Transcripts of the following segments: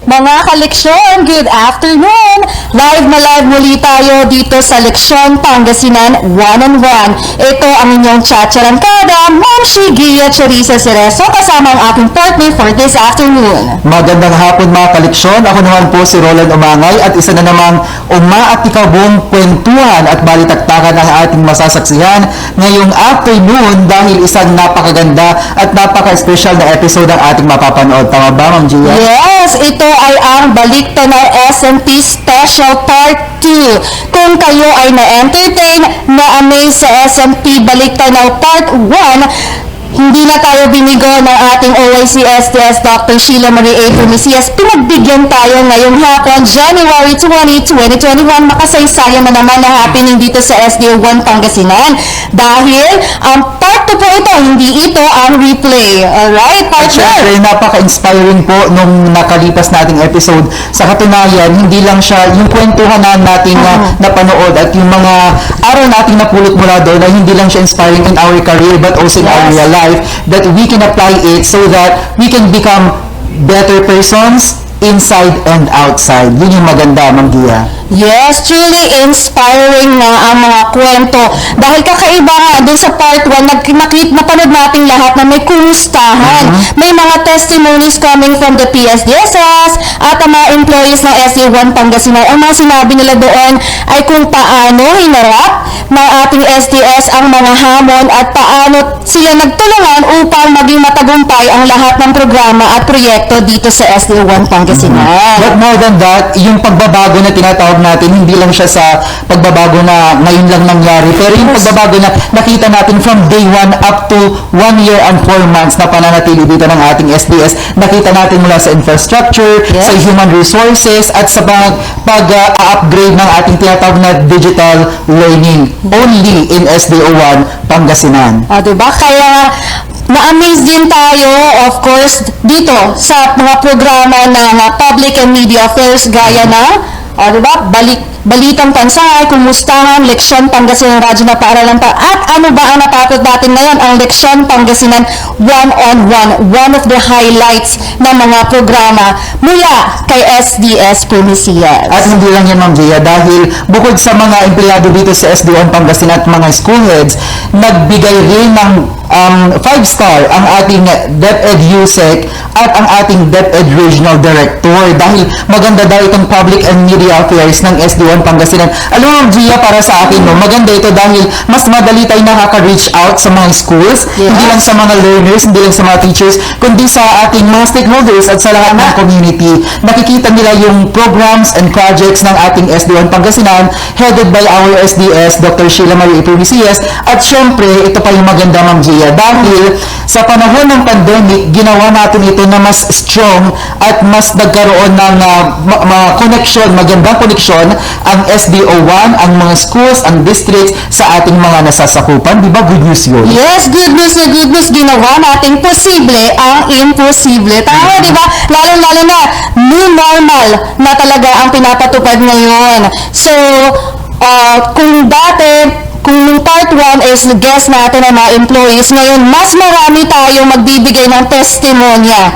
Mga kaleksyon, good afternoon! Live na live muli tayo dito sa Leksyon Pangasinan One-on-One. Ito ang inyong tsatsarangkada, Ma'am Gia Charissa Cerezo, kasama ang aking partner for this afternoon. Magandang hapon mga kaleksyon. Ako naman po si Roland Umangay at isa na namang umaatikabong kwentuhan at balitaktakan ang ating masasaksihan ngayong afternoon dahil isang napakaganda at napaka-special na episode ang ating mapapanood. Tama ba, Ma'am Gia? Yes, ito ay ang Balikta na S&P Special Part 2. Kung kayo ay na-entertain, na-amaze sa S&P Balikta na Part 1, hindi na tayo binigo ng ating OIC-SDS Dr. Sheila Marie A. Promisias. Pinagbigyan tayo ngayong hapon, January 20, 2021. Makasaysayan na naman na happening dito sa SDO1 Pangasinan. Dahil ang part 2 po ito, hindi ito ang replay. Alright, At partner? syempre, napaka-inspiring po nung nakalipas nating episode. Sa katunayan, hindi lang siya yung kwentuhan na natin na napanood at yung mga araw nating napulot mula doon na hindi lang siya inspiring in our career but also in our real life, that we can apply it so that we can become better persons inside and outside. Yun yung maganda, Ma'am Gia. Yes, truly inspiring na ang mga kwento. Dahil kakaiba nga, dun sa part 1, napanood natin lahat na may kumustahan. May mga testimonies coming from the PSDSS at ang mga employees ng SD1 Pangasinan. Ang mga sinabi nila doon ay kung paano hinarap ng ating SDS ang mga hamon at paano sila nagtulungan upang maging matagumpay ang lahat ng programa at proyekto dito sa SD1 Pangasinan. But more than that, yung pagbabago na tinatawag natin, hindi lang siya sa pagbabago na ngayon lang nangyari, pero yung pagbabago na nakita natin from day 1 up to 1 year and 4 months na pananatili dito ng ating SDS, nakita natin mula sa infrastructure, sa human resources, at sa pag-upgrade ng ating tinatawag na digital learning only in SDO1 Pangasinan. Diba? Kaya na-amaze din tayo, of course, dito sa mga programa ng public and media affairs gaya na diba? Balitang Pansay, Kumustahan, Leksyon Pangasinan, Radyo na Paaralan pa. At ano ba ang napapot natin ngayon? Ang Leksyon Pangasinan One-on-One. One of the highlights ng mga programa mula kay SDS Promisias. At hindi lang yan, Ma'am Gia, dahil bukod sa mga empleyado dito sa SD1 Pangasinan at mga school heads, nagbigay rin ng 5-star ang ating DepEd USEC at ang ating DepEd Regional Director dahil maganda daw itong public and media affairs ng SD1 Pangasinan. Alam mo, Ma'am Gia, para sa akin, maganda ito dahil mas madali tayo nakaka-reach out sa mga schools, hindi lang sa mga learners, hindi lang sa mga teachers, kundi sa ating mga stakeholders at sa lahat ng community. Nakikita nila yung programs and projects ng ating SD1 Pangasinan headed by our SDS, Dr. Sheila Marie Promisias. At syempre, ito pa yung maganda, Ma'am Gia, dahil sa panahon ng pandemic, ginawa natin ito na mas strong at mas nagkaroon ng connection, magandang connection ang SDO1, ang mga schools, ang districts sa ating mga nasasakupan. Di ba good news yun? Yes, good news na good news. Ginawa natin posible ang imposible. Tama, di ba? Lalo-lalo na new normal na talaga ang pinapatupad ngayon. So, kung dati, kung part 1 is guest natin ng mga employees, ngayon mas marami tayong magbibigay ng testimonya.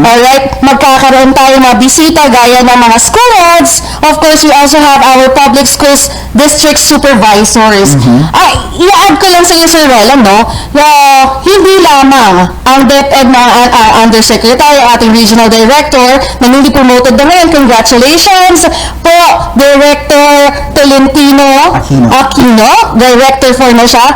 Alright? Magkakaroon tayo mga bisita gaya ng mga school heads. Of course, we also have our public schools district supervisors. I-add ko lang sa iyo, Sir Roland, no? Na hindi lamang ang DepEd na Undersecretary, ating Regional Director, na newly promoted na ngayon. Congratulations po, Director Tolentino Aquino, Director for na siya.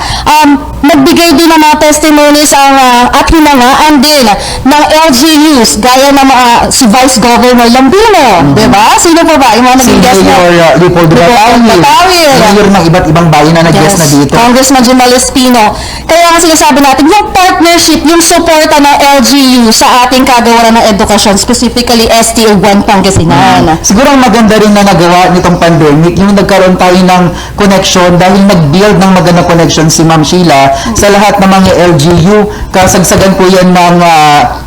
Nagbigay din ng mga testimonies ang at hinangaan din ng LGUs, gaya ng mga si Vice Governor Lambino, di ba? Sino pa ba? Yung mga naging guest na? Leopoldo Batawil. Mayor ng iba't ibang bayan na nag-guest na dito. Congressman Jamal Espino. Kaya nga sinasabi natin, yung partnership, yung suporta ng LGU sa ating kagawaran ng edukasyon, specifically STO1 Pangasinan. Siguro ang maganda rin na nagawa nitong pandemic, yung nagkaroon tayo ng connection dahil nagbiyak nag-build ng magandang connection si Ma'am Sheila sa lahat ng mga LGU. Kasagsagan po yan ng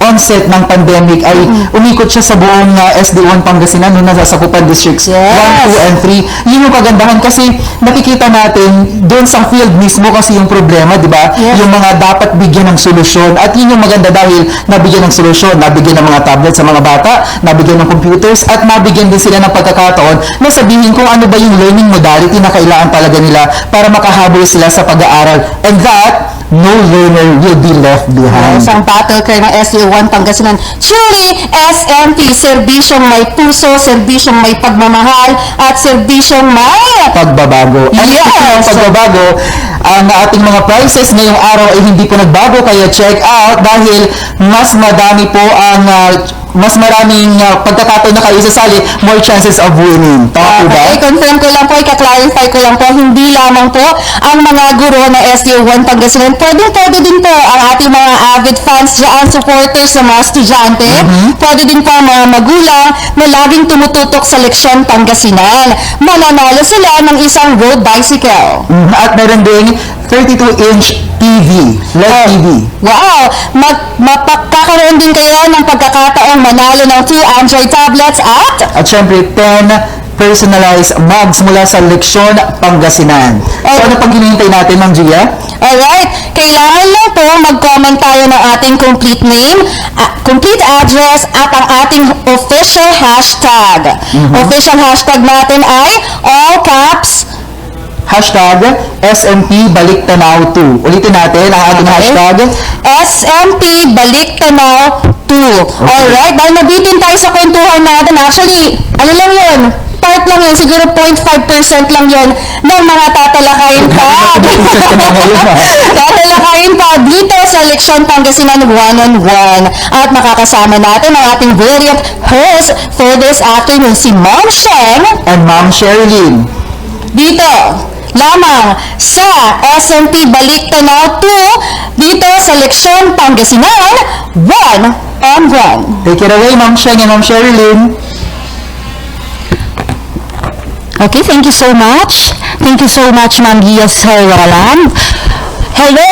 onset ng pandemic ay umikot siya sa buong SD1 Pangasinan nung nasasakupan districts 1, 2, and 3. Yun yung kagandahan kasi nakikita natin doon sa field mismo kasi yung problema, di ba? Yung mga dapat bigyan ng solusyon. At yun yung maganda dahil nabigyan ng solusyon, nabigyan ng mga tablet sa mga bata, nabigyan ng computers, at nabigyan din sila ng pagkakataon na sabihin kung ano ba yung learning modality na kailangan talaga nila para makahabol sila sa pag-aaral. And that, no learner will be left behind. Isang battle cry ng SU1 Pangasinan. Truly, SMT, serbisyong may puso, serbisyong may pagmamahal, at serbisyong may Pagbabago. At Yes! speaking of pagbabago, ang ating mga prices ngayong araw ay hindi po nagbago, kaya check out dahil mas madami po ang mas maraming pagkakataon na kayo isasali, more chances of winning. Tama po ba? Okay, confirm ko lang po, i-clarify ko lang po, hindi lamang po ang mga guro na SU1 Pangasinan. Pwede din po ang ating mga avid fans dyan, supporters sa mga estudyante. Pwede din po ang mga magulang na laging tumututok sa leksyon Pangasinan. Mananalo sila ng isang road bicycle. At meron ding 32-inch TV, LED TV. Wow! Mapagkakaroon din kayo ng pagkakataong manalo ng 2 Android tablets at At syempre, 10 personalized mugs mula sa Leksyon Pangasinan. So ano pang hinihintay natin, Ma'am Gia? alright, kailangan lang po mag-comment tayo ng ating complete name, complete address, at ang ating official hashtag. Official hashtag natin ay all caps Hashtag SMP Baliktanaw 2. Ulitin natin ang ating hashtag. SMP Baliktanaw 2. Alright, dahil nabitin tayo sa kwentuhan natin, actually, ano lang yun? Part lang yun, siguro 0.5% lang yun ng mga tatalakayin pa. Tatalakayin pa dito sa Leksyon Pangasinan 1-on-1. At makakasama natin ang ating brilliant host for this afternoon, si Ma'am Sheng. And Ma'am Sherilyn. Dito lamang sa SMP Baliktanaw 2 dito sa Leksyon Pangasinan 1-on-1. Take it away, Ma'am Sheng and Ma'am Sherilyn. Okay, thank you so much. Thank you so much, Ma'am Gia Saralan. Hello,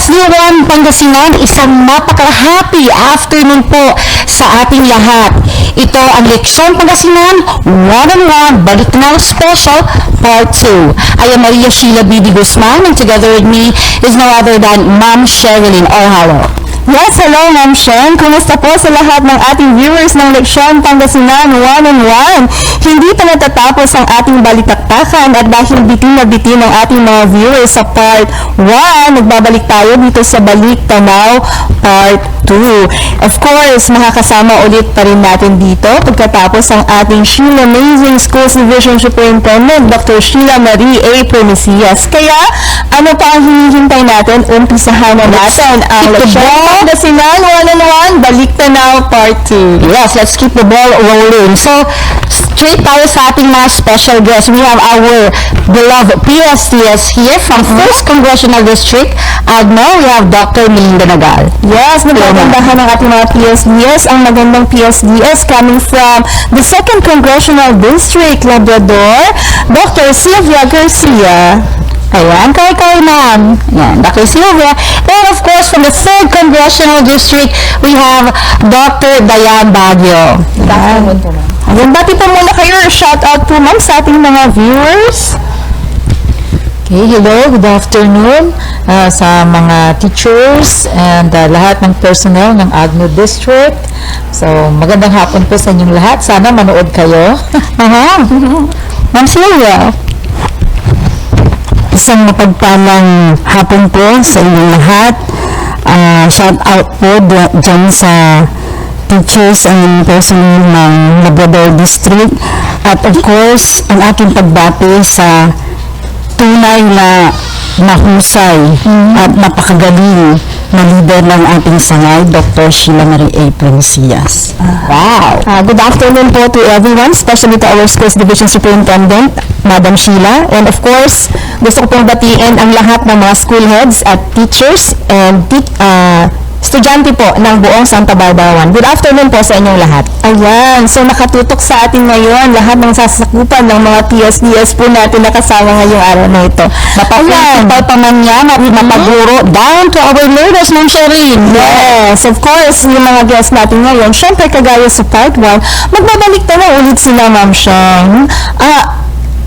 SU1 Pangasinan, isang napaka-happy afternoon po sa ating lahat. Ito ang Leksyon Pangasinan 1-on-1 Baliktanaw Special Part 2. I am Maria Sheila B. Guzman, and together with me is no other than Ma'am Sherilyn Orhalo. Yes, hello Ma'am Sheng. Kumusta po sa lahat ng ating viewers ng Leksyon Pangasinan 1-on-1? Hindi pa natatapos ang ating balitaktakan at dahil bitin na bitin ang ating mga viewers sa Part 1, nagbabalik tayo dito sa Baliktanaw Part 2. Of course, makakasama ulit pa rin natin dito pagkatapos ang ating Sheila Amazing Schools Division Superintendent, Dr. Sheila Marie A. Promesias. Kaya, ano pa ang hinihintay natin? Umpisahan na natin ang Leksyon Pangasinan 1-on-1 Baliktanaw Part 2. Yes, let's keep the ball rolling. So, straight tayo sa ating mga special guests. We have our beloved PSDS here from 1st Congressional District. Agno, we have Dr. Melinda Nagal. Yes, nagpapandahan ng ating mga PSDS. Ang magandang PSDS coming from the 2nd Congressional District, Labrador, Dr. Sylvia Garcia. Ayan, kay ma'am. Ayan, Dr. Sylvia. And of course, from the 3rd Congressional District, we have Dr. Dayan Baguio. Ayan, bati po muna kayo. Shout out po ma'am sa ating mga viewers. Okay, hello, good afternoon sa mga teachers and lahat ng personnel ng Agno District. So, magandang hapon po sa inyong lahat. Sana manood kayo. Ma'am Sylvia. Isang mapagpalang hapon po sa inyong lahat. Shout out po dyan sa teachers and personnel ng Labrador District. At of course, ang aking pagbati sa tunay na mahusay at napakagaling na leader ng ating sangay, Dr. Sheila Marie A. Promesias. Wow. Good afternoon po to everyone, especially to our Schools Division Superintendent, Madam Sheila. And of course, gusto ko pong batiin ang lahat ng mga school heads at teachers and estudyante po ng buong Santa Barbara 1. Good afternoon po sa inyong lahat. Ayan, so nakatutok sa atin ngayon lahat ng sasakupan ng mga TSDS po natin na kasama ngayong araw na ito. Mapa-principal pa man yan at mapaguro down to our leaders, Ma'am Shereen. Yes, of course, yung mga guests natin ngayon, syempre kagaya sa part 1, magbabalik na ulit sila, Ma'am Sheng.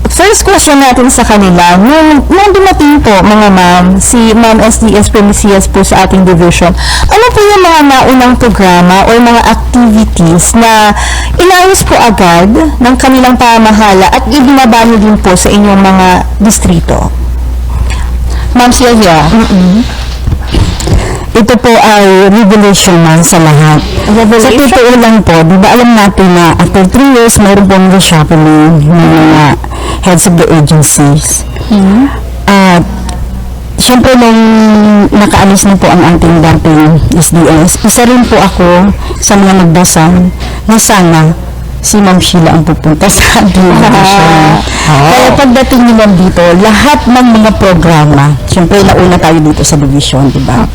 First question natin sa kanila, nung dumating po, mga ma'am, si Ma'am SDS Primicias po sa ating division, ano po yung mga naunang programa o mga activities na inayos po agad ng kanilang pamahala at ibinaba niyo din po sa inyong mga distrito? Ma'am Sylvia. Ito po ay revelation man sa lahat. Sa totoo lang po, di ba alam natin na after 3 years, mayroon pong reshuffling ng mga heads of the agencies. At syempre nung nakaalis na po ang ating dating SDS, isa rin po ako sa mga nagdasal na sana si Ma'am Sheila ang pupunta sa ating division. Kaya pagdating nyo dito, lahat ng mga programa, syempre nauna tayo dito sa division, di ba?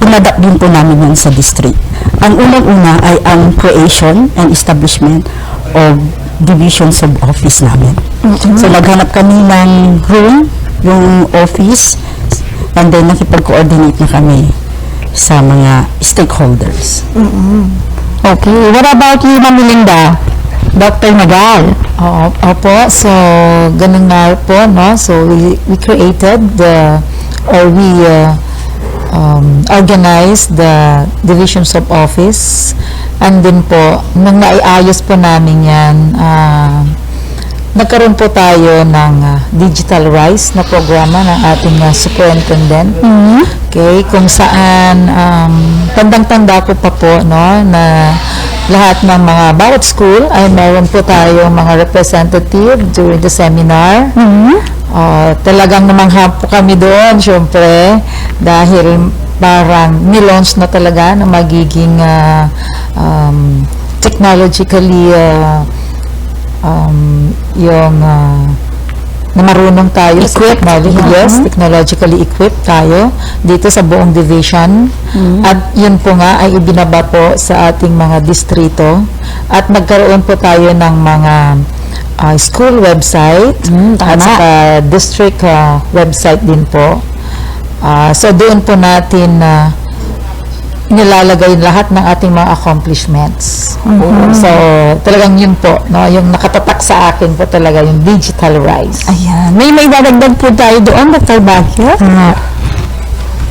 Inadapt din po namin yan sa district. Ang unang-una ay ang creation and establishment of divisions of office namin. So naghanap kami ng room, yung office, and then nakipag-coordinate na kami sa mga stakeholders. Okay, what about you, Ma'am Melinda? Dr. Magal. Opo, so ganun nga po, no? So we created organized the divisions of office, and din po nung naiayos po namin yan, nagkaroon po tayo ng digital rise na programa ng ating superintendent. Okay, kung saan tandang-tanda ko pa po, no, na lahat ng mga bawat school ay meron po tayo mga representative during the seminar. Talagang namangha po kami doon, syempre, dahil parang nilaunch na talaga na magiging technologically na marunong tayo sa technology. Yes, technologically equipped tayo dito sa buong division. At yun po nga ay ibinaba po sa ating mga distrito. At nagkaroon po tayo ng mga school website at saka district website din po. So doon po natin nilalagay lahat ng ating mga accomplishments. So, talagang yun po, no, yung nakatatak sa akin po talaga yung digital rise. Ayan, may dadagdag po tayo doon, Dr. Baguio?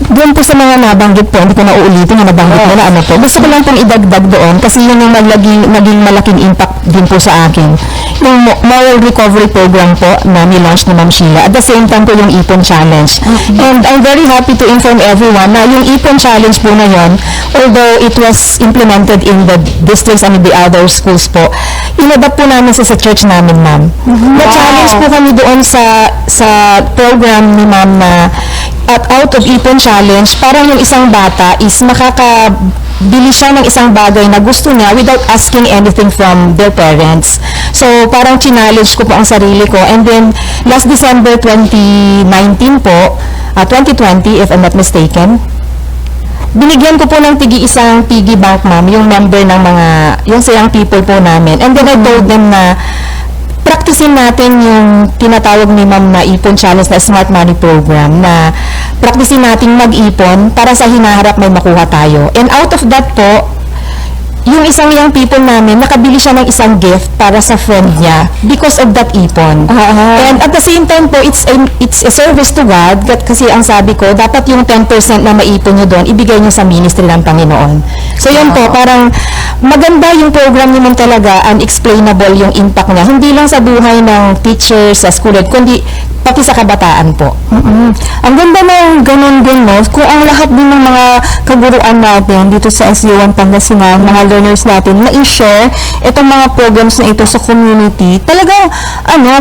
Doon po sa mga nabanggit po, hindi ko na uulitin na nabanggit mo na ano po. Gusto ko lang pong idagdag doon kasi yun yung naging malaking impact din po sa akin. Yung moral recovery program po na nilaunch ni Ma'am Sheila. At the same time po yung Ipon Challenge. And I'm very happy to inform everyone na yung Ipon Challenge po na yun, although it was implemented in the districts and the other schools po, inadapt po namin sa church namin, ma'am. Na-challenge po kami doon sa program ni ma'am na at out of Ipon Challenge, parang yung isang bata is makakabili siya ng isang bagay na gusto niya without asking anything from their parents. So, parang challenge ko po ang sarili ko. And then, last December 2019 po, 2020 if I'm not mistaken, binigyan ko po ng isang piggy bank, ma'am, yung member ng yung sayang people po namin. And then I told them na practicein natin yung tinatawag ni ma'am na Ipon Challenge na Smart Money Program, na practicein natin mag-ipon para sa hinaharap may makuha tayo. And out of that po, yung isang young people namin, nakabili siya ng isang gift para sa friend niya because of that ipon. And at the same time po, it's a service to God, kasi ang sabi ko, dapat yung 10% na maipon nyo doon, ibigay nyo sa ministry ng Panginoon. So yun po, parang maganda yung program naman talaga, unexplainable yung impact niya. Hindi lang sa buhay ng teachers, sa school, kundi pati sa kabataan po. Ang ganda ng ganun din, no? Kung ang lahat din ng mga kaguruan natin dito sa SU1 Pangasinan, mga learners natin, na-share itong mga programs na ito sa community, talagang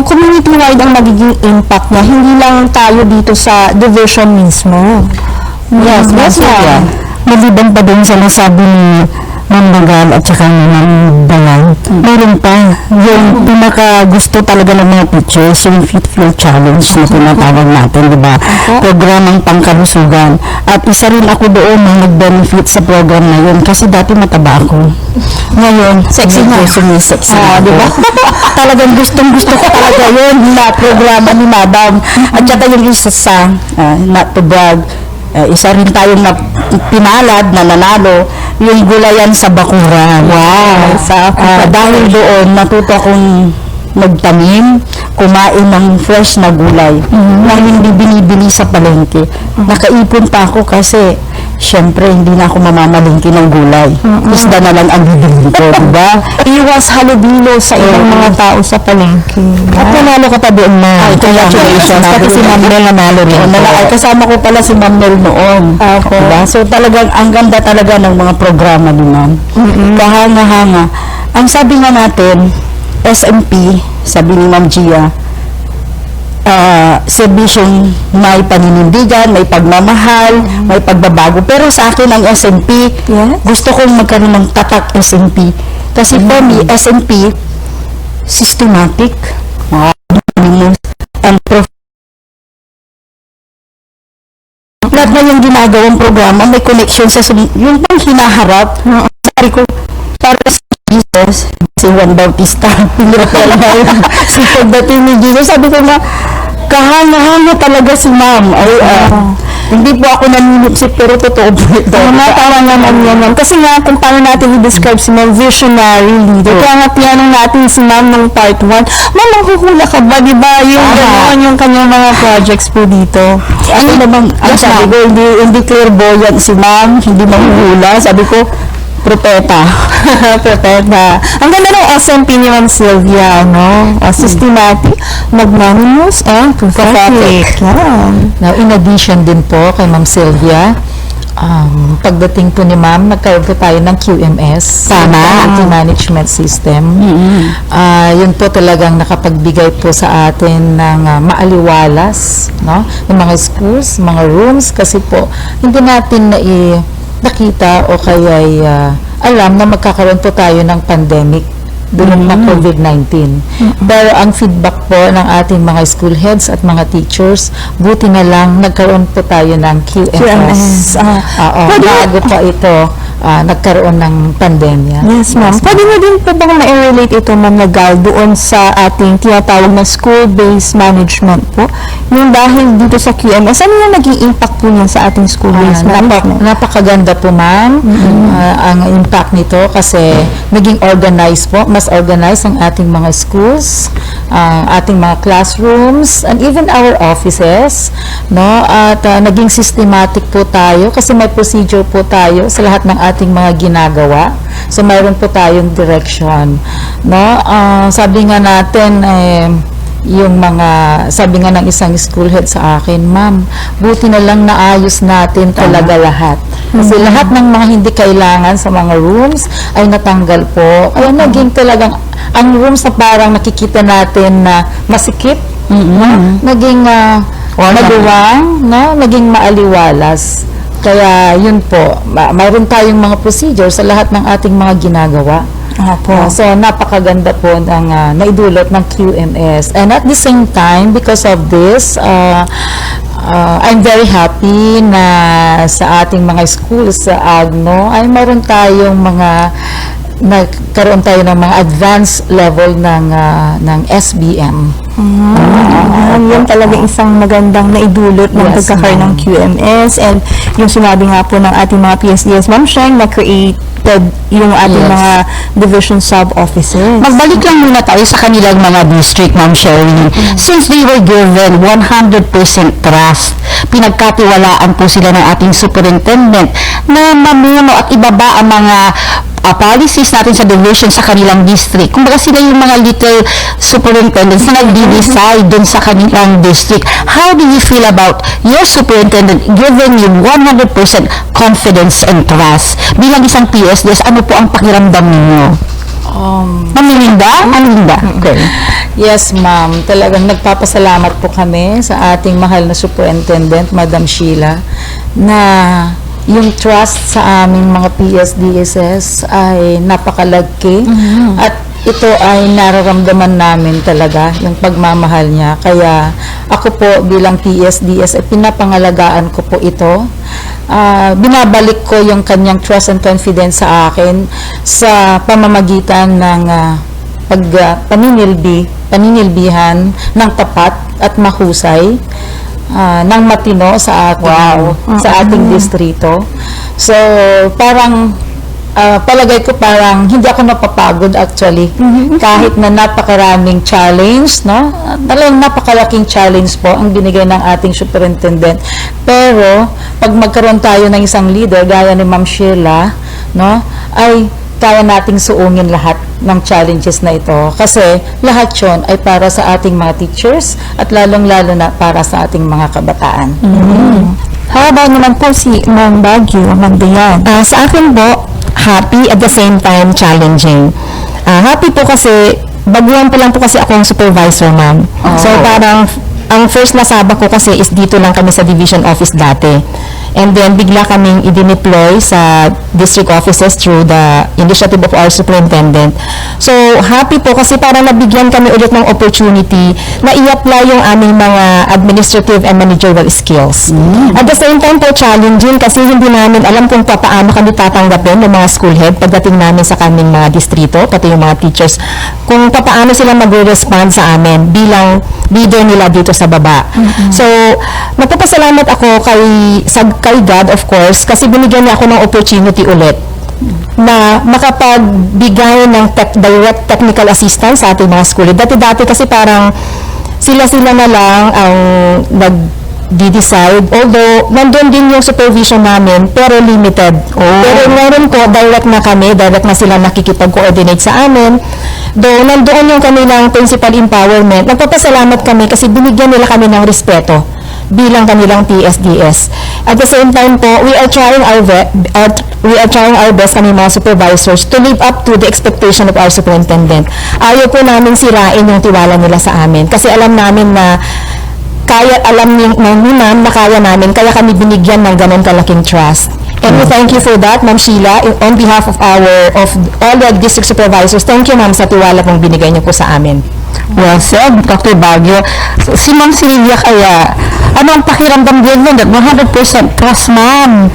community-wide ang magiging impact niya, hindi lang tayo dito sa division mismo. Yes, ma'am. Maliban pa din sa nasabi ni Mambagal at saka Ma'am Balang. Meron pa, yung pinaka gusto talaga ng mga teachers, yung Fit Flow Challenge na tinatawag natin, di ba? Programang pangkalusugan. At isa rin ako doon na nag-benefit sa program na yun kasi dati mataba ako. Ngayon, sexy na. Sexy na, di ba? Talagang gustong-gusto ko talaga yun na programa ni Madam. At saka yung isa sa, not to brag, isa rin tayong pinalad na nanalo yung gulayan sa bakuran. Wow! Dahil doon, natuto akong magtanim, kumain ng fresh na gulay na hindi binibili sa palengke. Nakaipon pa ako kasi syempre hindi na ako mamamalingki ng gulay. Isda na lang ang bibilin ko, diba? Iwas halubilo sa ibang mga tao sa palengke. At nanalo ka pa doon na. Congratulations. Kasi si Ma'am Mel nanalo rin. Kasama ko pala si Ma'am Mel noon. Diba? So talagang ang ganda talaga ng mga programa ni Ma'am. Kahanga-hanga. Ang sabi nga natin, SMP, sabi ni Ma'am Gia, serbisyong may paninindigan, may pagmamahal, may pagbabago. Pero sa akin ang SMP, gusto kong magkaroon ng tatak SMP. Kasi for me, SMP, systematic, and lahat na yung ginagawang programa, may connection sa yung pang hinaharap. Sabi ko, para sa Jesus, si Juan Bautista, si pagdating ni Jesus, sabi ko na, kahanga-hanga talaga si Ma'am. Hindi po ako naninipsip, pero totoo po ito. Tama naman yan. Kasi nga, kung paano natin i-describe si Ma'am, visionary leader. Kaya nga, tinanong natin si Ma'am ng part 1, Ma'am, magkuhula ka ba? Diba yung gano'n yung kanyang mga projects po dito? Ano naman, ang sabi ko, hindi clairvoyant si Ma'am, hindi mahuhula. Sabi ko, propeta. Propeta. Ang ganda ng SMP ni Ma'am Sylvia, no? Systematic, magnanimous, and prophetic. Yan. Now, in addition din po kay Ma'am Sylvia, pagdating po ni Ma'am, nagkaroon po tayo ng QMS. Community Management System. Yun po talagang nakapagbigay po sa atin ng maaliwalas, no? Yung mga schools, mga rooms, kasi po, hindi natin nakita o kaya alam na magkakaroon po tayo ng pandemic dulot na COVID-19. Pero ang feedback po ng ating mga school heads at mga teachers, buti na lang nagkaroon po tayo ng QMS. Bago pa ito nagkaroon ng pandemya. Yes, ma'am. Pwede mo din po bang ma-relate ito, Ma'am Nagal, doon sa ating tinatawag na school-based management po? Yung dahil dito sa QMS, ano yung naging impact po niya sa ating school-based management? Napakaganda po, ma'am. Ang impact nito kasi naging organized po, mas organized ang ating mga schools, ating mga classrooms, and even our offices, no? At naging systematic po tayo kasi may procedure po tayo sa lahat ng ating mga ginagawa. So mayroon po tayong direction, no? Sabi nga natin yung mga, sabi nga ng isang school head sa akin, ma'am, buti na lang naayos natin talaga lahat. Kasi lahat ng mga hindi kailangan sa mga rooms ay natanggal po. Kaya naging talagang, ang rooms na parang nakikita natin na masikip, naging maluwang, no? Naging maaliwalas. Kaya yun po, mayroon tayong mga procedure sa lahat ng ating mga ginagawa. So napakaganda po ng naidulot ng QMS. And at the same time, because of this, I'm very happy na sa ating mga schools sa Agno ay mayroon tayong mga nagkaroon tayo ng mga advanced level ng SBM. Yan talaga isang magandang naidulot ng pagkakaroon ng QMS, and yung sinabi nga po ng ating mga PSDS, Ma'am Sheng, na-created yung ating mga division sub-offices. Magbalik lang muna tayo sa kanilang mga district, Ma'am Sherry. Since they were given 100% trust, pinagkatiwalaan po sila ng ating superintendent na mamuno at ibaba ang mga policies natin sa division sa kanilang district. Kumbaga sila yung mga little superintendents na nagdi-decide dun sa kanilang district. How do you feel about your superintendent giving you 100% confidence and trust? Bilang isang PSDS, ano po ang pakiramdam ninyo? Linda? Okay. Yes, ma'am. Talagang nagpapasalamat po kami sa ating mahal na superintendent, Madam Sheila, na yung trust sa aming mga PSDSS ay napakalaki at ito ay nararamdaman namin talaga yung pagmamahal niya. Kaya ako po bilang PSDS ay pinapangalagaan ko po ito. Binabalik ko yung kanyang trust and confidence sa akin sa pamamagitan ng paninilbihan ng tapat at mahusay ng matino sa ating sa ating distrito. So parang palagay ko parang hindi ako napapagod actually kahit na napakaraming challenge, no? Talagang napakalaking challenge po ang binigay ng ating superintendent. Pero pag magkaroon tayo ng isang leader gaya ni Ma'am Sheila, no, ay kaya nating suungin lahat ng challenges na ito kasi lahat yon ay para sa ating mga teachers at lalong-lalo na para sa ating mga kabataan. How about naman po si Ma'am Baguio, Ma'am Dayan? Sa akin po, happy at the same time challenging. Happy po kasi, baguhan pa lang po kasi akong supervisor, ma'am. So parang, ang first na sabak ko kasi is dito lang kami sa division office dati. And then, bigla kaming i-deploy sa district offices through the initiative of our superintendent. So, happy po kasi parang nabigyan kami ulit ng opportunity na i-apply yung aming mga administrative and managerial skills. At the same time po, challenging kasi hindi namin alam kung paano kami tatanggapin ng mga school head pagdating namin sa kaming mga distrito, pati yung mga teachers, kung paano sila mag-respond sa amin bilang leader nila dito sa baba. So, magpapasalamat ako kay God, of course, kasi binigyan niya ako ng opportunity ulit na makapagbigay ng direct technical assistance sa ating mga school. Dati-dati kasi parang sila-sila na lang ang nag-decide, although nandun din yung supervision namin, pero limited. Pero ngayon po, direct na sila nakikipag-coordinate sa amin. Though nandoon yung kanilang principal empowerment, nagpapasalamat kami kasi binigyan nila kami ng respeto bilang kanilang PSDS. At the same time po, we are trying our best kami mga supervisors to live up to the expectation of our superintendent. Ayaw po namin sirain yung tiwala nila sa amin kasi alam namin na alam ni ma'am na kaya namin, kaya kami binigyan ng ganun kalaking trust. And we thank you for that, Ma'am Sheila, on behalf of all the district supervisors. Thank you, ma'am, sa tiwala pong binigay niyo po sa amin. Well said, Dr. Baguio. Si Ma'am Sylvia kaya, anong pakiramdam din mo? 100% trust, ma'am.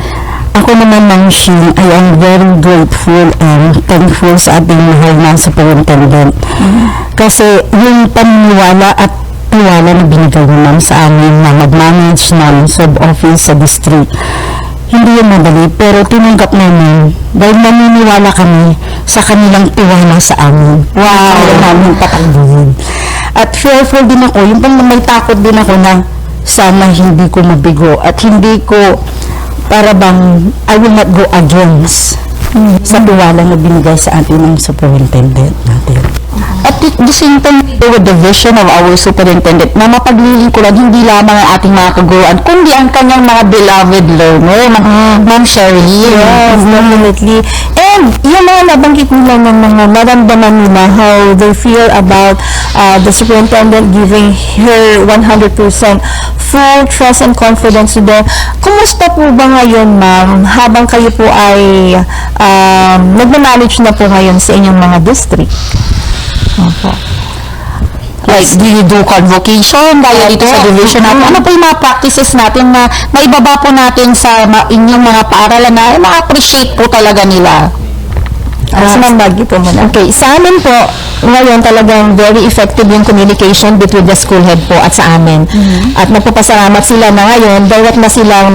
Ako naman, Ma'am Sheila, I am very grateful and thankful sa ating mahal na superintendent. Kasi yung paniniwala at tiwala na binigay mo, ma'am, sa amin na mag-manage ng sub-office sa district. Hindi yun madali, pero tinanggap namin dahil naniniwala kami sa kanilang tiwala sa amin. Wow! Kaya namin patakbuhin. At fearful din ako, yung pang may takot din ako na sana hindi ko mabigo at hindi ko para bang I will not go against sa tiwala na binigay sa atin ng superintendent natin. At the same time, with the vision of our superintendent na mapaglilingkuran hindi lamang ang ating mga kaguruan, kundi ang kanyang mga beloved learner, Ma'am Sherry. Yes, definitely. And yung mga nabanggit nila ng mga naramdaman nila, how they feel about the superintendent giving her 100% full trust and confidence to them. Kumusta po ba ngayon, ma'am, habang kayo po ay nagmamanage na po ngayon sa inyong mga district? Like, do you do convocation dahil dito sa division natin? Ano po yung mga practices natin na maibaba po natin sa inyong mga paaralan na ma-appreciate po talaga nila? Sinambagi po muna. Okay, sa amin po, ngayon talagang very effective yung communication between the school head po at sa amin. At nagpapasalamat sila na ngayon, direct na silang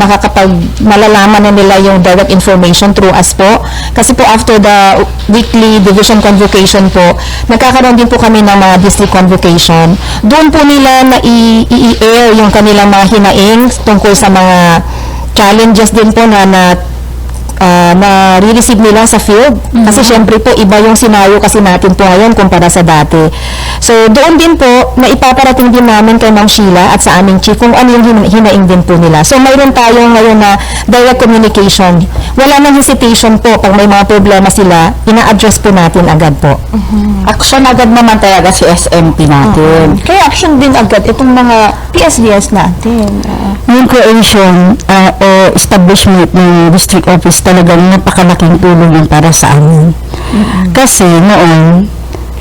malalaman na nila yung direct information through us po. Kasi po after the weekly division convocation po, nagkakaroon din po kami ng mga district convocation. Doon po nila na i-air yung kanilang mga hinaing tungkol sa mga challenges din po na na-receive nila sa field. Kasi syempre po, iba yung scenario kasi natin po ngayon kumpara sa dati. So, doon din po, na ipaparating din namin kay Ma'am Sheila at sa aming chief kung ano yung hinaing din po nila. So, mayroon tayo ngayon na direct communication. Wala nang hesitation po. Pag may mga problema sila, ina-address po natin agad po. Action agad naman talaga si SMP natin. Kaya action din agad itong mga PSDS natin. Yung creation o establishment ng district office talagang napakalaking tulong yun para sa amin. Kasi noon,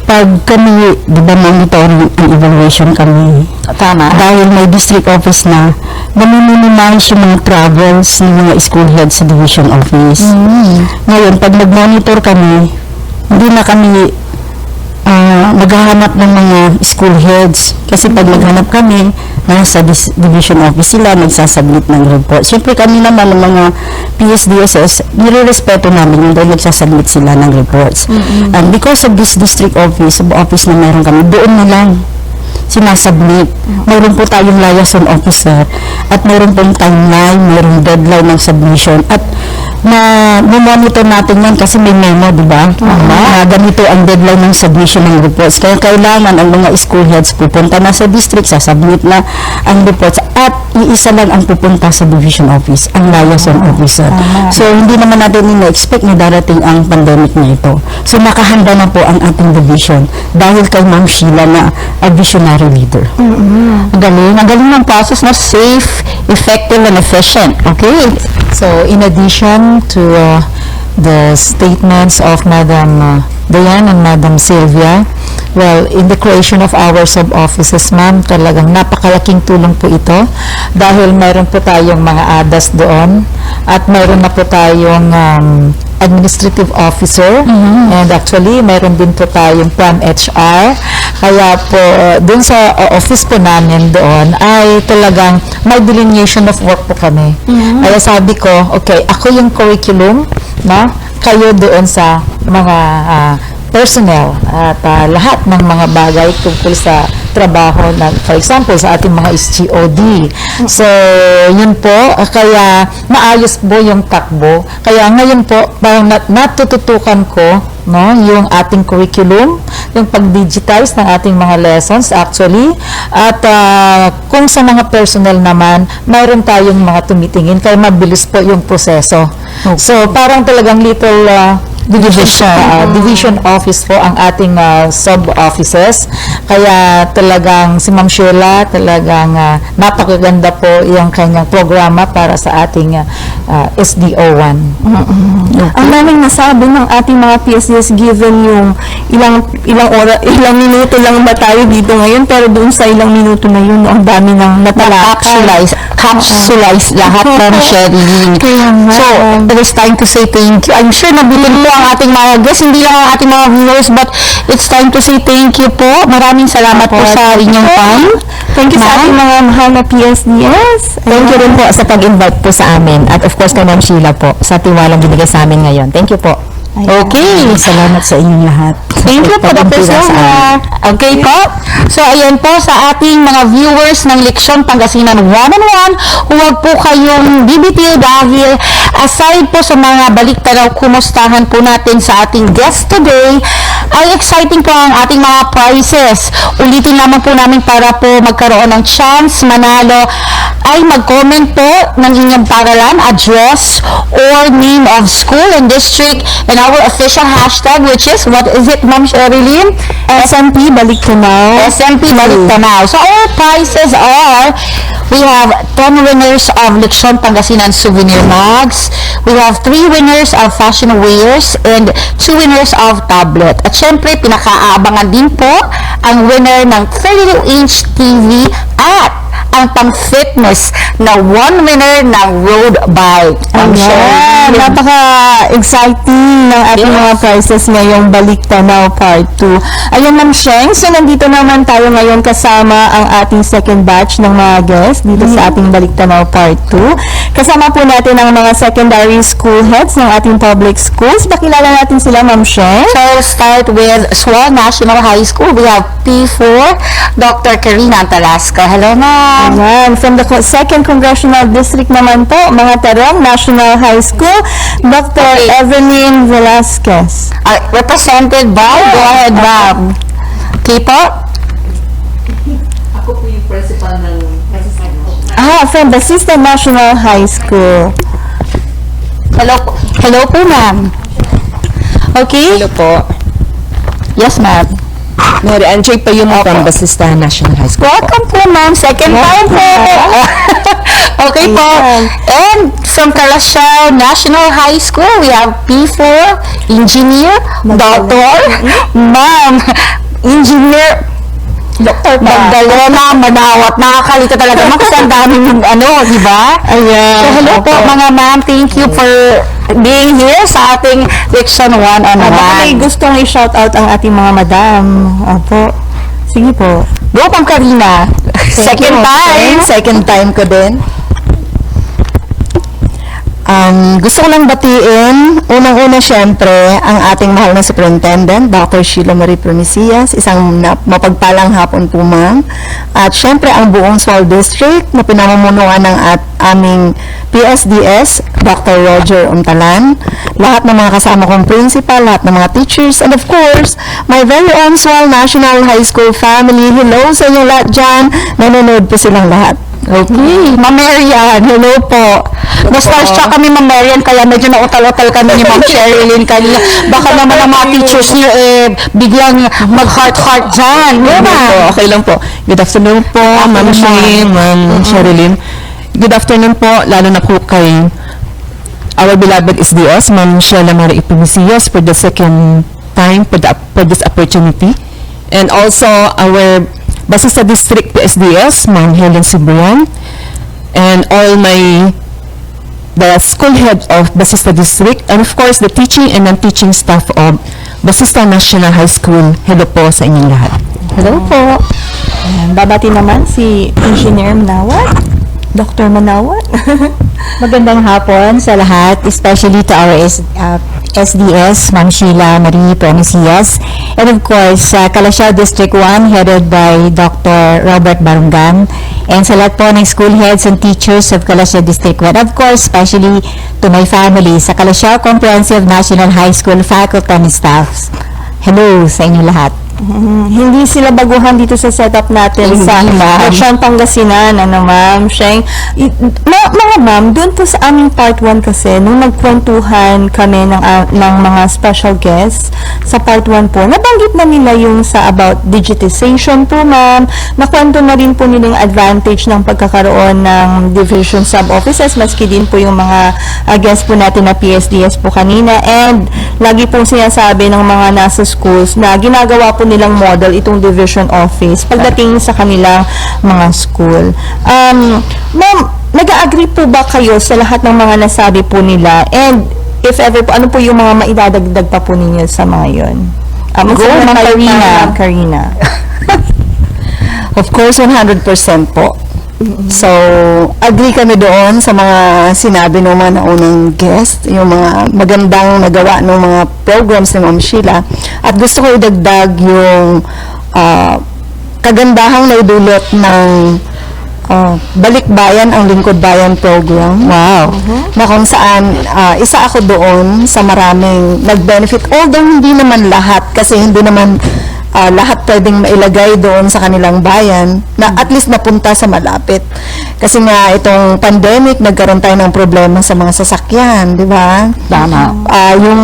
pag kami, di ba monitoring and evaluation kami, Tama. dahil may district office na, naminimize yung mga travels ng mga school heads sa division office. Ngayon, pag nag-monitor kami, hindi na kami maghahanap ng mga school heads. Kasi pag naghanap kami, nasa division office sila, nagsasubmit ng report. Siyempre kami naman ng mga PSDSS, nire-respeto namin yung dahil nagsasubmit sila ng reports. And because of this district office na meron kami, doon na lang sinasubmit. Mayroon po tayong liaison officer at mayroon pong timeline, mayroon deadline ng submission at monitor natin yan kasi may memo, di ba? Na ganito ang deadline ng submission ng reports. Kaya kailangan ang mga school heads pupunta na sa district, sasubmit na ang reports at iisa lang ang pupunta sa division office, ang liaison officer. So, hindi naman natin ina-expect na darating ang pandemic na ito. So, nakahanda na po ang ating division dahil kay Ma'am Sheila na a visionary leader. Ang galing ng process na safe, effective, and efficient. Okay? So, in addition to the statements of Madam Diane and Madam Sylvia, well, in the creation of our sub-offices, ma'am, talagang napakalaking tulong po ito dahil mayroon po tayong mga ADAS doon at mayroon na po tayong administrative officer and actually mayroon din po tayong PRAM HR. Kaya po dun sa office po namin doon ay talagang may delineation of work po kami. Kaya sabi ko, okay, ako yung curriculum, no? Kayo doon sa mga personnel at lahat ng mga bagay tungkol sa trabaho na, for example, sa ating mga SGOD. So, yun po, kaya maayos po yung takbo. Kaya ngayon po, parang natututukan ko, no, yung ating curriculum, yung pag-digitize ng ating mga lessons actually, at kung sa mga personnel naman, mayroon tayong mga tumitingin, kaya mabilis po yung proseso. So, parang talagang little division office po ang ating sub-offices. Kaya talagang si Ma'am Sheila, talagang napakaganda po yung kanyang programa para sa ating SDO1. Ang daming nasabi ng ating mga PSDS given yung ilang minuto lang ba tayo dito ngayon, pero doon sa ilang minuto na yun, ang dami ng Capsulize lahat ng sharing. So, it is time to say thank you. I'm sure nabitin po ang ating mga guests, hindi lang ang ating mga viewers, but it's time to say thank you po. Maraming salamat po sa inyong time. Thank you sa ating mga mahal na PSDS. Thank you rin po sa pag-invite po sa amin. At of course, kay Ma'am Sheila po, sa tiwalang binigay sa amin ngayon. Thank you po. Okay. Salamat sa inyong lahat. Thank you po, Dr. Sylvia. Okay po. So, ayan po sa ating mga viewers ng Leksyon Pangasinan 1-on-1, huwag po kayong bibitiw dahil aside po sa mga baliktaraw kumustahan po natin sa ating guest today, ay exciting po ang ating mga prizes. Ulitin naman po namin para po magkaroon ng chance manalo ay mag-comment po ng inyong pangalan, address, or name of school and district and our official hashtag, which is, what is it, Ma'am Sherilyn? SMP Balik Tanaw. SMP Balik Tanaw. So our prizes are, we have 10 winners of Leksyon Pangasinan souvenir mugs, we have 3 winners of fashion wares, and 2 winners of tablet. At syempre, pinakaabangan din po ang winner ng 32-inch TV at ang pang-fitness na 1 winner ng road bike. Ayan, napaka-exciting ng ating mga prizes ngayong Balik Tanaw Part 2. Ayun, Ma'am Sheng, so nandito naman tayo ngayon kasama ang ating second batch ng mga guests dito sa ating Balik Tanaw Part 2. Kasama po natin ang mga secondary school heads ng ating public schools. Pakilala natin sila, Ma'am Sheng. So, start with Sual National High School. We have P4, Dr. Karina Antalasco. Hello, ma'am. Ayan. From the 2nd Congressional District naman po, mga Tarong National High School, Dr. Evelyn Velasquez. Represented by, go ahead, ma'am. Okay po. From the System National High School. Hello po, ma'am. Okay. Hello po. Yes, ma'am. Mary Ann J. Payumo from Basista National High School. Welcome po, ma'am. Second time po. Okay po. And from Calasiao National High School, we have P4, Engineer, Doctor, Ma'am, Engineer, Dr. Magdalena Manawat. Nakakalito talaga. Kasi ang daming di ba? Ayan. So, hello po, mga ma'am. Thank you for being here sa ating Lection 1-on-1. May gustong i-shout out ang ating mga madam. Apo. Sige po. Go, Ma'am Karina. Second time ko din. Gusto ko lang batiin, unang-una syempre, ang ating mahal na Superintendent, Dr. Sheila Marie Promesias, isang mapagpalang hapon po, ma'am. At syempre, ang buong Sual District na pinamumunuan ng aming PSDS, Dr. Roger Untalan, lahat ng mga kasama kong principal, lahat ng mga teachers, and of course, my very own Sual National High School family. Hello sa inyo lahat dyan. Nanonood po silang lahat. Okay, Ma'am Marian, hello po. Na-starstruck kami, Ma'am Marian, kaya medyo nautal-utal kami ni Ma'am Sherilyn kanina. Baka naman ang mga teachers niyo biglang mag-heart-heart dyan. Di ba? Okay lang po. Good afternoon po, Ma'am Shane, Ma'am Sherilyn. Good afternoon po, lalo na po kay our beloved SDS, Ma'am Sheila Marie Ipimisias, for the second time for this opportunity. And also our Basista District PSDS, Ma'am Helen Cibrian, and all the school heads of Basista District, and of course the teaching and non-teaching staff of Basista National High School. Hello po sa inyong lahat. Hello po. Ayan, babati naman si Engineer Manawat. Dr. Manawat. Magandang hapon sa lahat, especially to our SDS, Ma'am Sheila Marie Promesias, and of course, Calasiao District 1, headed by Dr. Robert Barungan, and sa lahat po ng school heads and teachers of Calasiao District 1. Of course, especially to my family sa Calasiao Comprehensive National High School faculty and staffs. Hello sa inyo lahat. Hindi sila baguhan dito sa setup natin sa Lection Pangasinan, Ma'am Sheng. Mga ma'am, doon po sa aming part 1 kasi, nung nagkwentuhan kami ng mga special guests sa part 1 po, nabanggit na nila yung sa about digitization po, ma'am. Nakwento na rin po nila yung advantage ng pagkakaroon ng division sub-offices, maski din po yung mga guests po natin na PSDS po kanina. And lagi pong sinasabi ng mga nasa schools na ginagawa po nilang model itong division office pagdating sa kanilang mga school. Ma'am, nag-agree po ba kayo sa lahat ng mga nasabi po nila? And if ever po, ano po yung mga maidadagdag pa po ninyo sa mga yun? Go, Ma'am Karina. Of course, 100% po. So, agree kami doon sa mga sinabi ng mga naunang guest, yung mga magandang nagawa ng mga programs ni Ma'am Sheila. At gusto ko idagdag yung kagandahang naidulot ng Balikbayan ang Lingkod Bayan program. Wow! Na kung saan isa ako doon sa maraming nag-benefit. Although hindi naman lahat, kasi hindi naman lahat pwedeng mailagay doon sa kanilang bayan, na at least napunta sa malapit. Kasi nga itong pandemic, nagkaroon tayo ng problema sa mga sasakyan, di ba? Tama. Yung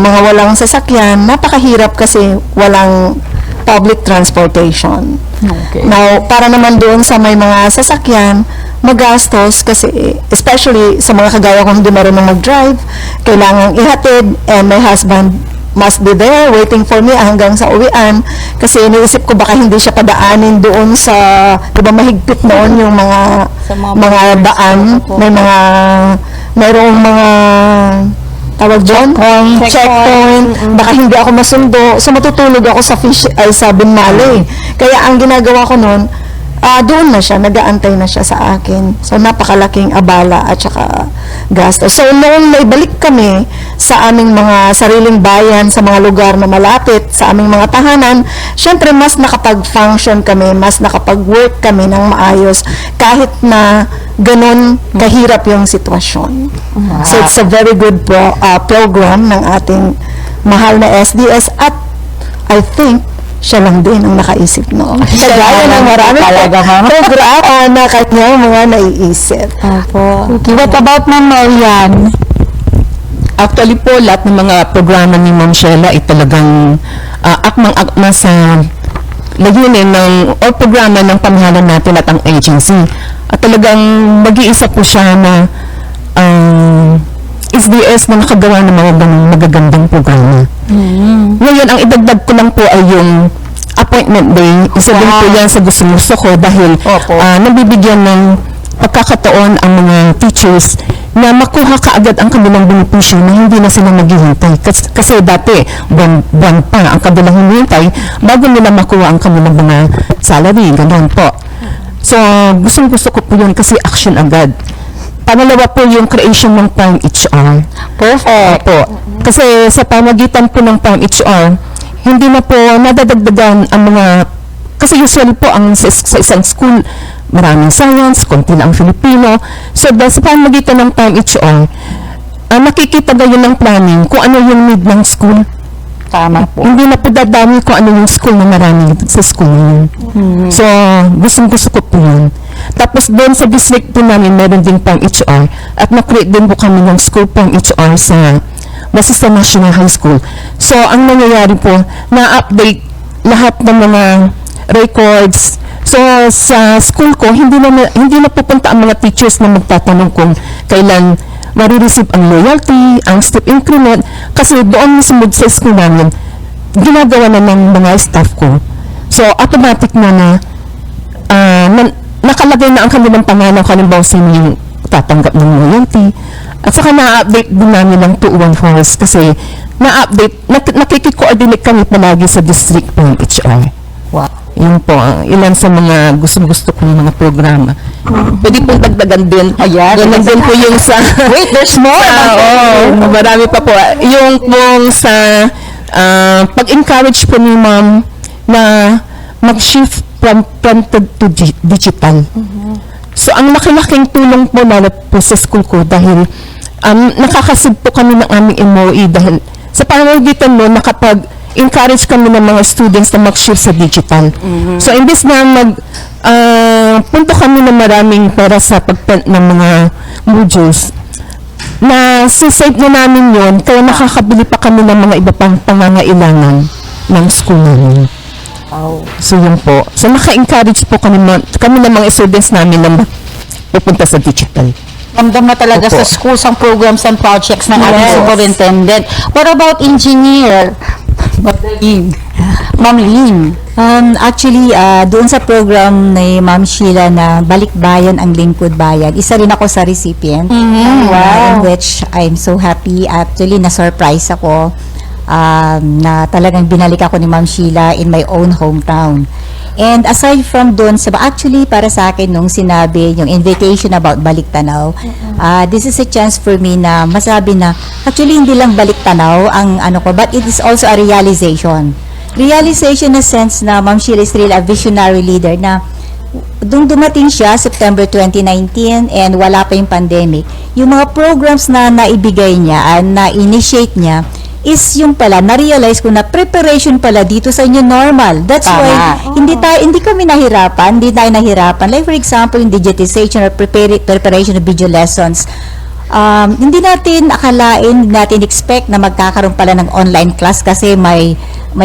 mga walang sasakyan, napakahirap kasi walang public transportation. Okay. Now, para naman doon sa may mga sasakyan, magastos kasi, especially sa mga kagaya kong hindi marunong mag-drive, kailangang ihatid, and my husband must be there waiting for me hanggang sa uwian, kasi iniisip ko baka hindi siya padaanin doon sa, di ba mahigpit noon yung mga daan, mayroong mga tawag doon, checkpoint, baka hindi ako masundo, so matutulog ako sa Binmali. Kaya ang ginagawa ko noon, doon na siya, nag-aantay na siya sa akin. So, napakalaking abala at saka gasto. So, noong naibalik kami sa aming mga sariling bayan, sa mga lugar na malapit, sa aming mga tahanan, syempre, mas nakapag-function kami, mas nakapag-work kami ng maayos, kahit na ganun kahirap yung sitwasyon. So, it's a very good program ng ating mahal na SDS at I think siya lang din ang nakaisip noon. Kagaya ng marami program na kanyang mga naiisip. Okay, what about Ma'am Marian? Actually po, lahat ng mga programa ni Ma'am Sheila ay talagang akmang-akma sa layunin ng o programa ng pamahalaan natin at ang agency. At talagang mag-iisa po siya na SDS na nakagawa ng mga magagandang programa. Ngayon, ang idagdag ko lang po ay yung appointment day. Isa din po yan sa gusto ko dahil nabibigyan ng pagkakataon ang mga teachers na makuha kaagad ang kanilang benepisyo na hindi na sila naghihintay. Kasi dati, buwan pa ang kanilang hinihintay bago nila makuha ang kanilang mga salary. Ganun po. So, gusto ko po yun kasi action agad. Pangalawa po yung creation ng Prime HR. Perfect. Po. Kasi sa pamagitan po ng Prime HR, hindi na po nadadagdagan ang mga, kasi usually po sa isang school, maraming science, konti na ang Filipino. So dahil sa pamagitan ng Prime HR, nakikita ngayon ng planning kung ano yung need ng school. Tama po. Hindi na po dadami kung ano yung school na marami sa school na yun. So, gusto ko po yun. Tapos doon sa district po namin, meron din pang HR at na-create din po kami ng school pang HR sa Basista National High School. So, ang nangyayari po, na-update lahat ng mga records. So, sa school ko, hindi na pupunta ang mga teachers na magtatanong kung kailan marireceive ang loyalty, ang step increment, kasi doon mismo sa school namin, ginagawa na ng mga staff ko. So, automatic na nakalagay na ang kanilang pangalan kung halimbawa sino yung tatanggap ng loyalty. At saka na-update din namin ng 214 kasi na-update, nakikikoordinate kami palagi sa district ng HR. Wow. Yun po, ilan sa mga gusto kong mga programa. Pwede pong dagdagan din. Ayan. Ganun din po yung sa... Wait, there's more. Marami pa po. Yung pong sa pag-encourage po ni ma'am na mag-shift from printed to digital. So, ang laki-laking tulong po lalo po sa school ko dahil nakakasib po kami ng aming MOE dahil sa pamamagitan mo nakapag-encourage kami ng mga students na mag-shift sa digital. So, imbes na punto kami na maraming pera sa pag-print ng mga modules, na save na namin yon kaya nakakabili pa kami ng mga iba pang pangangailangan ng school namin. So, yun po. So, naka-encourage po kami ng mga students namin na pupunta sa digital. Ramdam na talaga Opo. sa schools ang programs and projects ng ating superintendent. What about engineer? Ma'am Lynn. Actually, doon sa program ni Ma'am Sheila na Balikbayan ang Lingkod Bayan, isa rin ako sa recipient. In which I'm so happy. Actually, na-surprise ako na talagang binalik ako ni Ma'am Sheila in my own hometown. And aside from doon, actually para sa akin nung sinabi yung invitation about Baliktanaw, this is a chance for me na masabi na actually hindi lang Baliktanaw ang ano ko, but it is also a realization. Realization na sense na Ma'am Sheila is really a visionary leader na nung dumating siya September 2019 and wala pa yung pandemic, yung mga programs na naibigay niya, na-initiate niya, is yung pala, na-realize ko na preparation pala dito sa inyo normal. That's why, hindi kami nahirapan, hindi tayo nahirapan. Like for example, yung digitization or preparation of video lessons. Hindi natin akalain, hindi natin expect na magkakaroon pala ng online class kasi may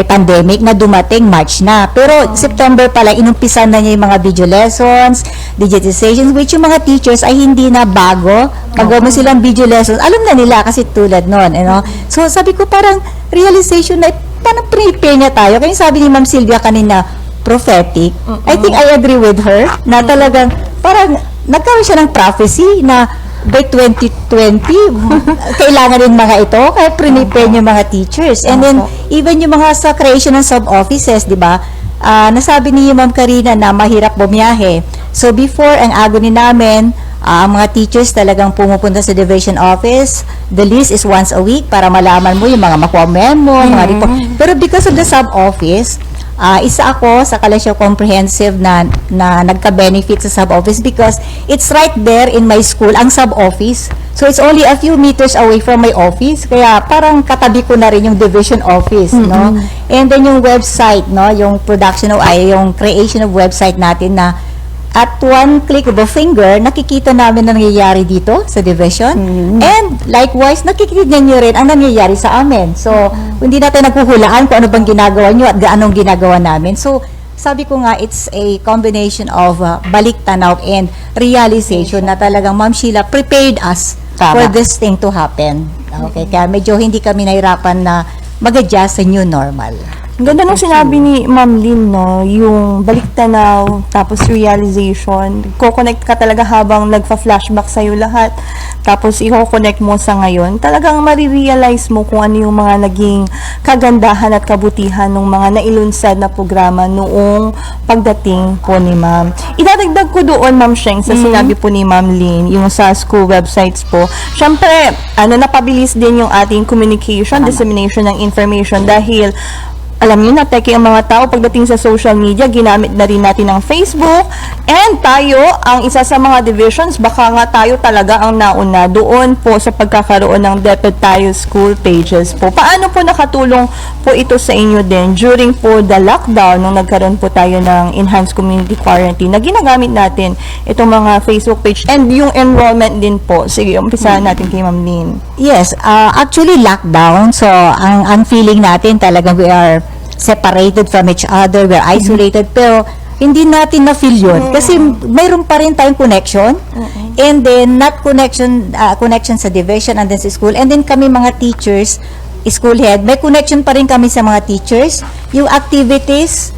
pandemic na dumating March na. Pero September pala, inumpisan na niya yung mga video lessons, digitization, which yung mga teachers ay hindi na bago. Pag mo silang video lessons, alam na nila kasi tulad nun. You know? So sabi ko parang realization na parang prepare niya tayo. Kaya sabi ni Ma'am Sylvia kanina, prophetic. I think I agree with her na talagang parang nagkaroon siya ng prophecy na by 2020, kailangan din mga ito, kaya prepare yung mga teachers. And then, even yung mga sa creation ng sub-offices, di ba, nasabi ni Ma'am Karina na mahirap bumiyahe. So before, ang agony namin, ang mga teachers talagang pumupunta sa division office. The list is once a week para malaman mo yung mga makuha memo, mga report. Pero because of the sub-office, isa ako sa Kalasyaw Comprehensive na nagka-benefit sa sub-office because it's right there in my school, ang sub-office. So it's only a few meters away from my office. Kaya parang katabi ko na rin yung division office, no? And then yung website, no? Yung yung creation of website natin na at one click of a finger, nakikita namin na nangyayari dito sa division. And likewise, nakikita nyo rin ang nangyayari sa amin. So, hindi natin naghuhulaan kung ano bang ginagawa nyo at gaanong ginagawa namin. So, sabi ko nga, it's a combination of balik tanaw and realization na talagang Ma'am Sheila prepared us for this thing to happen. Okay, kaya medyo hindi kami nahirapan na mag-adjust sa new normal. Ang ganda nung sinabi ni Ma'am Lynn, no? Yung balik tanaw, tapos realization. Ko-connect ka talaga habang nagfa-flashback sa'yo lahat. Tapos i-connect mo sa ngayon. Talagang marirealize mo kung ano yung mga naging kagandahan at kabutihan ng mga nailunsad na programa noong pagdating po ni Ma'am. Idadagdag ko doon, Ma'am Sheng, sa sinabi po ni Ma'am Lynn, yung sa school websites po. Siyempre, napabilis din yung ating communication, dissemination ng information dahil alam niyo na, teki ang mga tao pagdating sa social media, ginamit na rin natin ang Facebook, and tayo, ang isa sa mga divisions, baka nga tayo talaga ang nauna doon po sa pagkakaroon ng DepEd Tayo school pages po. Paano po nakatulong po ito sa inyo din during po the lockdown nung nagkaroon po tayo ng enhanced community quarantine na ginagamit natin itong mga Facebook page and yung enrollment din po. Sige, umpisahan natin kay Ma'am Lynn. Yes, actually lockdown. So, ang feeling natin talagang we are separated from each other, we're isolated, pero hindi natin na-feel yun. Kasi mayroon pa rin tayong connection. And then, not connection sa division and then sa school. And then kami mga teachers, school head, may connection pa rin kami sa mga teachers. Yung activities,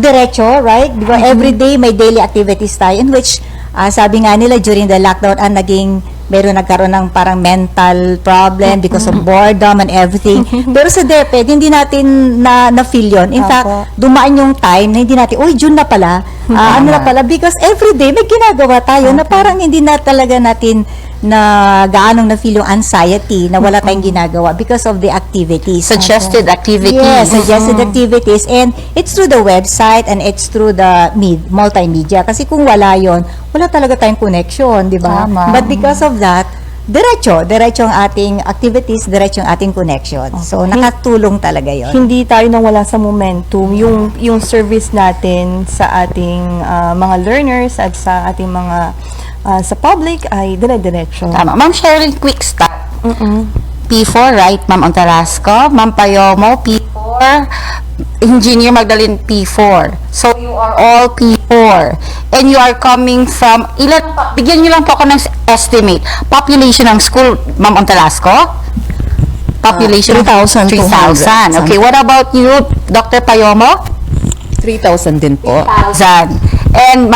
diretso, right? Diba, every day may daily activities tayo in which, sabi nga nila during the lockdown, nagkaroon ng parang mental problem because of boredom and everything. Pero sa DepEd, hindi natin na-feel yun. In fact, dumaan yung time na hindi natin, June na pala, because every day may ginagawa tayo na parang hindi na talaga natin na gaanong na-feel yung anxiety na wala tayong ginagawa because of the activities. Suggested activities. Yes, suggested activities. And it's through the website and it's through the multimedia. Kasi kung wala yon, wala talaga tayong connection, di ba? But because of that, diretso ang ating activities, diretso ang ating connection. So, nakatulong talaga yon. Hindi tayo nawala sa momentum. Yung service natin sa ating mga learners at sa ating mga sa public ay dire-diretso. Tama. Ma'am Cheryl, quick start. P4, right? Ma'am Ontarasco, Ma'am Payomo, P4, Engineer Magdalene, P4. So, you are all P4. And you are coming from, bigyan niyo lang po ako ng estimate. Population ng school, Ma'am Ontarasco? Population 3,200. 3,000. Okay, what about you, Dr. Payomo? 3,000 din po. 1,000. And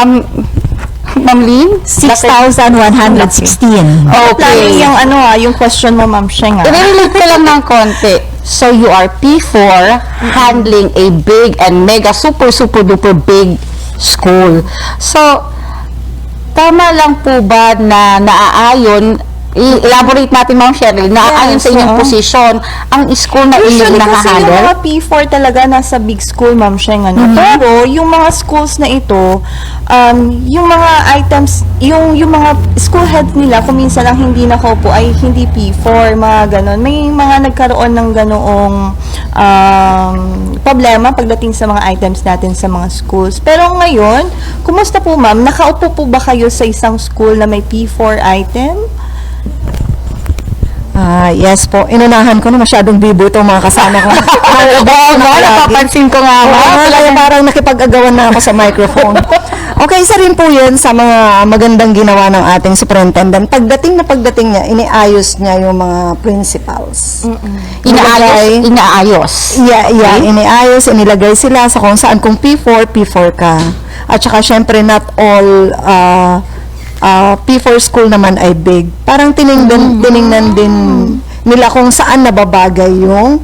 Ma'am Lynn? 6,116. Okay. Yung question mo, Ma'am Sheng. I-relate ko lang ng konti. So, you are P4 handling a big and mega super duper big school. So, tama lang po ba na naaayon, i-elaborate natin, Ma'am Cheryl, naaayon sa inyong posisyon ang school na inyong Usually kasi yung nakahandle? mga P4 talaga nasa big school, Ma'am Sheng. Pero yung mga schools na ito, yung mga items, yung mga school heads nila, kung minsan lang hindi nakaupo, ay hindi P4, mga ganon. May mga nagkaroon ng ganoong problema pagdating sa mga items natin sa mga schools. Pero ngayon, kumusta po, Ma'am? Nakaupo po ba kayo sa isang school na may P4 item? Yes po. Inunahan ko na masyadong bibo itong mga kasama ko. Oo, napapansin ko nga. Kaya parang nakipag-agawan na ako sa microphone. Okay, isa rin po yun sa mga magandang ginawa ng ating superintendent. Pagdating niya, iniayos niya yung mga principals. Inaayos. Yeah, iniayos, inilagay sila sa kung saan, kung P4 ka. At saka syempre not all P4 school naman ay big. Parang tiningnan din nila kung saan nababagay yung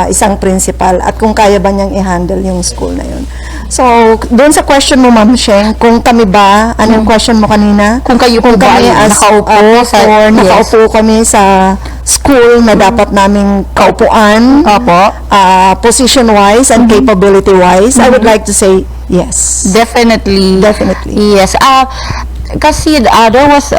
isang principal at kung kaya ba niyang i-handle yung school na yun. So, doon sa question mo, Ma'am Sheng, kung kami ba, anong question mo kanina? Kung kayo po ba kami ay as nakaupo sa- or yes. nakaupo kami sa school na dapat naming kaupuan, Opo. position-wise and capability-wise, I would like to say yes. Definitely. Definitely. Yes. Kasi there was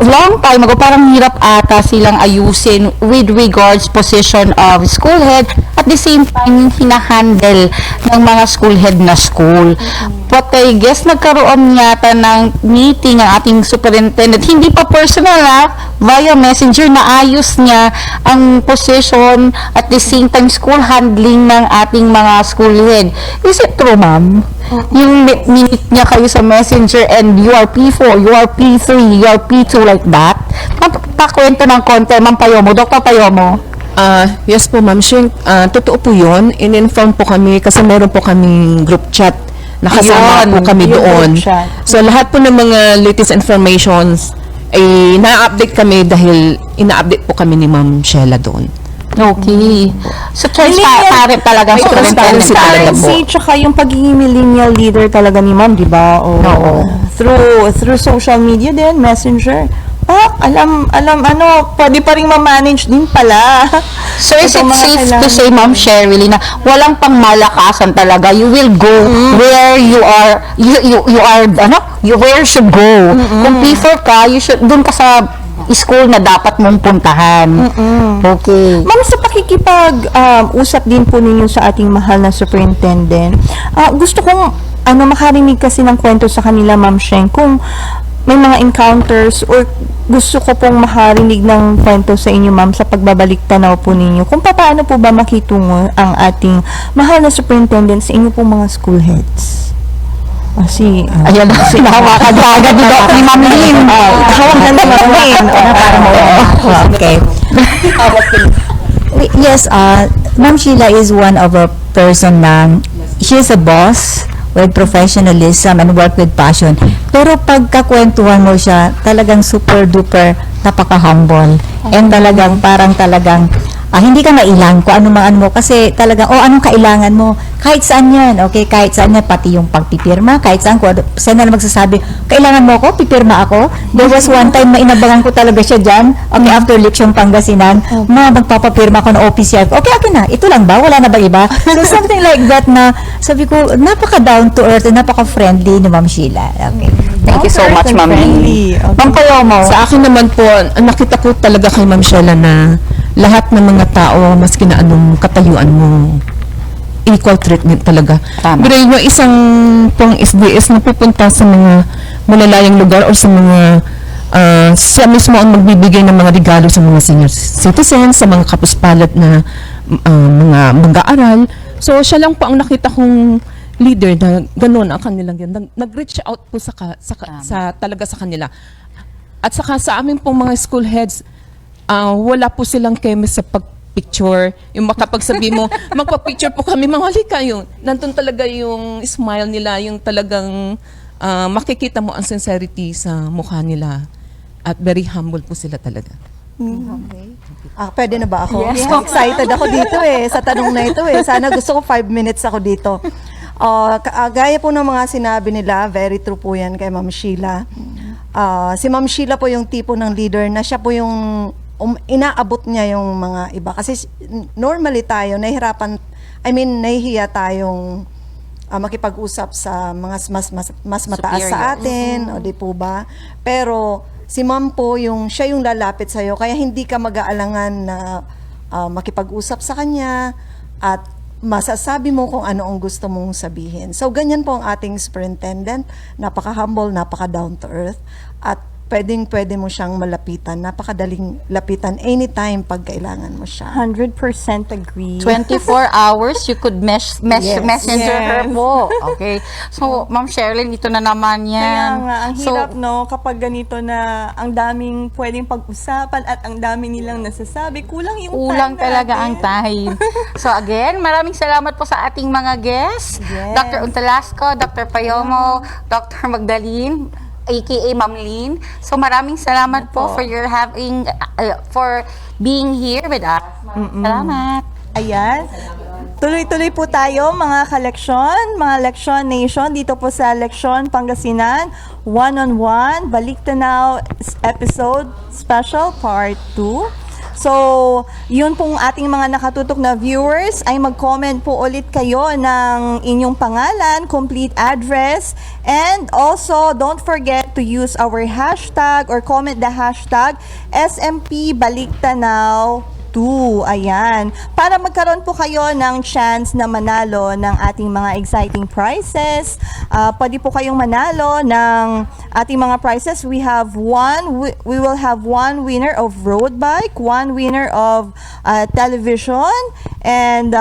long time ago, parang hirap ata silang ayusin with regards position of school head at the same time yung hinahandle ng mga school head na school. But I guess nagkaroon yata ng meeting ang ating superintendent, hindi pa personal via messenger, na ayos niya ang position at the same time school handling ng ating mga school head. Is it true, ma'am? Yung minute niya kayo sa messenger and you are P4, you are P3, you are P2 like that? Pakwento ng konti, Ma'am Payomo, Dr. Payomo. Yes po, Ma'am Sheng. Totoo po yun. In-inform po kami kasi meron po kaming group chat. Nakasama Ayun, po kami yung doon. group chat. So, lahat po ng mga latest informations ay na-update kami dahil ina-update po kami ni Ma'am Sheila doon. Okay. So, transparent talaga. May transparency talaga po. Transparency, tsaka yung pagiging millennial leader talaga ni Ma'am, di ba? Oo. Through social media din, messenger. Alam, pwede pa rin ma-manage din pala. So, is Ito it mga safe to kailangan. say, Ma'am Sherilyn, na walang pangmalakasan talaga? You will go where you are, you are, where you should go. Kung P4 ka, you should, dun ka sa school na dapat mong puntahan. Okay. Ma'am, sa pakikipag-usap din po ninyo sa ating mahal na superintendent, gusto kong makarinig kasi ng kwento sa kanila, Ma'am Sheng, kung may mga encounters or gusto ko pong makarinig ng kwento sa inyo, Ma'am, sa pagbabalik tanaw po ninyo, kung paano po ba makitungo ang ating mahal na superintendent sa inyo pong mga school heads. Ayan, nahawakan ka agad ni Ma'am Lynn. Hawak na naman Lynn. Okay. Yes, Ma'am Sheila is one of a person na she's a boss with professionalism and work with passion. Pero pagkakwentuhan mo siya, talagang super duper napaka-humble. And talagang hindi ka mailang kung ano man mo kasi talagang anong kailangan mo kahit saan yan, okay, kahit saan yan, pati yung pagpipirma, kahit saan ko saan na magsasabi, kailangan mo ako, pipirma ako. There was one time na inabangan ko talaga siya dyan, okay, after Leksyon Pangasinan, magpapapirma ko ng OPCF, okay, akin na, ito lang ba, wala na ba iba? So something like that na sabi ko, napaka down to earth, napaka friendly ni Ma'am Sheila. Okay. Thank you so much, Ma'am Lynn. Ma'am Payomo. Sa akin naman po, nakita ko talaga kay Ma'am Sheila na lahat ng mga tao, maski na anong katayuan mo, equal treatment talaga. Tama. Pero yung isang pong SDS na pupunta sa mga malalayang lugar o sa mga siya mismo ang magbibigay ng mga regalo sa mga senior citizens, sa mga kapuspalad na mga mag-aaral. So, siya lang po ang nakita kong leader na gano'n ang kanilang yan. Nag-reach out po talaga sa kanila. At saka sa amin pong mga school heads, wala po silang chemist sa picture, yung makapagsabi mo, magpa-picture po kami, mga halika yun. Nandun talaga yung smile nila, yung talagang makikita mo ang sincerity sa mukha nila. At very humble po sila talaga. Pwede na ba ako? Yes. Excited ako dito sa tanong na ito Sana gusto ko 5 minutes ako dito. Gaya po ng mga sinabi nila, very true po yan kay Ma'am Sheila. Si Ma'am Sheila po yung tipo ng leader na siya po yung inaabot niya yung mga iba. Kasi normally tayo, nahihiya tayong makipag-usap sa mga mas mataas sa atin, o di po ba? Pero si Ma'am po, siya yung lalapit sa'yo, kaya hindi ka mag-aalangan na makipag-usap sa kanya at masasabi mo kung ano ang gusto mong sabihin. So, ganyan po ang ating superintendent, napaka-humble, napaka-down to earth, at pwede mo siyang malapitan. Napakadaling lapitan anytime pag kailangan mo siya. 100% agree. 24 hours, you could messenger her po. Okay. So, Ma'am Sherilyn, ito na naman yan. Kaya nga, ang So, hirap kapag ganito na ang daming pwedeng pag-usapan at ang dami nilang nasasabi, kulang yung kulang time talaga natin. ang time. So again, maraming salamat po sa ating mga guests. Yes. Dr. Untalasco, Dr. Payomo, Dr. Magdalene, aka Ma'am Lynn. So maraming salamat po for your for being here with us. Salamat. Ayan. Tuloy-tuloy po tayo mga kaleksyon, mga Leksyon Nation dito po sa Leksyon Pangasinan One-on-One Balik Tanaw Episode Special Part 2. So, yun pong ating mga nakatutok na viewers ay mag-comment po ulit kayo ng inyong pangalan, complete address, and also don't forget to use our hashtag or comment the hashtag SMP Balik Tanaw 2. Ayan. Para magkaroon po kayo ng chance na manalo ng ating mga exciting prizes. Pwede po kayong manalo ng ating mga prizes. We will have one winner of road bike, one winner of television, and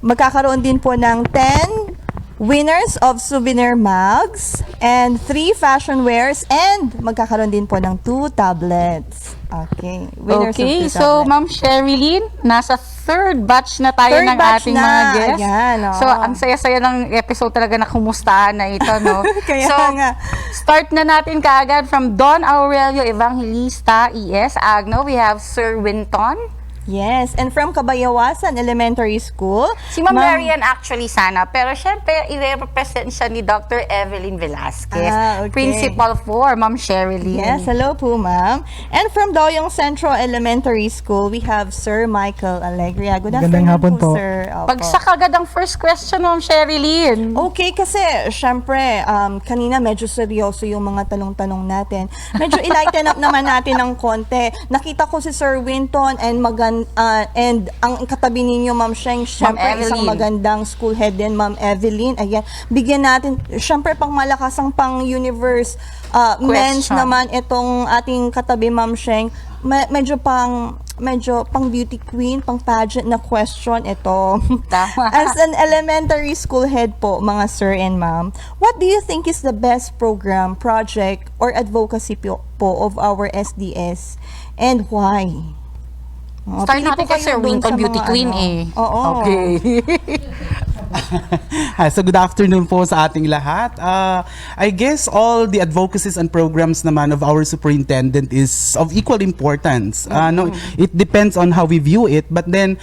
magkakaroon din po ng 10 winners of souvenir mugs and 3 fashion wares, and magkakaroon din po ng 2 tablets. Okay. Winners of 2 so tablets. Ma'am Sherilyn, nasa third batch na tayo Third ng batch ating na. mga guests. Ayan, oo. So, ang saya-saya ng episode talaga na kumustahan na ito, no? Kaya so, nga. start na natin kaagad from Don Aurelio Evangelista, ES, Agno. We have Sir Winton. Yes, and from Kabayawasan Elementary School. Si Ma'am Marian actually sana, pero syempre, i-represent siya ni Dr. Evelyn Velasquez, Okay. Principal for Ma'am Sherilyn. Yes, hello po, ma'am. And from Doyong Central Elementary School, we have Sir Michael Alegria. Good Magandang afternoon hapon po. sir. Opo. Bagsak agad ang first question, Ma'am Sherilyn. Okay, kasi syempre, kanina medyo seryoso yung mga tanong-tanong natin. Medyo i-lighten up naman natin ng konti. Nakita ko si Sir Winton and ang katabi ninyo, Ma'am Sheng, syempre isang Evelyn. magandang school head din, Ma'am Evelyn. Ayan, bigyan natin, syempre pang malakas ang pang universe men's Question. naman itong ating katabi, Ma'am Sheng. Medyo pang beauty queen, pang pageant na question ito. Tama. As an elementary school head po, mga sir and ma'am, what do you think is the best program, project, or advocacy po of our SDS, and why? Start Pili natin po kay kayo Sir dun Winton, sa beauty mga queen ano. eh. Oo. Okay. Hi, so good afternoon po sa ating lahat. I guess all the advocacies and programs naman of our superintendent is of equal importance. No, it depends on how we view it. But then,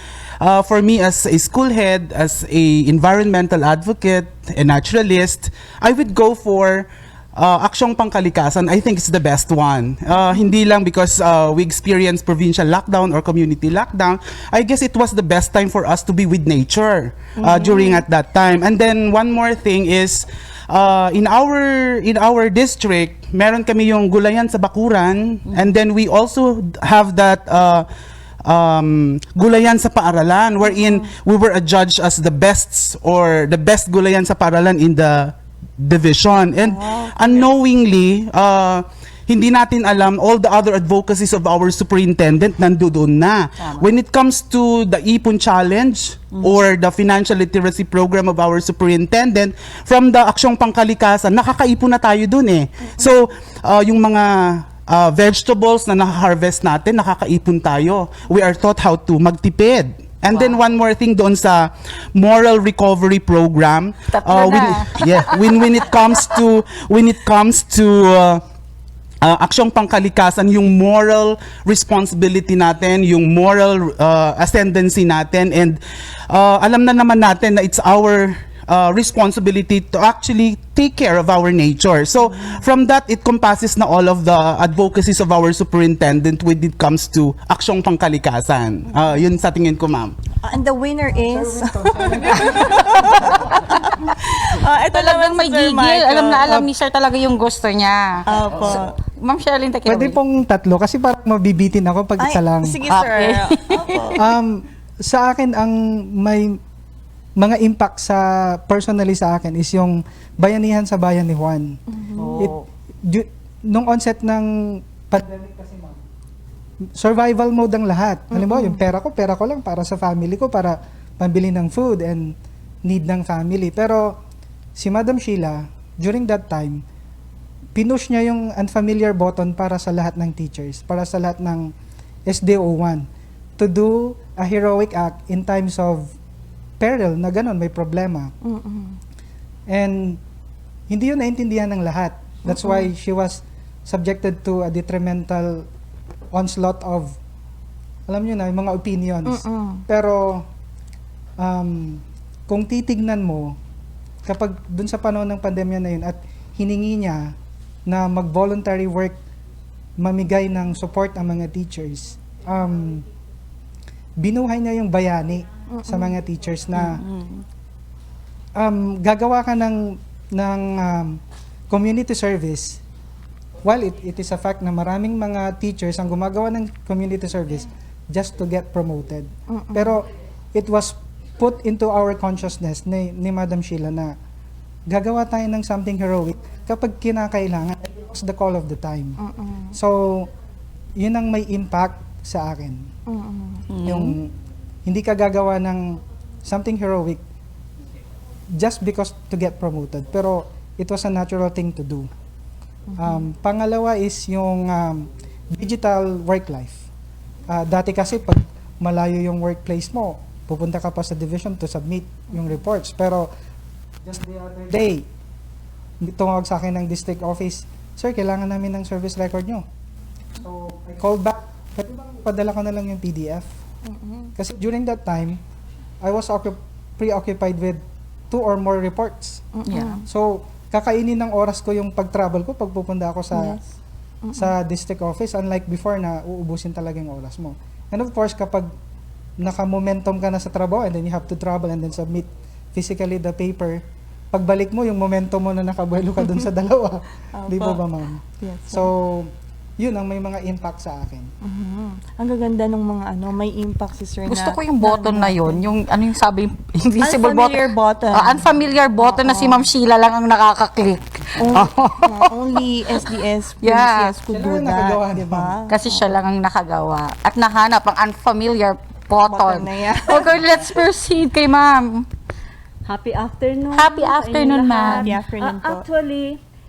for me as a school head, as a environmental advocate, a naturalist, I would go for Aksyong Pangkalikasan. I think it's the best one. Hindi lang because we experienced provincial lockdown or community lockdown. I guess it was the best time for us to be with nature during at that time. And then one more thing is in our district, meron kami yung gulayan sa Bakuran, and then we also have that gulayan sa paaralan, wherein we were adjudged as the best or the best gulayan sa paaralan in the division. And unknowingly, hindi natin alam all the other advocacies of our superintendent nandoon na. When it comes to the Ipon Challenge or the financial literacy program of our superintendent, from the Aksyong Pangkalikasan, nakakaipon na tayo dun eh. So, yung mga vegetables na naka-harvest natin, nakakaipon tayo. We are taught how to magtipid. And then one more thing doon sa moral recovery program, when it comes to Aksyong Pangkalikasan, yung moral responsibility natin, yung moral ascendancy natin, and alam na naman natin na it's our responsibility to actually take care of our nature. So from that, it compasses na all of the advocacies of our superintendent when it comes to Aksyong Pangkalikasan. Yun sa tingin ko, ma'am. And the winner is... ito Talagang naman may si Sir gigil. Michael. Alam na alam ni Sir talaga yung gusto niya. Opo. Ma'am Sherilyn, take it Pwede away. pong tatlo kasi parang mabibitin ako pag isa lang. Sige, sir. Opo. Sa akin, ang may mga impact personally sa akin is yung Bayanihan sa Bayan ni Juan. Nung onset ng pandemic kasi, ma'am, survival mode ang lahat. Halimbawa, yung pera ko lang para sa family ko, para pambili ng food and need ng family. Pero si Madam Sheila, during that time, pinush niya yung unfamiliar button para sa lahat ng teachers, para sa lahat ng SDO1 to do a heroic act in times of peril na ganun, may problema. And hindi yun naintindihan ng lahat. That's why she was subjected to a detrimental onslaught of, alam nyo na, yung mga opinions. Pero kung titignan mo, kapag dun sa panahon ng pandemya na yun at hiningi niya na mag-voluntary work, mamigay ng support ang mga teachers, binuhay niya yung bayani sa mga teachers na gagawa ka ng community service. While it is a fact na maraming mga teachers ang gumagawa ng community service just to get promoted. Pero it was put into our consciousness ni Madam Sheila na gagawa tayo ng something heroic kapag kinakailangan. It was the call of the time. So, yun ang may impact sa akin. Yung hindi ka gagawa ng something heroic just because to get promoted. Pero it was a natural thing to do. Pangalawa is yung digital work life. Dati kasi pag malayo yung workplace mo, pupunta ka pa sa division to submit yung reports. Pero just the other day, tumawag sa akin ng district office, "Sir, kailangan namin ng service record nyo." So, I called back, "Pwede bang padala ko na lang yung PDF?" Kasi during that time, I was preoccupied with 2 or more reports. So, kakainin ng oras ko yung pag-travel ko pag pupunta ako sa district office, unlike before na uubusin talaga yung oras mo. And of course, kapag naka-momentum ka na sa trabaho and then you have to travel and then submit physically the paper, pagbalik mo, yung momentum mo na nakabuelo ka dun sa dalawa. Di ba ba, ma'am? Yes, So, yun ang may mga impact sa akin. Ang gaganda ng mga may impact si Sir Gusto ko yung button na yun, yung yung sabi, invisible Unfamiliar button. Unfamiliar button na si Ma'am Sheila lang ang nakaka-click. Only SDS, Yeah. PCS could Pero do that. nakagawa, di ba? Kasi siya lang ang nakagawa. At nahanap ang unfamiliar button. Button na yan. Okay, let's proceed kay Ma'am. Happy afternoon. Happy sa afternoon, inyong ma'am. lahat. Happy afternoon po. Actually,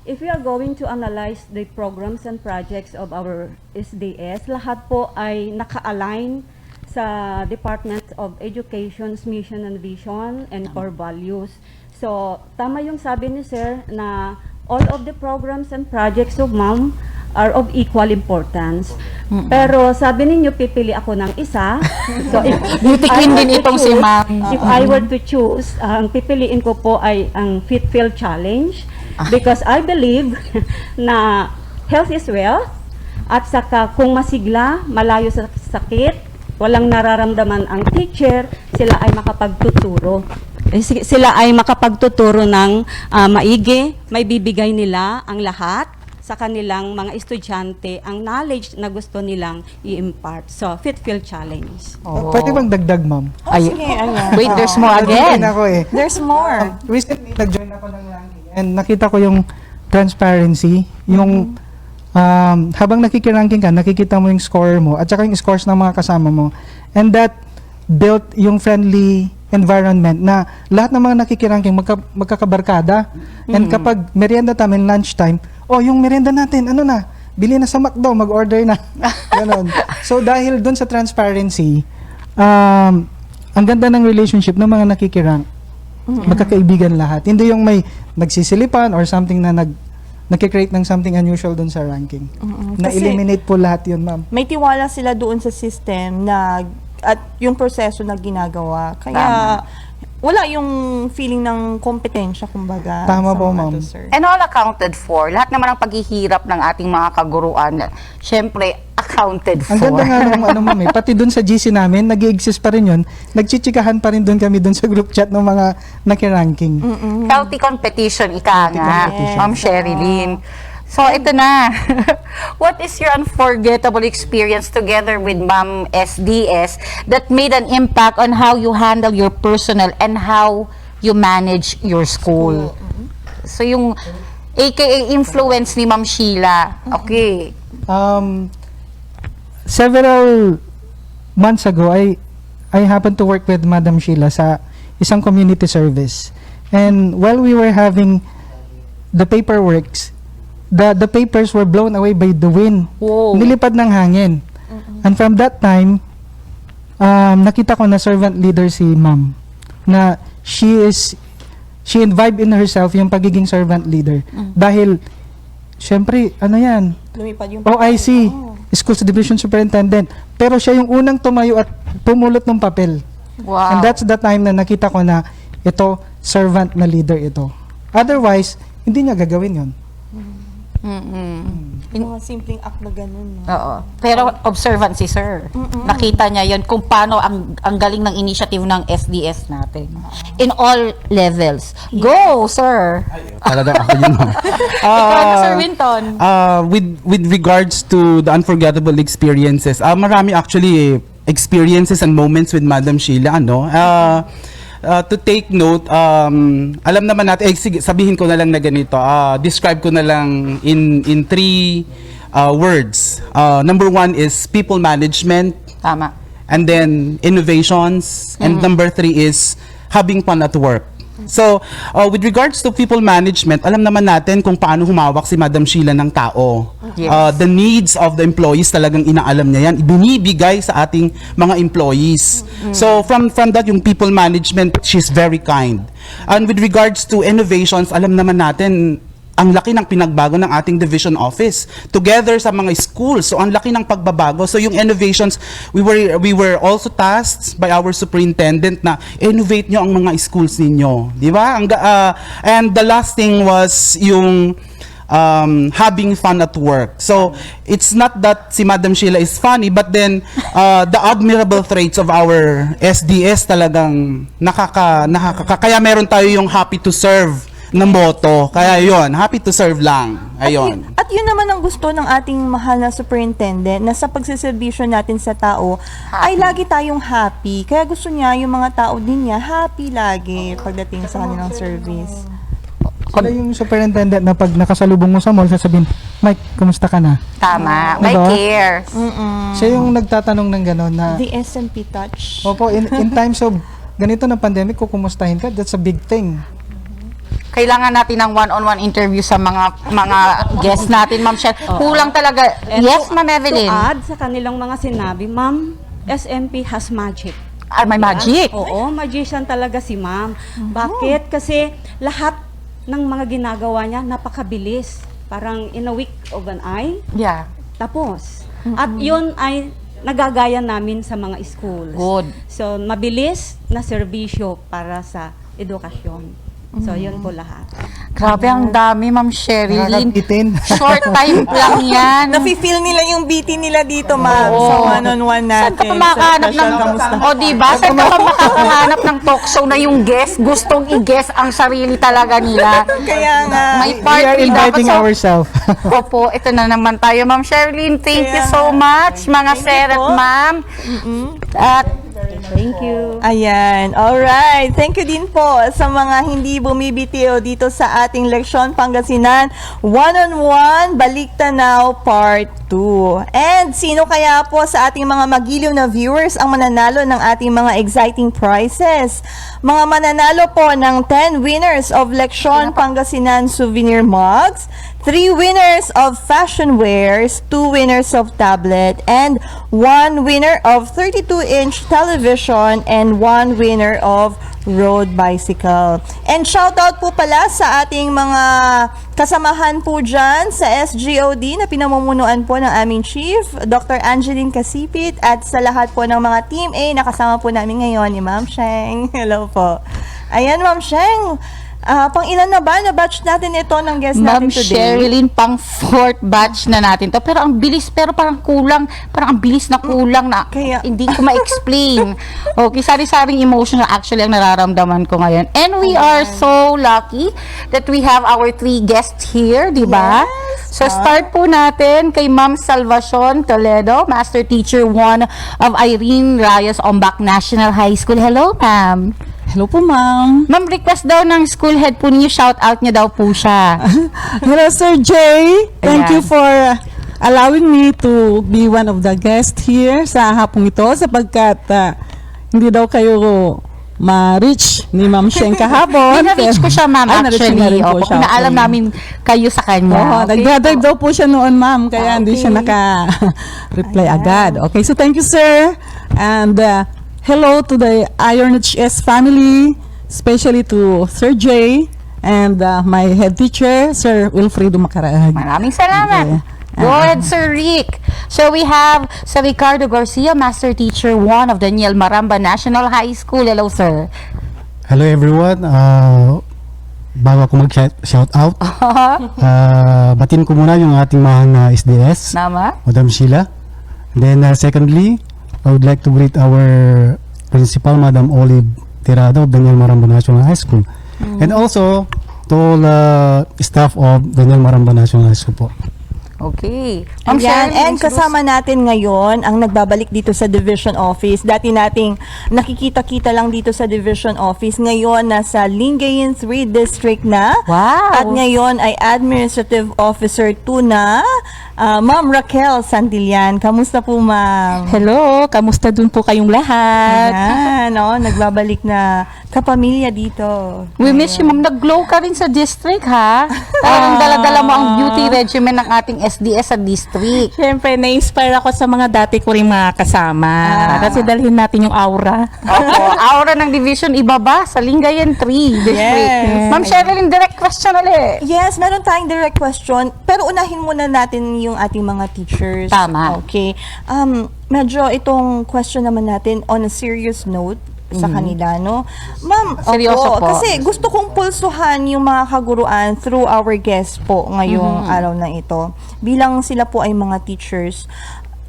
if we are going to analyze the programs and projects of our SDS, lahat po ay naka-align sa Department of Education's mission and vision and core values. So, tama yung sabi ni Sir na all of the programs and projects of MAM are of equal importance. Pero sabi ninyo, pipili ako ng isa. So, Beauty queen din itong si Ma'am. If I were to choose, ang pipiliin ko po ay ang Fit Feel Challenge because I believe na health is wealth at saka kung masigla, malayo sa sakit, walang nararamdaman ang teacher, sila ay makapagtuturo. Sila ay makapagtuturo ng maigi, may bibigay nila ang lahat sa kanilang mga estudyante ang knowledge na gusto nilang i-impart. So, Fit Feel Challenge. Pwede bang dagdag, ma'am? Sige, ayan. Wait, there's more Nag-join again. ako eh. There's more. Recently, nag-join ako ng ranking and nakita ko yung transparency, yung habang nakikiranking ka, nakikita mo yung score mo at saka yung scores ng mga kasama mo. And that built yung friendly environment na lahat ng mga nakikiranking magkakabarkada. And kapag merienda time and lunchtime, yung merienda natin, bili na sa McDo, mag-order na. Ganon. So dahil dun sa transparency, ang ganda ng relationship ng mga nakikirank. Magkakaibigan lahat. Hindi yung may nagsisilipan or something na nagkikreate ng something unusual dun sa ranking. Na-eliminate po lahat yun, ma'am. May tiwala sila doon sa system at yung proseso na ginagawa. Kaya wala yung feeling ng kompetensya, kumbaga. Tama sa po, mga ma'am. to, sir. And all accounted for. Lahat naman ng paghihirap ng ating mga kaguruan, syempre, accounted for. Ang ganda nga nung ma'am pati dun sa GC namin, nag-exist pa rin yun. Nagchichikahan pa rin dun kami dun sa group chat ng mga nakiranking. Healthy competition, ika nga, competition. Ma'am Sherilyn. So, ito na. What is your unforgettable experience together with Ma'am SDS that made an impact on how you handle your personal and how you manage your school? So, yung AKA influence ni Ma'am Sheila. Okay. Several months ago, I happened to work with Madam Sheila sa isang community service. And while we were having the paperworks, the papers were blown away by the wind. Wow. Nilipad ng hangin. And from that time, nakita ko na servant leader si Ma'am. Na she imbibed in herself yung pagiging servant leader. Dahil, syempre, Lumipad yung OIC, Schools Division Superintendent. Pero siya yung unang tumayo at pumulot ng papel. Wow. And that's the time na nakita ko na ito, servant na leader ito. Otherwise, hindi niya gagawin yon. Mga simpleng act na ganun. No? Oo. Pero observant si sir. Nakita niya yon kung paano ang galing ng initiative ng SDS natin. In all levels. Go, sir! Talaga ako yun, ma'am. Ikaw na, Sir Winton. With regards to the unforgettable experiences, marami actually experiences and moments with Madam Sheila, ano. To take note, alam naman natin, sige, sabihin ko na lang na ganito, describe ko na lang in three words. Number one is people management, Tama. and then innovations, and number three is having fun at work. So, with regards to people management, alam naman natin kung paano humawak si Madam Sheila ng tao. Yes. The needs of the employees talagang inaalam niya yan. Ibinibigay sa ating mga employees. So, from that, yung people management, she's very kind. And with regards to innovations, alam naman natin, ang laki ng pinagbago ng ating division office together sa mga schools. So ang laki ng pagbabago. So yung innovations, we were also tasked by our superintendent na innovate nyo ang mga schools ninyo, di ba? And the last thing was yung having fun at work. So it's not that si Madam Sheila is funny, but then the admirable traits of our SDS talagang kaya meron tayo yung happy to serve na motto. Kaya yon, happy to serve lang. Ayun. At yun naman ang gusto ng ating mahal na superintendent na sa pagsiservisyo natin sa tao ay lagi tayong happy. Kaya gusto niya yung mga tao din niya happy lagi pagdating sa kanilang service. Sila yung superintendent na pag nakasalubong mo sa mall, sasabihin, Mike, kumusta ka na? Tama. May Diba? care. Siya yung nagtatanong ng gano'n na, The SMP touch. opo, in times of ganito na pandemic, kung kumustahin ka, that's a big thing. Kailangan natin ng one-on-one interview sa mga guests natin, Ma'am Shell. Kulang talaga. And Yes, to- Ma'am Evelyn. To add sa kanilang mga sinabi, Ma'am, SMP has magic. Ay, may magic. Oo, magician talaga si Ma'am. Bakit? Kasi lahat ng mga ginagawa niya napakabilis. Parang in a week of an eye, Yeah. tapos. At yun ay nagagaya namin sa mga schools. Good. So, mabilis na serbisyo para sa edukasyon. So, yun po lahat. Grabe, ang dami, Ma'am Sherilyn. Nakakabitin. Short time lang yan. Nafe-feel nila yung BT nila dito, ma'am, Oo. sa one-on-one Saan natin. ka pa makahanap ng, o diba? Saan ka pa makakahanap ng talk show na yung guest, gustong i-guest ang sarili talaga nila. Kaya nga. May We part are three dapat. inviting So, ourselves. opo, ito na naman tayo, Ma'am Sherilyn. Thank you Kaya so much, mga Thank you sir at po. ma'am. At Thank you. Ayan. Alright. Thank you din po sa mga hindi bumibitiw dito sa ating Leksyon Pangasinan One-on-One Baliktanaw Part 2. And sino kaya po sa ating mga magiliw na viewers ang mananalo ng ating mga exciting prizes? Mga mananalo po ng 10 winners of Leksyon Pangasinan souvenir mugs, 3 winners of fashion wares, 2 winners of tablet, and 1 winner of 32-inch television, and 1 winner of road bicycle. And shoutout po pala sa ating mga kasamahan po dyan sa SGOD na pinamumunuan po ng aming Chief, Dr. Angeline Casipit, at sa lahat po ng mga Team A na kasama po namin ngayon ni Ma'am Sheng. Hello po. Ayan, Ma'am Sheng. Pang ilan na ba na batch natin ito ng guest natin Ma'am today? Sherilyn, pang 4th batch na natin to. Pero ang bilis, pero parang kulang. Parang ang bilis na kulang na Kaya- hindi ko ma-explain. Okay, sari-saring emotion na actually ang nararamdaman ko ngayon. And we are so lucky that we have our 3 guests here, di ba? So start po natin kay Ma'am Salvacion Toledo, Master Teacher 1 of Irene Rayas Ombak National High School. Hello, ma'am. Hello po, ma'am. Ma'am, request daw ng school head po ninyo, shout out niya daw po siya. Hello, Sir Jay. Thank Ayan. you for allowing me to be one of the guests here sa hapong ito sapagkat hindi daw kayo ma-reach ni Ma'am Sheng kahapon. Na-reach ko siya, ma'am, na-reach actually. na rin po Opo, siya. pinaalam Okay. namin kayo sa kanya. Oo, Okay nag-drive po. daw po siya noon, ma'am, kaya hindi siya naka-reply agad. Okay, so thank you, sir. And hello to the Iron HS family, especially to Sir Jay and my head teacher, Sir Wilfredo Macaraag. Maraming salamat. Okay. Go ahead, Sir Rick. So we have Sir Ricardo Garcia, Master Teacher 1 of Daniel Maramba National High School. Hello, sir. Hello everyone. Bago ako mag-shout out, batin ko muna yung ating mahal na SDS, Nama? Madam Sheila. Then secondly, I would like to greet our principal, Madam Olive Tirado of Daniel Maramba National High School. And also to all staff of Daniel Maramba National High School po. Okay. Ayan, and kasama natin ngayon ang nagbabalik dito sa Division Office. Dati nating nakikita-kita lang dito sa Division Office. Ngayon, nasa Lingayen 3 District na. Wow. At ngayon ay Administrative Officer 2 na, Ma'am Raquel Santillan. Kamusta po, Ma'am? Hello, kamusta dun po kayong lahat? Ayan, nagbabalik na kapamilya dito. We miss you, ma'am. Nag-glow ka rin sa district, ha? Parang dala-dala mo ang beauty regimen ng ating SDS sa district. Siyempre, na-inspire ako sa mga dati ko rin mga kasama. Kasi dalhin natin yung aura. Opo, aura ng division ibaba sa Lingayen 3 District. Yes. Ma'am Sherilyn, direct question ulit. Yes, meron tayong direct question. Pero unahin muna natin yung ating mga teachers. Tama. Okay. Medyo itong question naman natin on a serious note sa kanila, no? Ma'am, Seryoso po. Kasi gusto kong pulsuhan yung mga kaguruan through our guest po ngayong araw na ito. Bilang sila po ay mga teachers,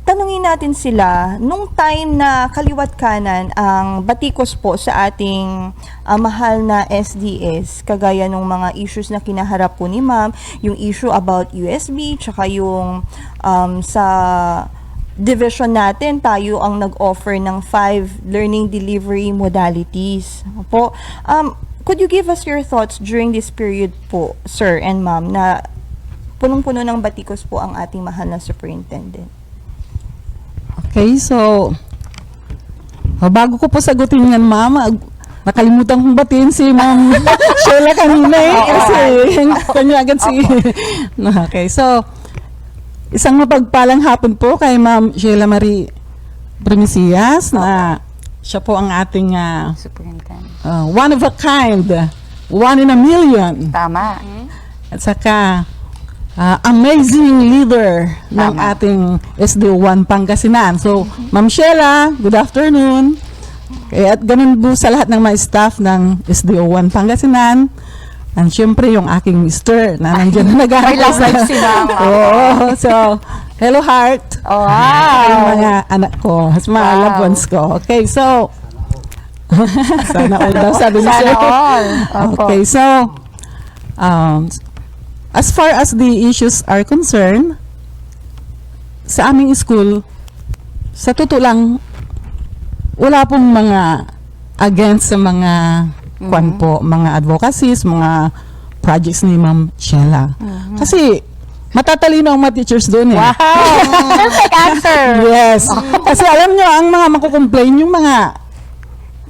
tanungin natin sila, nung time na kaliwat kanan ang batikos po sa ating mahal na SDS, kagaya ng mga issues na kinaharap po ni ma'am, yung issue about USB, tsaka yung sa division natin, tayo ang nag-offer ng 5 learning delivery modalities. Po, could you give us your thoughts during this period po, sir and ma'am, na punong-puno ng batikos po ang ating mahal na superintendent? Okay, so bago ko po sagutin yan, ma'am, nakalimutan kong batiin si Ma'am Sheila kanina kasi kanya agad si okay, so isang mapagpalang hapon po kay Ma'am Sheila Marie Primicias na siya po ang ating one of a kind, one in a million. Tama. At saka amazing leader ng ating SD1 Pangasinan. So, Ma'am Sheila, good afternoon. At ganun po sa lahat ng mga staff ng SDO1 Pangasinan. And syempre yung aking mister na nandiyan na nag-aaral sa Oo. So, hello heart. Wow. Yung mga anak ko, sa mga loved ones ko. Okay, so sana all daw sabi ni sir. Okay, so as far as the issues are concerned, sa aming school, sa totoo lang, wala pong mga against sa mga kwan po, mga advocacies, mga projects ni Ma'am Sheila. Kasi matatalino ang mga teachers doon eh. Wow! Perfect answer! Yes. Kasi alam nyo, ang mga makukomplain, yung mga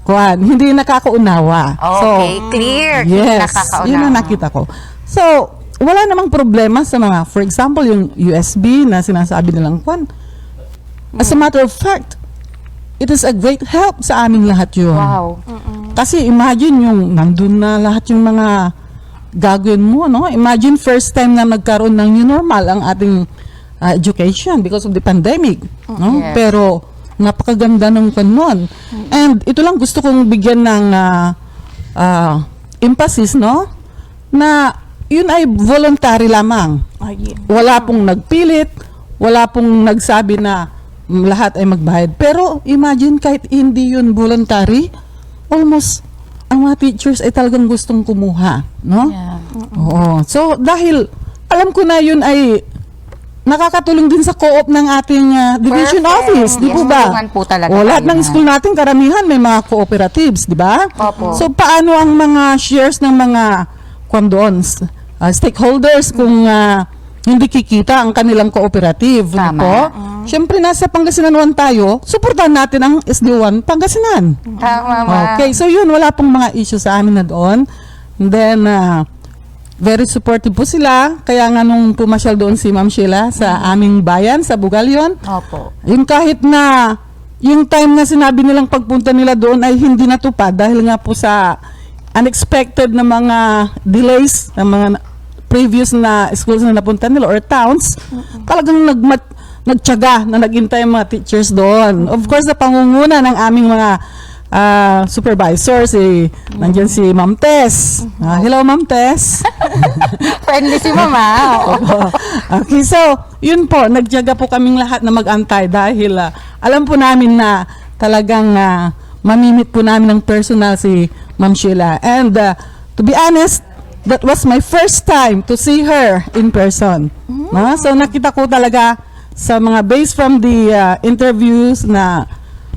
kwan, hindi nakakaunawa. Okay, clear. Yes, Nakakaunawa. yun ang nakita ko. So, wala namang problema sa mga, for example, yung USB na sinasabi nilang kwan. As a matter of fact, it is a great help sa aming lahat yun. Wow. Kasi imagine yung nandun na lahat yung mga gagawin mo, no? Imagine first time na nagkaroon ng new normal ang ating education because of the pandemic, no? Yes. Pero napakaganda ng kanon. And ito lang gusto kong bigyan ng emphasis, no? Na yun ay voluntary lamang. Wala pong nagpilit, wala pong nagsabi na lahat ay magbayad. Pero imagine kahit hindi yun voluntary, almost ang mga teachers ay talagang gustong kumuha, no? Yeah. Oo. So dahil alam ko na yun ay nakakatulong din sa co-op ng ating division office, di po ba? Tulungan po talaga O lahat tayo ng na. school natin karamihan may mga cooperatives, di ba? Opo. So paano ang mga shares ng mga kondons, stakeholders kung hindi kikita ang kanilang cooperative, di Tama. po? Siyempre nasa Pangasinan 1 tayo, suportahan natin ang SD1 Pangasinan. Tama, ma'am. Okay, so yun, wala pong mga issue sa amin na doon. And then, very supportive po sila. Kaya nga nung pumasyal doon si Ma'am Sheila sa aming bayan, sa Bugalyon, Opo. yung kahit na yung time na sinabi nilang pagpunta nila doon ay hindi natupad dahil nga po sa unexpected na mga delays, na mga previous na schools na napunta nila or towns, talagang nagtiyaga na naghintay ang mga teachers doon. Of course, na pangunguna ng aming mga supervisors, nandiyan si Ma'am Tess. Hello, Ma'am Tess. Friendly si Mama. Okay, so, yun po, nagtiyaga po kaming lahat na mag-antay dahil alam po namin na talagang mamimit po namin ng personal si Ma'am Sheila. And to be honest, that was my first time to see her in person. So, nakita ko talaga sa mga based from the interviews na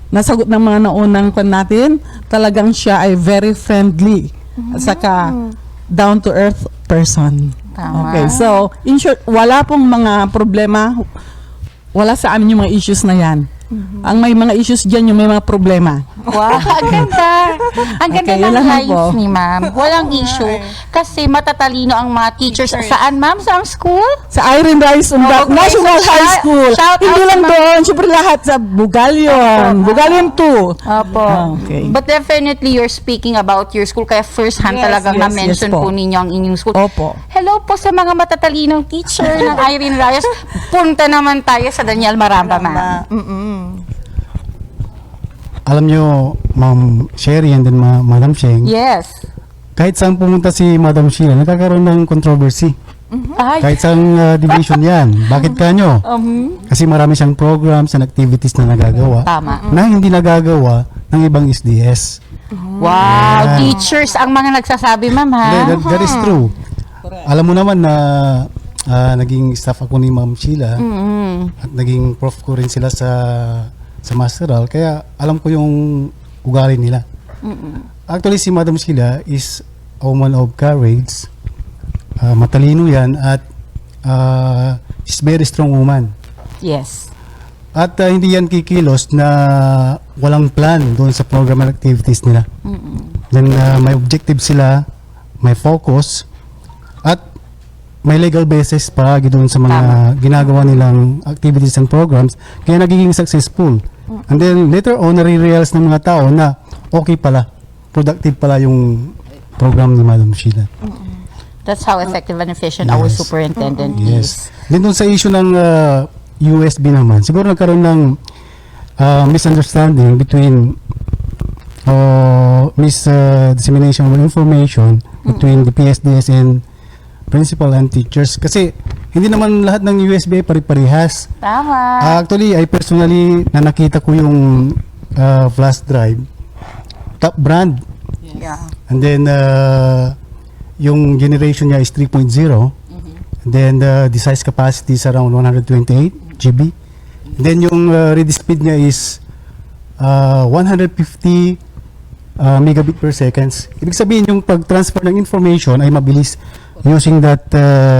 nasagot ng mga naunang kwan natin, talagang siya ay very friendly at saka down to earth person. Tama. Okay, so in short, wala pong mga problema, wala sa amin yung mga issues na yan. Ang may mga issues dyan, yung may mga problema. Wow, ang ganda. Ang ganda Okay, ng yun lang life po. ni ma'am. Walang issue. Kasi matatalino ang mga teachers. Saan, ma'am? Sa school? Sa Irene Rice Umbak Okay, National so High School. shout Hindi out lang sa mga- doon, syempre lahat sa Bugalyon. Bugalyon 2. Opo. Okay. But definitely, you're speaking about your school. Kaya first hand Yes, talagang yes, na-mention yes po. po ninyo ang inyong school. Opo. Hello po sa mga matatalinong teacher ng Irene Reyes. Punta naman tayo sa Daniel Maramba, ma'am. Alam nyo, Ma'am Sherry and then Madam Sheng, Yes. kahit saan pumunta si Madam Sheila, nagkakaroon ng controversy. Ay. Kahit saan division yan. Bakit kanyo? Kasi marami siyang programs and activities na nagagawa Tama. na hindi nagagawa ng ibang SDS. Wow, teachers ang mga nagsasabi, ma'am, ha? Hindi, that is true. Alam mo naman na naging staff ako ni Ma'am Sheila at naging prof ko rin sila sa Masteral, kaya alam ko yung ugali nila. Actually, si Madam Sheila is a woman of courage. Matalino yan at she's very strong woman. Yes. At hindi yan kikilos na walang plan doon sa program and activities nila. Then may objective sila, may focus, at may legal basis pa doon sa mga ginagawa nilang activities and programs, kaya nagiging successful. And then later on, nare-realize ng mga tao na okay pala, productive pala yung program ni Madam Sheila. That's how effective and efficient our Yes. superintendent Yes. is. Then doon sa issue ng USB naman, siguro nagkaroon ng misunderstanding between dissemination of information between the PSDS and principal and teachers. Kasi hindi naman lahat ng USB pare-parehas. Tama. Actually, I personally nakita ko yung flash drive, top brand. Yeah. And then, yung generation niya is 3.0. And then, the size capacity is around 128 GB. And then, yung read speed niya is 150 megabit per seconds. Ibig sabihin, yung pag-transfer ng information ay mabilis using that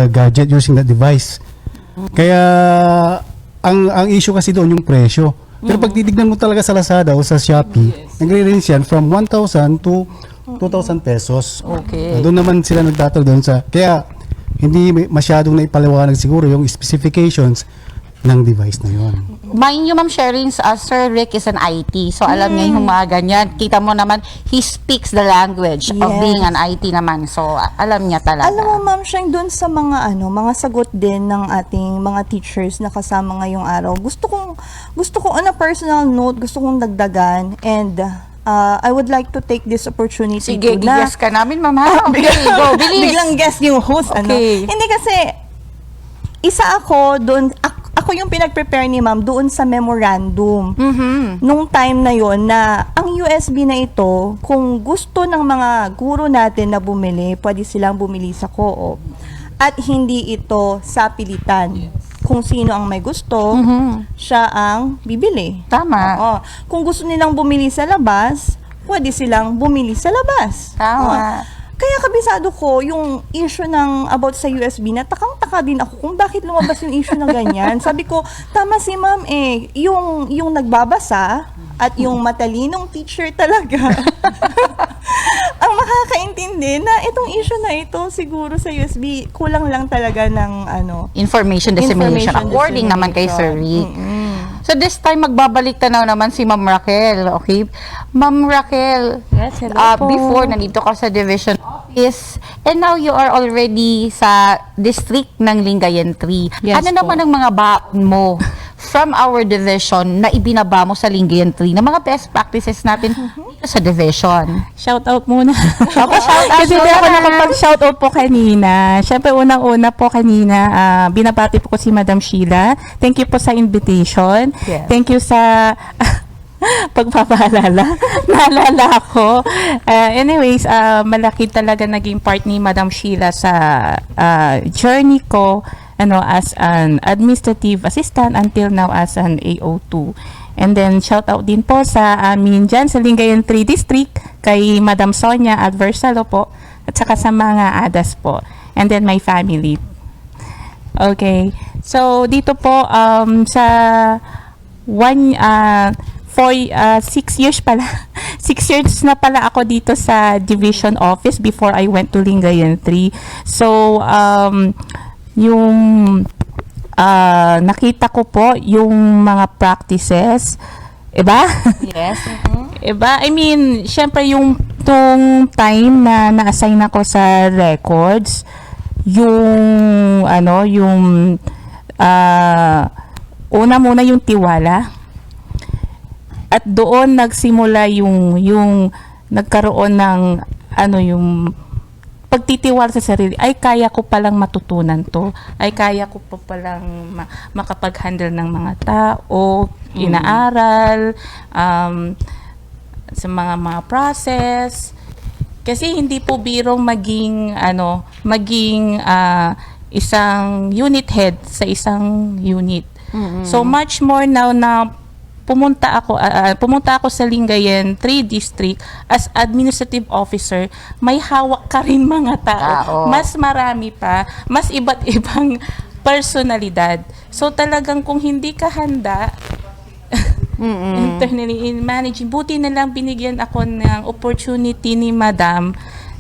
gadget, using that device. Kaya, ang issue kasi doon yung presyo. Pero pag titignan mo talaga sa Lazada o sa Shopee, nagre-range yan from 1,000 to 2,000 pesos. Okay. Doon naman sila nagtatalo doon sa... Kaya, hindi masyadong naipaliwanag siguro yung specifications ng device na yun. Mind you, Ma'am Sherin, Sir Rick is an IT. So, alam niya yung mga ganyan. Kita mo naman, he speaks the language of Yes. being an IT naman. So, alam niya talaga. Alam mo, Ma'am Sheng, doon sa mga mga sagot din ng ating mga teachers na kasama ngayong araw, gusto kong on a personal note, gusto kong dagdagan, and I would like to take this opportunity Sige, to gigas ka namin, Ma'am. Okay, go, bilis. Biglang guess yung host. Okay. Hindi kasi, isa ako doon, ako yung pinag-prepare ni Ma'am doon sa memorandum. Nung time na yon na ang USB na ito, kung gusto ng mga guro natin na bumili, pwede silang bumili sa co-op. At hindi ito sa pilitan. Kung sino ang may gusto, siya ang bibili. Tama. Oo. Kung gusto nilang bumili sa labas, pwede silang bumili sa labas. Tama. Oo. Kaya kabisado ko yung issue ng about sa USB na takang-taka din ako kung bakit lumabas yung issue ng ganyan. Sabi ko, tama si Ma'am yung nagbabasa at yung matalinong teacher talaga ang makakaintindi na itong issue na ito siguro sa USB kulang lang talaga ng Information dissemination. According naman kay Sir Rick. So this time, magbabalik tanaw naman si Ma'am Raquel. Okay? Ma'am Raquel, Yes, hello po. before, nandito ka sa Division Office. practice, and now you are already sa district ng Lingayen 3. Yes Ano po. naman ang mga baon mo from our division na ibinaba mo sa Lingayen 3 na mga best practices natin dito sa division? Shout out muna. Shout out Kasi hindi ako nakapag-shout out po kanina. Siyempre, unang-una po kanina, binabati po ko si Madam Sheila. Thank you po sa invitation. Yes. Thank you sa pagpapaalala. Naalala ko. Anyways, malaki talaga naging part ni Madam Sheila sa journey ko as an administrative assistant until now as an AO2. And then, shout out din po sa amin dyan sa Lingayen 3 District kay Madam Sonia Adversalo po at saka sa mga ADAS po. And then, my family. Okay. So, dito po sa 6 years pala. 6 years na pala ako dito sa division office before I went to Lingayen 3. So, yung nakita ko po yung mga practices, iba? Yes. Iba? I mean, syempre yung time na na-assign ako sa records, yung una muna yung tiwala. At doon nagsimula yung nagkaroon ng yung pagtitiwala sa sarili. Ay, kaya ko palang matutunan to. Ay, kaya ko pa palang makapag-handle ng mga tao, inaaral, sa mga process. Kasi hindi po birong maging isang unit head sa isang unit. So much more now na pumunta ako sa Lingayen 3 District as administrative officer, may hawak ka rin mga tao. Mas marami pa, mas iba't ibang personalidad. So talagang kung hindi ka handa internally in managing, buti na lang binigyan ako ng opportunity ni Madam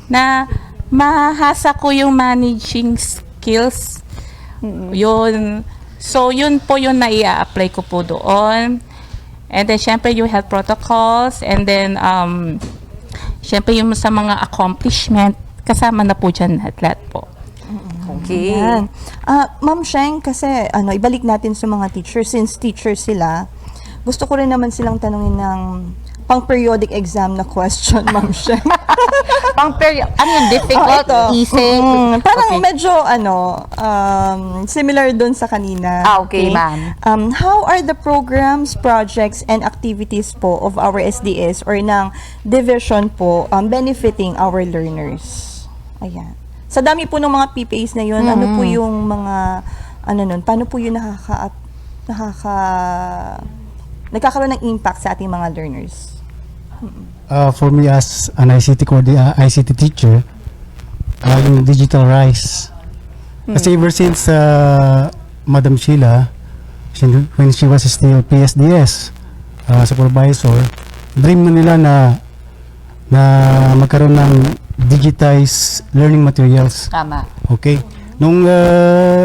na mahasa ko yung managing skills. Yun. So yun po yung na-i-apply ko po doon. And then, syempre, yung health protocols. And then, syempre, yung sa mga accomplishment, kasama na po dyan lahat po. Okay. Yan. Ma'am Sheng, kasi ibalik natin sa mga teachers. Since teachers sila, gusto ko rin naman silang tanungin ng pang-periodic exam na question, Ma'am Sheng. Ano yung difficult, easy? Parang medyo, similar dun sa kanina. Okay, ma'am. How are the programs, projects, and activities po of our SDS or ng division po benefiting our learners? Ayan. Sa dami po ng mga PPAs na yun, ano po yung mga, paano po yung nagkakaroon ng impact sa ating mga learners? For me as an ICT teacher, yung digital rise. Kasi ever since Madam Sheila, when she was still PSDS supervisor, dream na nila na magkaroon ng digitized learning materials. Tama. Okay. Nung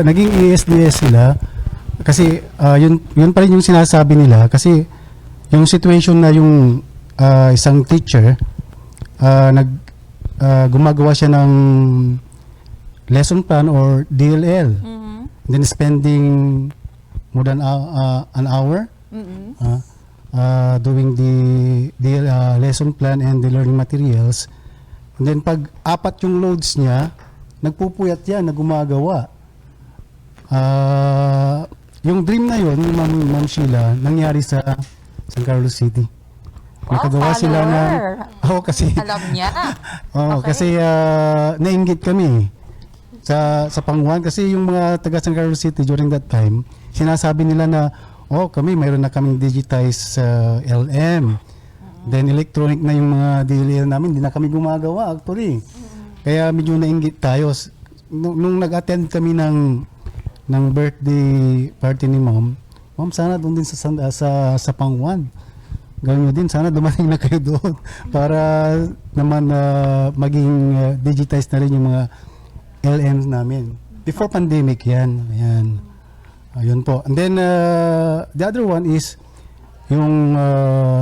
naging ESDS sila, kasi yun pa rin yung sinasabi nila, kasi yung situation na yung isang teacher gumagawa siya ng lesson plan or DLL, then spending more than an hour doing the lesson plan and the learning materials, and then pag apat yung loads niya, nagpupuyat yan na gumagawa. Yung dream na yun, Ma'am Sheila, nangyari sa San Carlos City. Nakagawa sila ng kasi alam niya. Kasi nainggit kami sa Panguan, kasi yung mga taga San Carlos City during that time, sinasabi nila na kami mayroon na kaming digitized LM. Then electronic na yung mga DLL namin, hindi na kami gumagawa actually. Kaya medyo nainggit tayo. Nung nag-attend kami ng birthday party ni Ma'am, sana doon din sa Panguan. Gawin nyo din, sana dumating na kayo doon para naman maging digitized na rin yung mga LMs namin. Before pandemic yan. Ayan. Ayun po. And then, the other one is yung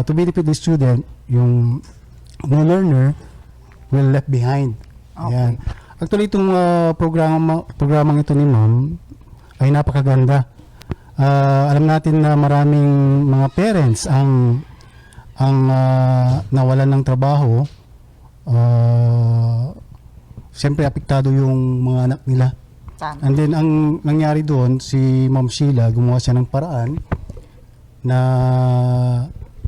to benefit the student, yung no learner will left behind. Ayan. Actually, itong programang ito ni ma'am ay napakaganda. Alam natin na maraming mga parents ang nawalan ng trabaho. Siyempre, apektado yung mga anak nila. And then, ang nangyari doon, si Ma'am Sheila, gumawa siya ng paraan na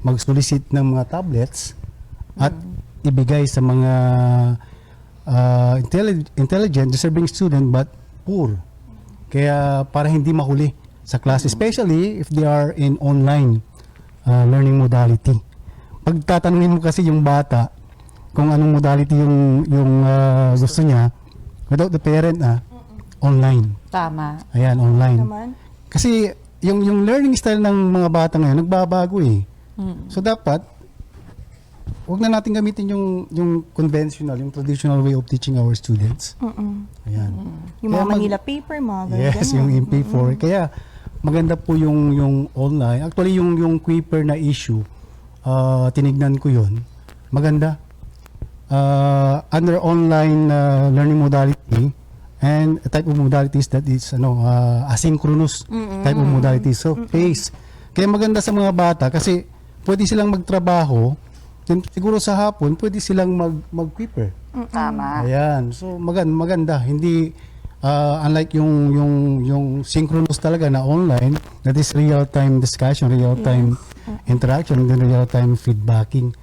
mag-solicit ng mga tablets at ibigay sa mga intelligent, deserving student but poor. Kaya para hindi mahuli sa class, especially if they are in online learning modality. Pag tatanungin mo kasi yung bata kung anong modality yung gusto niya, without the parent online. Tama. Ayan, online. Naman. Kasi yung learning style ng mga bata ngayon nagbabago eh. So dapat huwag na natin gamitin yung conventional, yung traditional way of teaching our students. Ayan. Yung mga Manila paper, mga ganyan. Yes, yung MP4. Kaya maganda po yung online. Actually, yung Kuiper na issue, tinignan ko yun. Maganda. Under online learning modality and a type of modalities that is asynchronous type of modality. So, pace. Kaya maganda sa mga bata kasi pwede silang magtrabaho. Then, siguro sa hapon, pwede silang mag-Kuiper. Tama. Ayan. So, maganda. Hindi, unlike yung synchronous talaga na online, that is real-time discussion, real-time interaction, and then real-time feedbacking.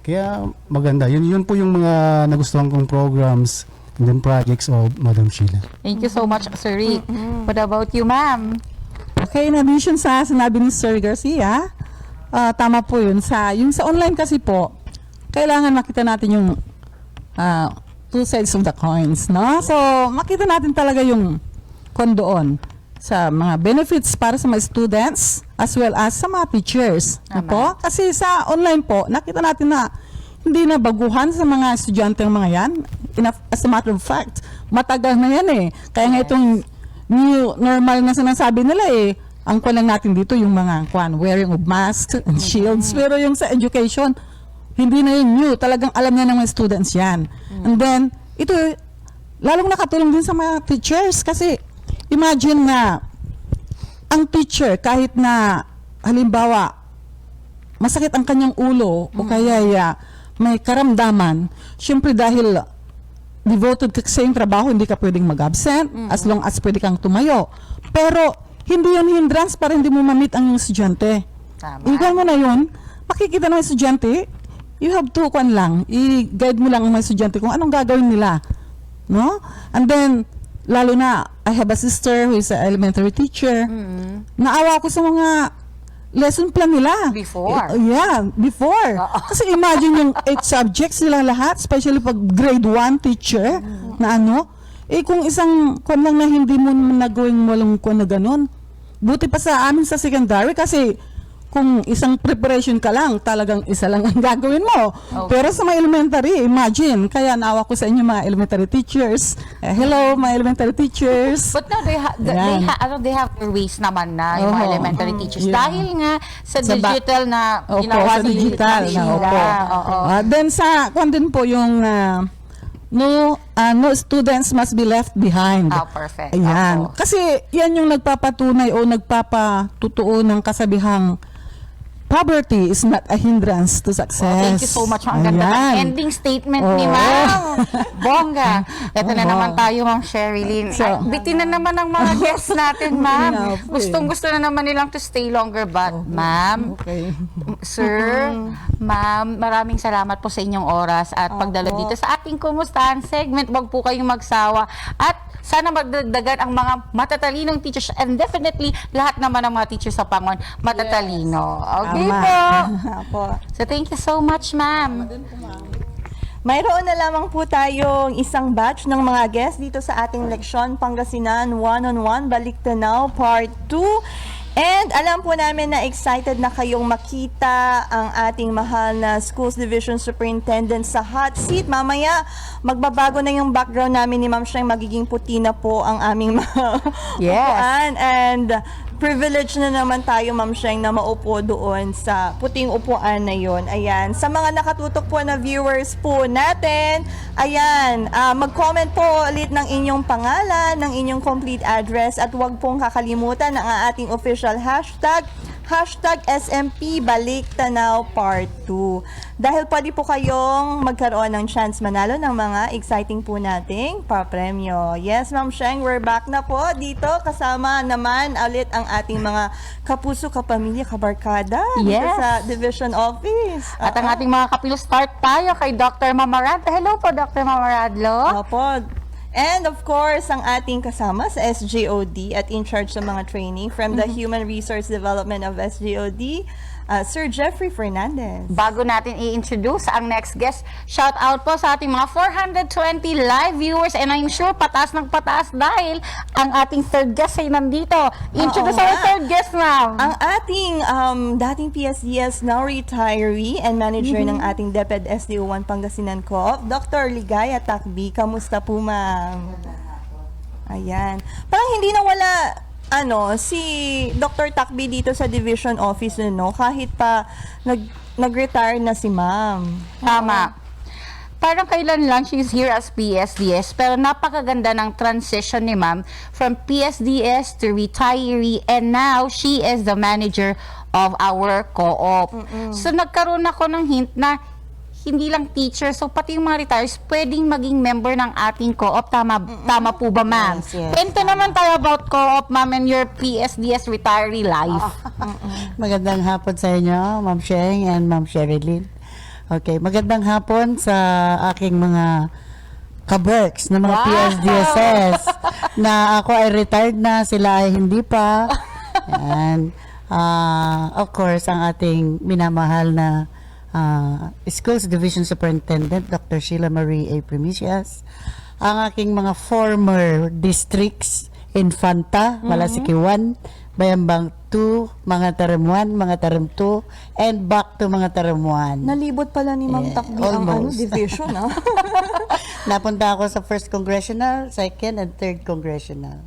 Kaya maganda. Yun po yung mga nagustuhan kong programs and then projects of Madam Sheila. Thank you so much, Sir Rick. What about you, ma'am? Okay, in addition sa sinabi ni Sir Garcia, tama po yun. Yung sa online kasi po, kailangan makita natin yung two sides of the coins, no? So, makita natin talaga yung doon sa mga benefits para sa mga students as well as sa mga teachers. No po? Kasi sa online po, nakita natin na hindi na baguhan sa mga estudyante ng mga yan. As a matter of fact, matagal na yan eh. Kaya nga itong new normal na sinasabi nila eh, ang kulang natin dito yung mga wearing of masks and shields. Pero yung sa education, hindi na yun new. Talagang alam na ng mga students yan. And then, ito, lalong nakatulong din sa mga teachers kasi imagine na ang teacher, kahit na halimbawa, masakit ang kanyang ulo o kaya may karamdaman, syempre dahil devoted ka sa iyong trabaho, hindi ka pwedeng mag-absent as long as pwede kang tumayo. Pero, hindi yan hindrance para hindi mo ma-meet ang estudyante. Ikaw mo na yun, makikita ng estudyante, you have to i-guide mo lang ang mga estudyante kung anong gagawin nila. No? And then, lalo na, I have a sister who is an elementary teacher. Naawa ko sa mga lesson plan nila. Before? Before. Kasi imagine yung 8 subjects nila lahat, especially pag grade 1 teacher, na kung isang lang na hindi mo nagawing walong na ganun. Buti pa sa amin sa secondary kasi kung isang preparation ka lang, talagang isa lang ang gagawin mo. Pero sa mga elementary, imagine. Kaya naawa ko sa inyo mga elementary teachers. Hello, mga elementary teachers. But now, they have their ways naman na yung mga elementary teachers. Dahil nga sa digital na ginawa sa digital na, then sa, din po yung no students must be left behind. Perfect. Ayan. Kasi yan yung nagpapatunay o nagpapatutuo ng kasabihang poverty is not a hindrance to success. Thank you so much. Ang ganda ng ending statement ni Ma'am. Bongga. Ito na naman tayo, Ma'am Sherilyn. Bitin na naman ang mga guests natin, Ma'am. Gustong-gusto na naman nilang to stay longer. But, Ma'am, Sir, Ma'am, maraming salamat po sa inyong oras at pagdalo dito sa ating kumustahan segment. Huwag po kayong magsawa. At sana magdagdagan ang mga matatalinong teachers and definitely lahat naman ng mga teachers sa Pangon matatalino. Okay po. So thank you so much, Ma'am. Mayroon na lamang po tayong isang batch ng mga guests dito sa ating leksyon Pangasinan One-on-One Baliktanaw Part 2. And alam po namin na excited na kayong makita ang ating mahal na Schools Division Superintendent sa hot seat. Mamaya, magbabago na yung background namin ni Ma'am Sheng. Magiging puti na po ang aming mga upuan. And privilege na naman tayo, Ma'am Sheng, na maupo doon sa puting upuan na yon. Ayan. Sa mga nakatutok po na viewers po natin, ayan, mag-comment po ulit ng inyong pangalan, ng inyong complete address, at huwag pong kakalimutan ang ating official hashtag SMP Balik Tanaw Part 2. Dahil pwede po kayong magkaroon ng chance manalo ng mga exciting po nating papremyo. Yes, Ma'am Sheng, we're back na po dito. Kasama naman ulit ang ating mga kapuso, kapamilya, kabarkada dito Yes. sa Division Office. At ang ating mga kapilos, start tayo kay Dr. Mamaradlo. Hello po, Dr. Mamaradlo. Opo. And of course, ang ating kasama sa SGOD at in charge sa mga training from the Human Resource Development of SGOD, Sir Jeffrey Fernandez. Bago natin i-introduce ang next guest, shout out po sa ating mga 420 live viewers, and I'm sure pataas ng pataas dahil ang ating third guest ay nandito. Introduce our third guest, ma'am. Ang ating dating PSDS, now retiree and manager ng ating DepEd SDO1 Pangasinan Co-op, Dr. Ligaya Takbi. Kamusta po, ma'am? Ayan. Parang hindi na wala si Dr. Takbi dito sa division office, no? Kahit pa nag-retire na si ma'am. Tama. Parang kailan lang she's here as PSDS, pero napakaganda ng transition ni ma'am from PSDS to retiree, and now she is the manager of our co-op. So nagkaroon ako ng hint na hindi lang teacher, so pati yung mga retirees pwedeng maging member ng ating co-op. Tama po ba, ma'am? Yes. Kwento naman tayo about co-op, ma'am, and your PSDS retiree life. Magandang hapon sa inyo, Ma'am Sheng and Ma'am Sherilyn. Okay, magandang hapon sa aking mga kaberks na mga PSDSS na ako ay retired na, sila ay hindi pa. And of course, ang ating minamahal na Schools Division Superintendent, Dr. Sheila Marie A. Primicias, ang aking mga former districts, Infanta, Malasiki 1, Bayambang 2, mga Terem 1, mga Terem 2, and back to mga Terem 1. Nalibot pala ni Ma'am Takbi ang division, Napunta ako sa 1st Congressional, 2nd, and 3rd Congressional.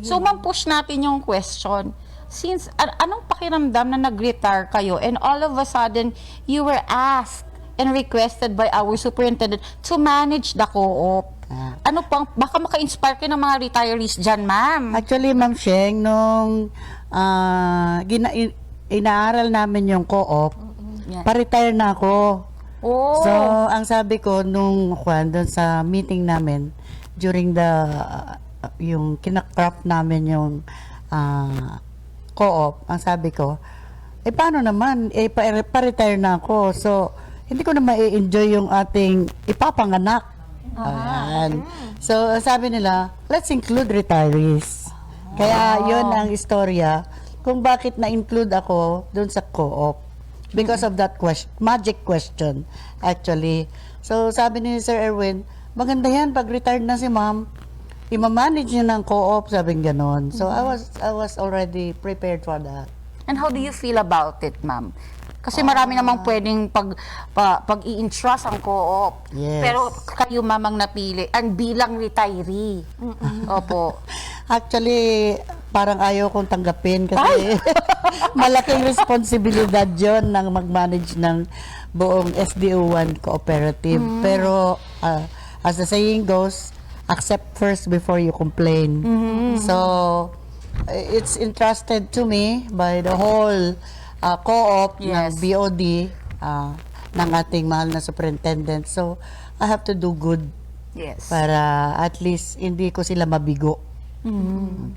So, ma'am, push natin yung question. Since, anong pakiramdam na nag-retire kayo and all of a sudden, you were asked and requested by our superintendent to manage the co-op? Ano pang, baka maka-inspire kayo ng mga retirees dyan, ma'am? Actually, Ma'am Sheng, nung inaaral namin yung co-op, pa-retire na ako. So, ang sabi ko nung doon sa meeting namin, during yung kinakraft namin yung co-op, ang sabi ko, paano naman, pa-retire na ako. So, hindi ko na ma-enjoy yung ating ipapanganak. Ayan. So, sabi nila, let's include retirees. Kaya, yun ang istorya kung bakit na-include ako dun sa co-op. Because of that magic question, actually. So, sabi ni Sir Erwin, maganda yan, pag retired na si ma'am, i-manage niya ng co-op, sabing ganon. So, I was already prepared for that. And how do you feel about it, ma'am? Kasi marami namang pwedeng pag-i-entrust ang co-op. Yes. Pero kayo mamang napili ang bilang retiree. Opo. Actually, parang ayaw kong tanggapin kasi malaking responsibilidad yon ng mag-manage ng buong SDO1 cooperative. Pero, as the saying goes, accept first before you complain. So, it's entrusted to me by the whole co-op ng BOD, ng ating mahal na superintendent. So, I have to do good para at least hindi ko sila mabigo.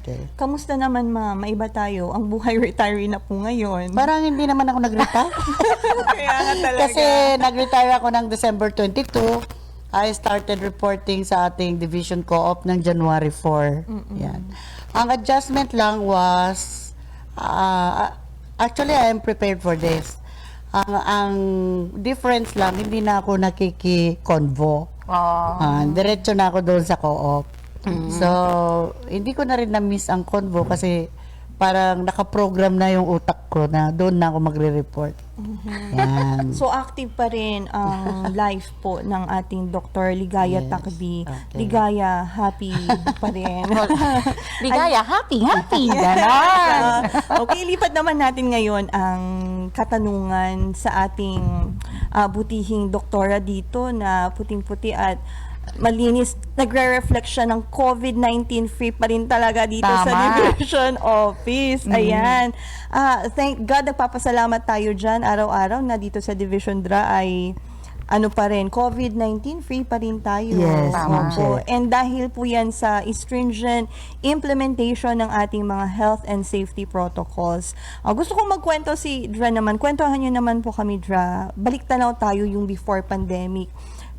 Okay. Kamusta naman, ma'am? Maiba tayo. Ang buhay retiree na po ngayon. Parang hindi naman ako nag-retire. Kaya nga talaga. Kasi nag-retire ako ng December 22. I started reporting sa ating division co-op ng January 4. Yan. Ang adjustment lang was, actually, I am prepared for this. Ang difference lang, hindi na ako nakiki-convo. Diretso na ako doon sa co-op. So, hindi ko na rin na-miss ang convo kasi parang nakaprogram na yung utak ko na doon na ako magre-report. Yan. So active pa rin ang life po ng ating Dr. Ligaya Yes. Takbi. Okay. Ligaya, happy pa rin. Ligaya, happy. Yes. Ganon. Okay, lipat naman natin ngayon ang katanungan sa ating butihing doktora dito na puting-puti at malinis. Nagre-reflect siya ng COVID-19 free pa rin talaga dito sa Tama. Division Office. Ayan. Thank God, nagpapasalamat tayo dyan araw-araw na dito sa Division DRA ay ano pa rin, COVID-19 free pa rin tayo. Yes, Tama. Opo. And dahil po yan sa stringent implementation ng ating mga health and safety protocols. Gusto kong magkwento si Dra naman. Kwentuhan niyo naman po kami, Dra. Baliktanaw tayo yung before pandemic.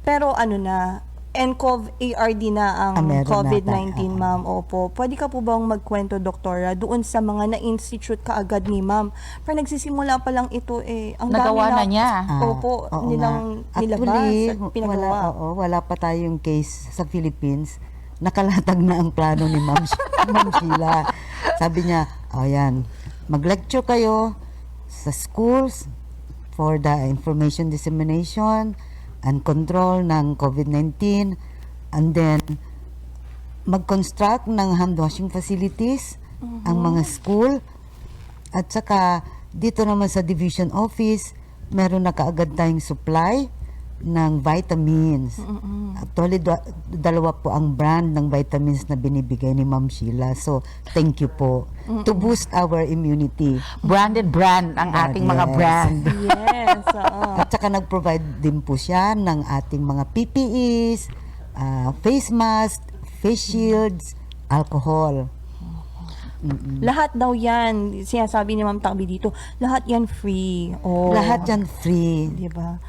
Pero ano na, NCOV ARD na ang Meron COVID-19, na tayo. ma'am. Opo. Pwede ka po bang magkwento, doktora, doon sa mga na-institute kaagad ni ma'am? Pero nagsisimula pa lang ito ang Nagawa dami na niya. Opo, Oo nilang nga. nilabas Actually, at pinagawa. wala pa tayong case sa Philippines. Nakalatag na ang plano ni Ma'am Sheila. Sabi niya, ayan, mag-lecture kayo sa schools for the information dissemination and control ng COVID-19, and then mag-construct ng hand washing facilities ang mga school, at saka dito naman sa division office meron na kaagad tayong supply ng vitamins. Actually, dalawa po ang brand ng vitamins na binibigay ni Ma'am Sheila. So, thank you po. To boost our immunity. Branded brand ang ating mga Yes. brand. Yes, At saka nag-provide din po siya ng ating mga PPEs, face mask, face shields, alcohol. Lahat daw yan, sinasabi ni Ma'am Takbi dito, lahat yan free. Oh. Lahat yan free. Diba?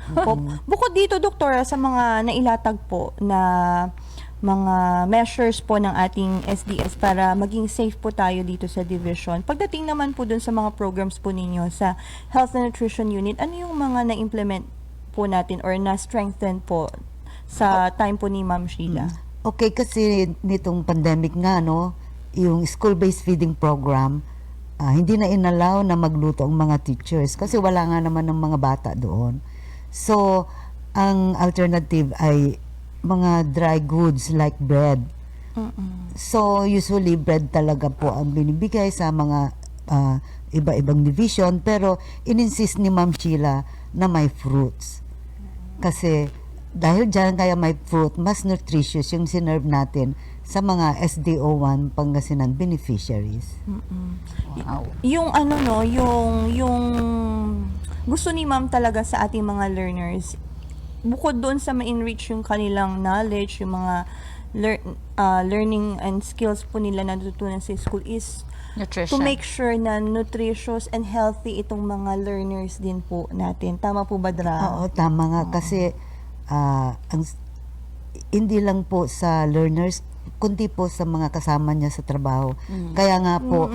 Bukod dito, doktora, sa mga nailatag po na mga measures po ng ating SDS para maging safe po tayo dito sa division. Pagdating naman po dun sa mga programs po ninyo sa Health and Nutrition Unit, ano yung mga na-implement po natin or na-strengthen po sa time po ni Ma'am Sheila? Okay, kasi nitong pandemic nga, no, yung school-based feeding program, hindi na inalaw na magluto ang mga teachers kasi wala nga naman ng mga bata doon. So, ang alternative ay mga dry goods like bread. So, usually bread talaga po ang binibigay sa mga iba-ibang division, pero in-insist ni Ma'am Sheila na may fruits. Kasi dahil dyan kaya may fruit, mas nutritious yung sinerve natin sa mga SDO1 Pangasinan beneficiaries. Yung ano no, yung gusto ni Ma'am talaga sa ating mga learners, bukod doon sa ma-enrich yung kanilang knowledge, yung mga learning and skills po nila na natutunan sa school is Nutrition. to make sure na nutritious and healthy itong mga learners din po natin. Tama po ba, Dra? Oo, tama nga. Kasi hindi lang po sa learners, kundi po sa mga kasama niya sa trabaho. Kaya nga po,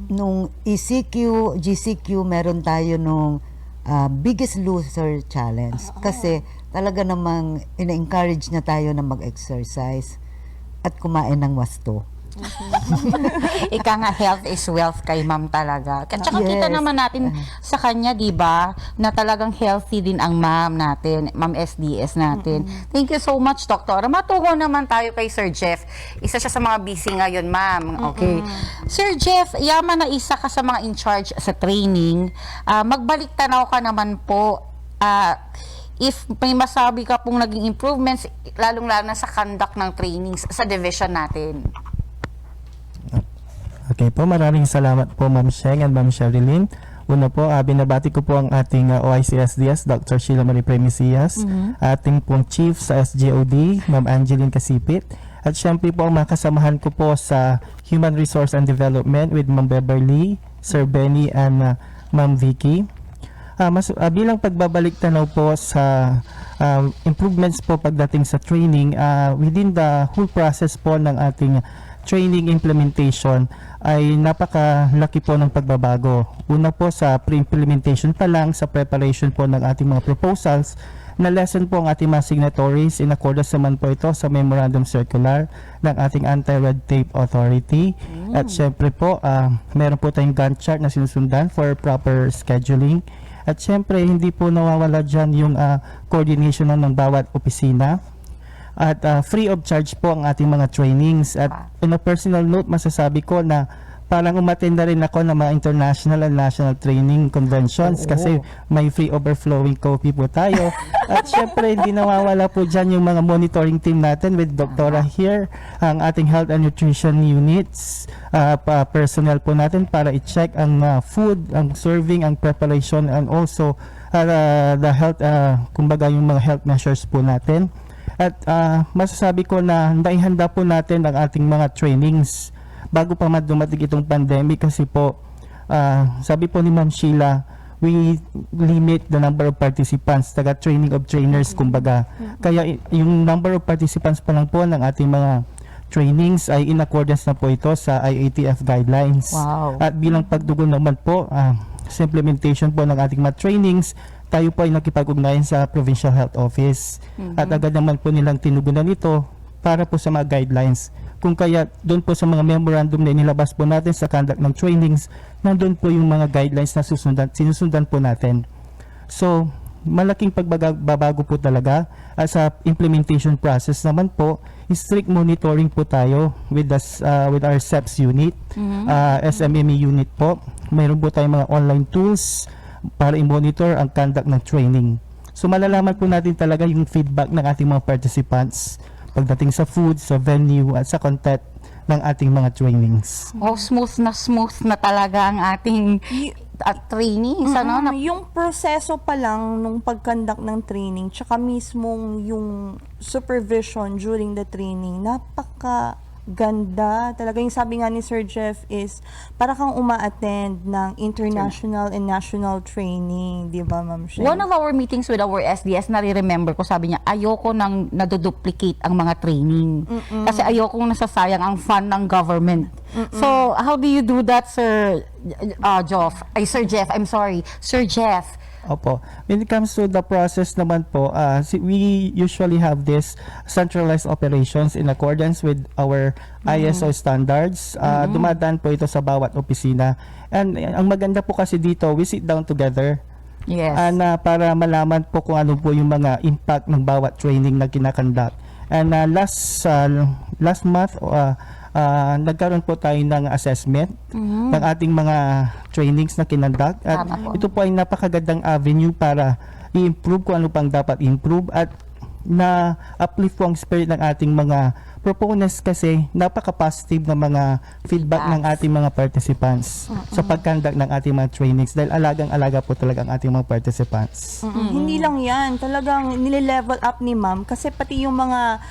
nung ECQ, GCQ, meron tayo nung Biggest Loser Challenge. Kasi talaga namang ina-encourage na tayo na mag-exercise at kumain ng wasto. Ika nga, health is wealth kay ma'am talaga. At saka kita Yes. naman natin sa kanya, di ba, na talagang healthy din ang ma'am natin, ma'am SDS natin. Thank you so much, Doktor. Matungo naman tayo kay Sir Jeff. Isa siya sa mga busy ngayon, ma'am. Okay. Sir Jeff, yaman na isa ka sa mga in charge sa training. Magbalik tanaw ka naman po. If may masabi ka pong naging improvements, lalong-lalo na sa conduct ng trainings sa division natin. Okay po, maraming salamat po Ma'am Sheng and Ma'am Sherilyn. Una po, binabati ko po ang ating OICSDS, Dr. Sheila Marie Premisias, ating pong Chief sa SGOD, Ma'am Angeline Kasipit, at syempre po ang mga kasamahan ko po sa Human Resource and Development with Ma'am Beverly, Sir Benny, and Ma'am Vicky. Bilang pagbabalik tanaw po sa improvements po pagdating sa training, within the whole process po ng ating training implementation ay napakalaki po ng pagbabago. Una po sa pre-implementation pa lang, sa preparation po ng ating mga proposals, na lesson po ang ating mga signatories. In accordance naman po ito sa Memorandum Circular ng ating Anti-Red Tape Authority. At syempre po, meron po tayong Gantt chart na sinusundan for proper scheduling. At syempre, hindi po nawawala dyan yung coordination ng bawat opisina. At free of charge po ang ating mga trainings. At in a personal note, masasabi ko na parang umattend na rin ako ng mga international and national training conventions kasi may free overflowing coffee po tayo. At syempre, hindi nawawala po dyan yung mga monitoring team natin with Doktora here, ang ating health and nutrition units, personnel po natin para i-check ang food, ang serving, ang preparation, and also the health, kumbaga yung mga health measures po natin. At masasabi ko na naihanda po natin ang ating mga trainings bago pa dumating itong pandemic kasi po, sabi po ni Ma'am Sheila, we limit the number of participants, training of trainers, kumbaga. Kaya yung number of participants pa lang po ng ating mga trainings ay in accordance na po ito sa IATF guidelines. Wow. At bilang pagtugon naman po sa implementation po ng ating mga trainings, tayo po ay nakipag-ugnayan sa Provincial Health Office. At agad naman po nilang tinugunan ito para po sa mga guidelines. Kung kaya doon po sa mga memorandum na inilabas po natin sa conduct ng trainings, nandun po yung mga guidelines na sinusundan po natin. So, malaking pagbabago po talaga. At sa implementation process naman po, strict monitoring po tayo with our SEPS unit, SMME unit po. Mayroon po tayong mga online tools para i-monitor ang conduct ng training. So, malalaman po natin talaga yung feedback ng ating mga participants pagdating sa food, sa venue, at sa content ng ating mga trainings. Smooth na talaga ang ating trainings. Yung proseso pa lang nung pag-conduct ng training, tsaka mismong yung supervision during the training, napaka-ganda. Talaga yung sabi nga ni Sir Jeff is, para kang uma-attend ng international and national training. Di ba, Ma'am Shen? One of our meetings with our SDS, nare-remember ko, sabi niya, ayoko nang naduduplicate ang mga training. Kasi ayoko nasasayang ang fund ng government. So, how do you do that, Sir Jeff? I'm sorry, Sir Jeff. Opo. When it comes to the process naman po, we usually have this centralized operations in accordance with our ISO standards. Dumadaan po ito sa bawat opisina. And ang maganda po kasi dito, we sit down together. Yes. Para malaman po kung ano po yung mga impact ng bawat training na kinakandak. And last month, nagkaroon po tayo ng assessment ng ating mga trainings na kinandak. At ito po ay napakagandang avenue para i-improve kung ano pang dapat improve at na-uplift po ang spirit ng ating mga proponents kasi napaka-positive na mga feedback ng ating mga participants sa pagkandak ng ating mga trainings dahil alagang-alaga po talaga ang ating mga participants. Hindi lang yan. Talagang nile-level up ni Ma'am kasi pati yung mga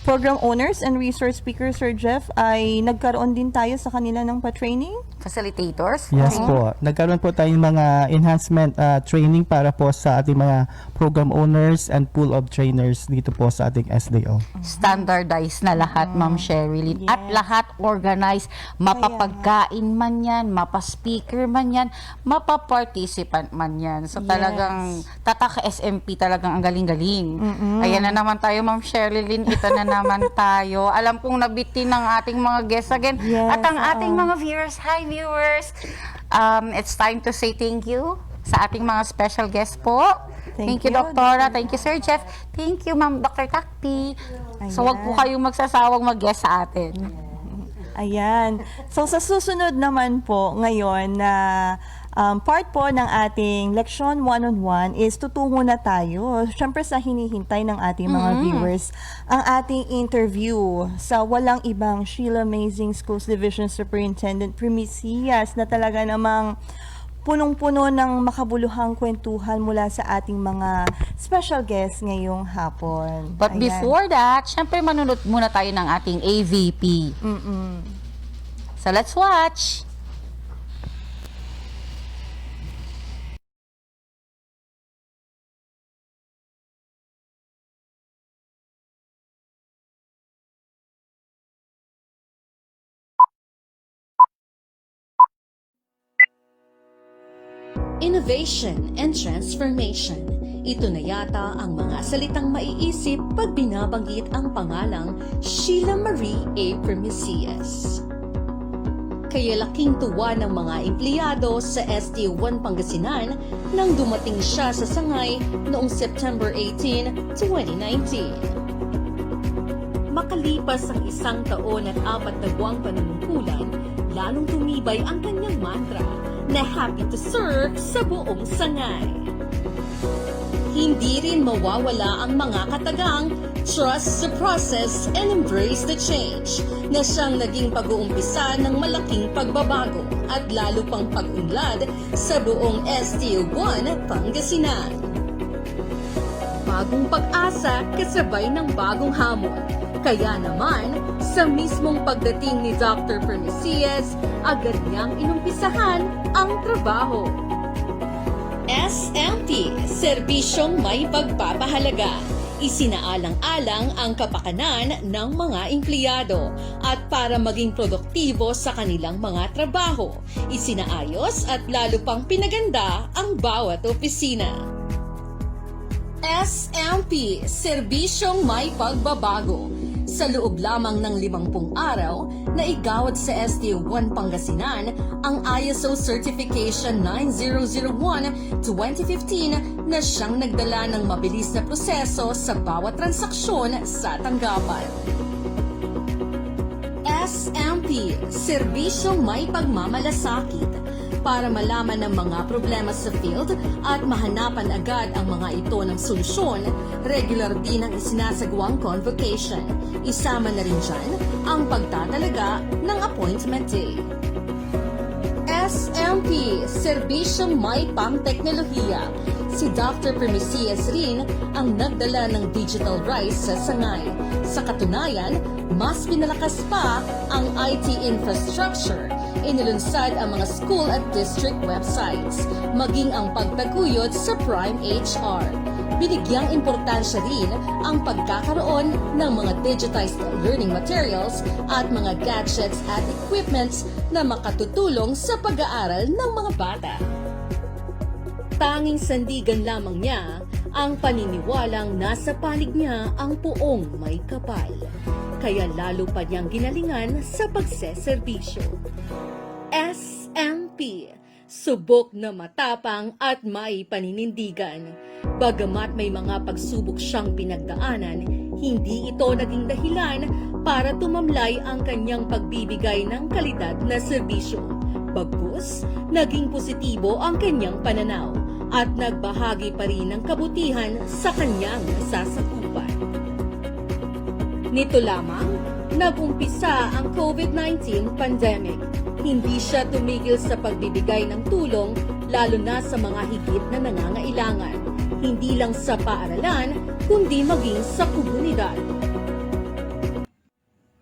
program owners and resource speakers, Sir Jeff, ay nagkaroon din tayo sa kanila ng pa-training? Facilitators? Yes po. Nagkaroon po tayong mga enhancement training para po sa ating mga program owners and pool of trainers dito po sa ating SDO. Standardized na lahat, Ma'am Sherilyn. Yes. At lahat organized. Mapapagkain man yan, mapa-speaker man yan, mapa-participant man yan. So talagang tatak SMP talagang ang galing-galing. Ayan na naman tayo, Ma'am Sherilyn. Ito na naman tayo. Alam kong nabitin ng ating mga guests again. At ang ating mga viewers. Hi, viewers! It's time to say thank you sa ating mga special guests po. Thank you, Doktora. Thank you, Sir Jeff. Thank you, Ma'am Dr. Takpi. So, wag po kayong magsasawang mag-guest sa atin. Ayan. So, sa susunod naman po ngayon na part po ng ating Leksyon 1-on-1 is tutungo na tayo, syempre sa hinihintay ng ating mga viewers, ang ating interview sa walang ibang Sheila Amazing Schools Division Superintendent Primicias na talaga namang punong-puno ng makabuluhang kwentuhan mula sa ating mga special guests ngayong hapon. But before that, syempre manunod muna tayo ng ating AVP. So let's watch! Innovation and transformation. Ito na yata ang mga salitang maiisip pag binabanggit ang pangalang Sheila Marie A. Primicias. Kaya laking tuwa ng mga empleyado sa SDO1 Pangasinan nang dumating siya sa sangay noong September 18, 2019. Makalipas ang 1 taon at 4 na buwang panunungkulan, lalong tumibay ang kanyang mantra na happy to serve sa buong sangay. Hindi rin mawawala ang mga katagang trust the process and embrace the change na siyang naging pag-uumpisa ng malaking pagbabago at lalo pang pag-unlad sa buong SDO1 Pangasinan. Bagong pag-asa kasabay ng bagong hamon. Kaya naman, sa mismong pagdating ni Dr. Primicias, agad niyang inumpisahan ang trabaho. SMP, serbisyong may pagpapahalaga. Isinaalang-alang ang kapakanan ng mga empleyado at para maging produktibo sa kanilang mga trabaho, isinaayos at lalo pang pinaganda ang bawat opisina. SMP, serbisyong may pagbabago. Sa loob lamang ng 50 araw, naigawad sa SDO1 Pangasinan ang ISO Certification 9001-2015 na siyang nagdala ng mabilis na proseso sa bawat transaksyon sa tanggapan. SMP, serbisyong may pagmamalasakit. Para malaman ng mga problema sa field at mahanapan agad ang mga ito ng solusyon, regular din ang isinasagawang convocation. Isama na rin dyan ang pagtatalaga ng appointment day. SMP, serbisyong may pang-teknolohiya. Si Dr. Primicias rin ang nagdala ng digital rice sa sangay. Sa katunayan, mas pinalakas pa ang IT infrastructure. Inilunsad ang mga school at district websites, maging ang pagtaguyod sa Prime HR. Binigyang importansya rin ang pagkakaroon ng mga digitized learning materials at mga gadgets at equipments na makatutulong sa pag-aaral ng mga bata. Tanging sandigan lamang niya ang paniniwalang nasa palig niya ang puong may kapal. Kaya lalo pa niyang ginalingan sa pagseserbisyo. SMP, subok na matapang at may paninindigan. Bagamat may mga pagsubok siyang pinagdaanan, hindi ito naging dahilan para tumamlay ang kanyang pagbibigay ng kalidad na serbisyo. Bagkus, naging positibo ang kanyang pananaw at nagbahagi pa rin ng kabutihan sa kanyang nasasakupan. Nito lamang, nag-umpisa ang COVID-19 pandemic. Hindi siya tumigil sa pagbibigay ng tulong, lalo na sa mga higit na nangangailangan. Hindi lang sa paaralan, kundi maging sa komunidad.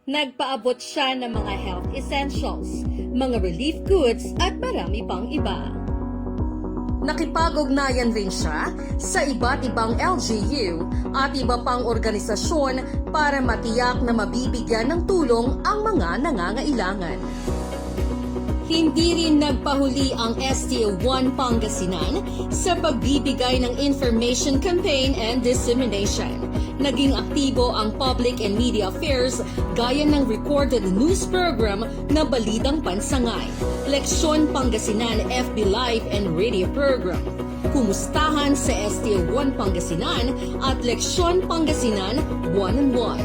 Nagpaabot siya ng mga health essentials, mga relief goods at marami pang iba. Nakipag-ugnayan rin siya sa iba't ibang LGU at iba pang organisasyon para matiyak na mabibigyan ng tulong ang mga nangangailangan. Hindi rin nagpahuli ang SDO1 Pangasinan sa pagbibigay ng information campaign and dissemination. Naging aktibo ang public and media affairs gaya ng recorded news program na Balitang Pansangay, Leksyon Pangasinan FB Live and radio program, Kumustahan sa SDO1 Pangasinan at Leksyon Pangasinan 1-on-1.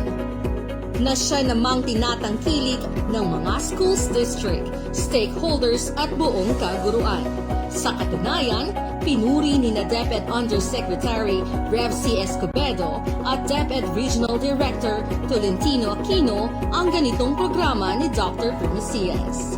Na siya namang tinatangkilik ng mga schools district, stakeholders at buong kaguruan. Sa katunayan, pinuri ni na DepEd Undersecretary Rev. C. Escobedo at DepEd Regional Director Tolentino Aquino ang ganitong programa ni Dr. Primicias.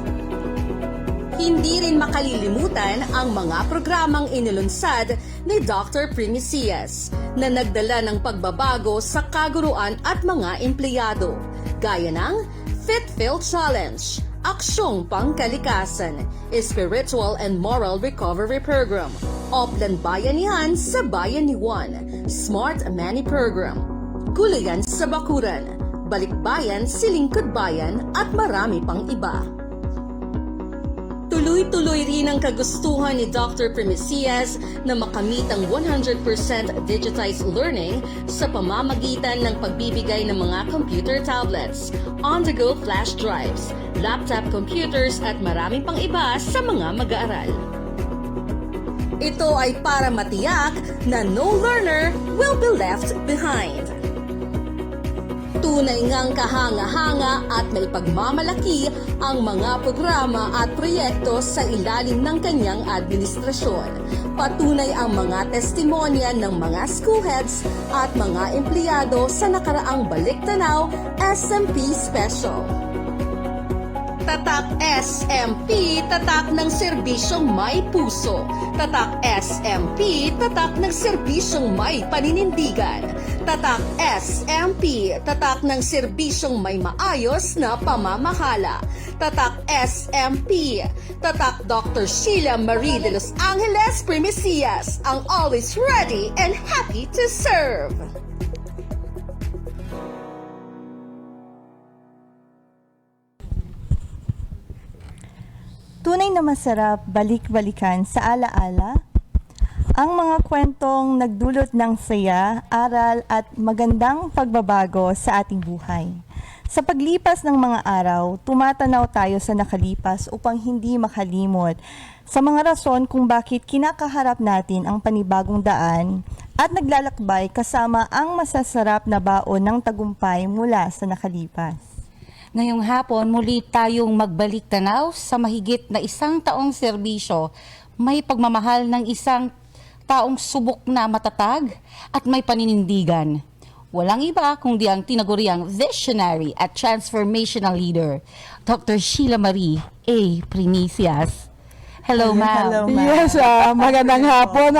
Hindi rin makalilimutan ang mga programang inilunsad ni Dr. Primicias na nagdala ng pagbabago sa kaguruan at mga empleyado, gaya ng FitFil Challenge, Aksyong Pangkalikasan, Spiritual and Moral Recovery Program, Oplan Bayanihan sa Bayaniwan, Smart Money Program, Gulayan sa Bakuran, Balikbayan, Silingkod Bayan at marami pang iba. Tuloy-tuloy rin ang kagustuhan ni Dr. Primicias na makamit ang 100% digitized learning sa pamamagitan ng pagbibigay ng mga computer tablets, on-the-go flash drives, laptop computers at maraming pang iba sa mga mag-aaral. Ito ay para matiyak na no learner will be left behind. Tunay ngang kahanga-hanga at may pagmamalaki ang mga programa at proyekto sa ilalim ng kanyang administrasyon. Patunay ang mga testimonya ng mga school heads at mga empleyado sa nakaraang Baliktanaw SMP Special. Tatak SMP, tatak ng serbisyong may puso. Tatak SMP, tatak ng serbisyong may paninindigan. Tatak SMP, tatak ng serbisyong may maayos na pamamahala. Tatak SMP, tatak Dr. Sheila Marie de Los Angeles Primicias, ang always ready and happy to serve. Tunay na masarap balik-balikan sa alaala ang mga kwentong nagdulot ng saya, aral at magandang pagbabago sa ating buhay. Sa paglipas ng mga araw, tumatanaw tayo sa nakalipas upang hindi makalimot sa mga rason kung bakit kinakaharap natin ang panibagong daan at naglalakbay kasama ang masasarap na baon ng tagumpay mula sa nakalipas. Ngayong hapon, muli tayong magbalik tanaw sa mahigit na 1 taong serbisyo, may pagmamahal ng isang taong subok na matatag at may paninindigan. Walang iba kundi ang tinaguriang visionary at transformational leader, Dr. Sheila Marie A. Primicias. Hello, ma'am. Hello, ma'am. Yes, magandang hapon.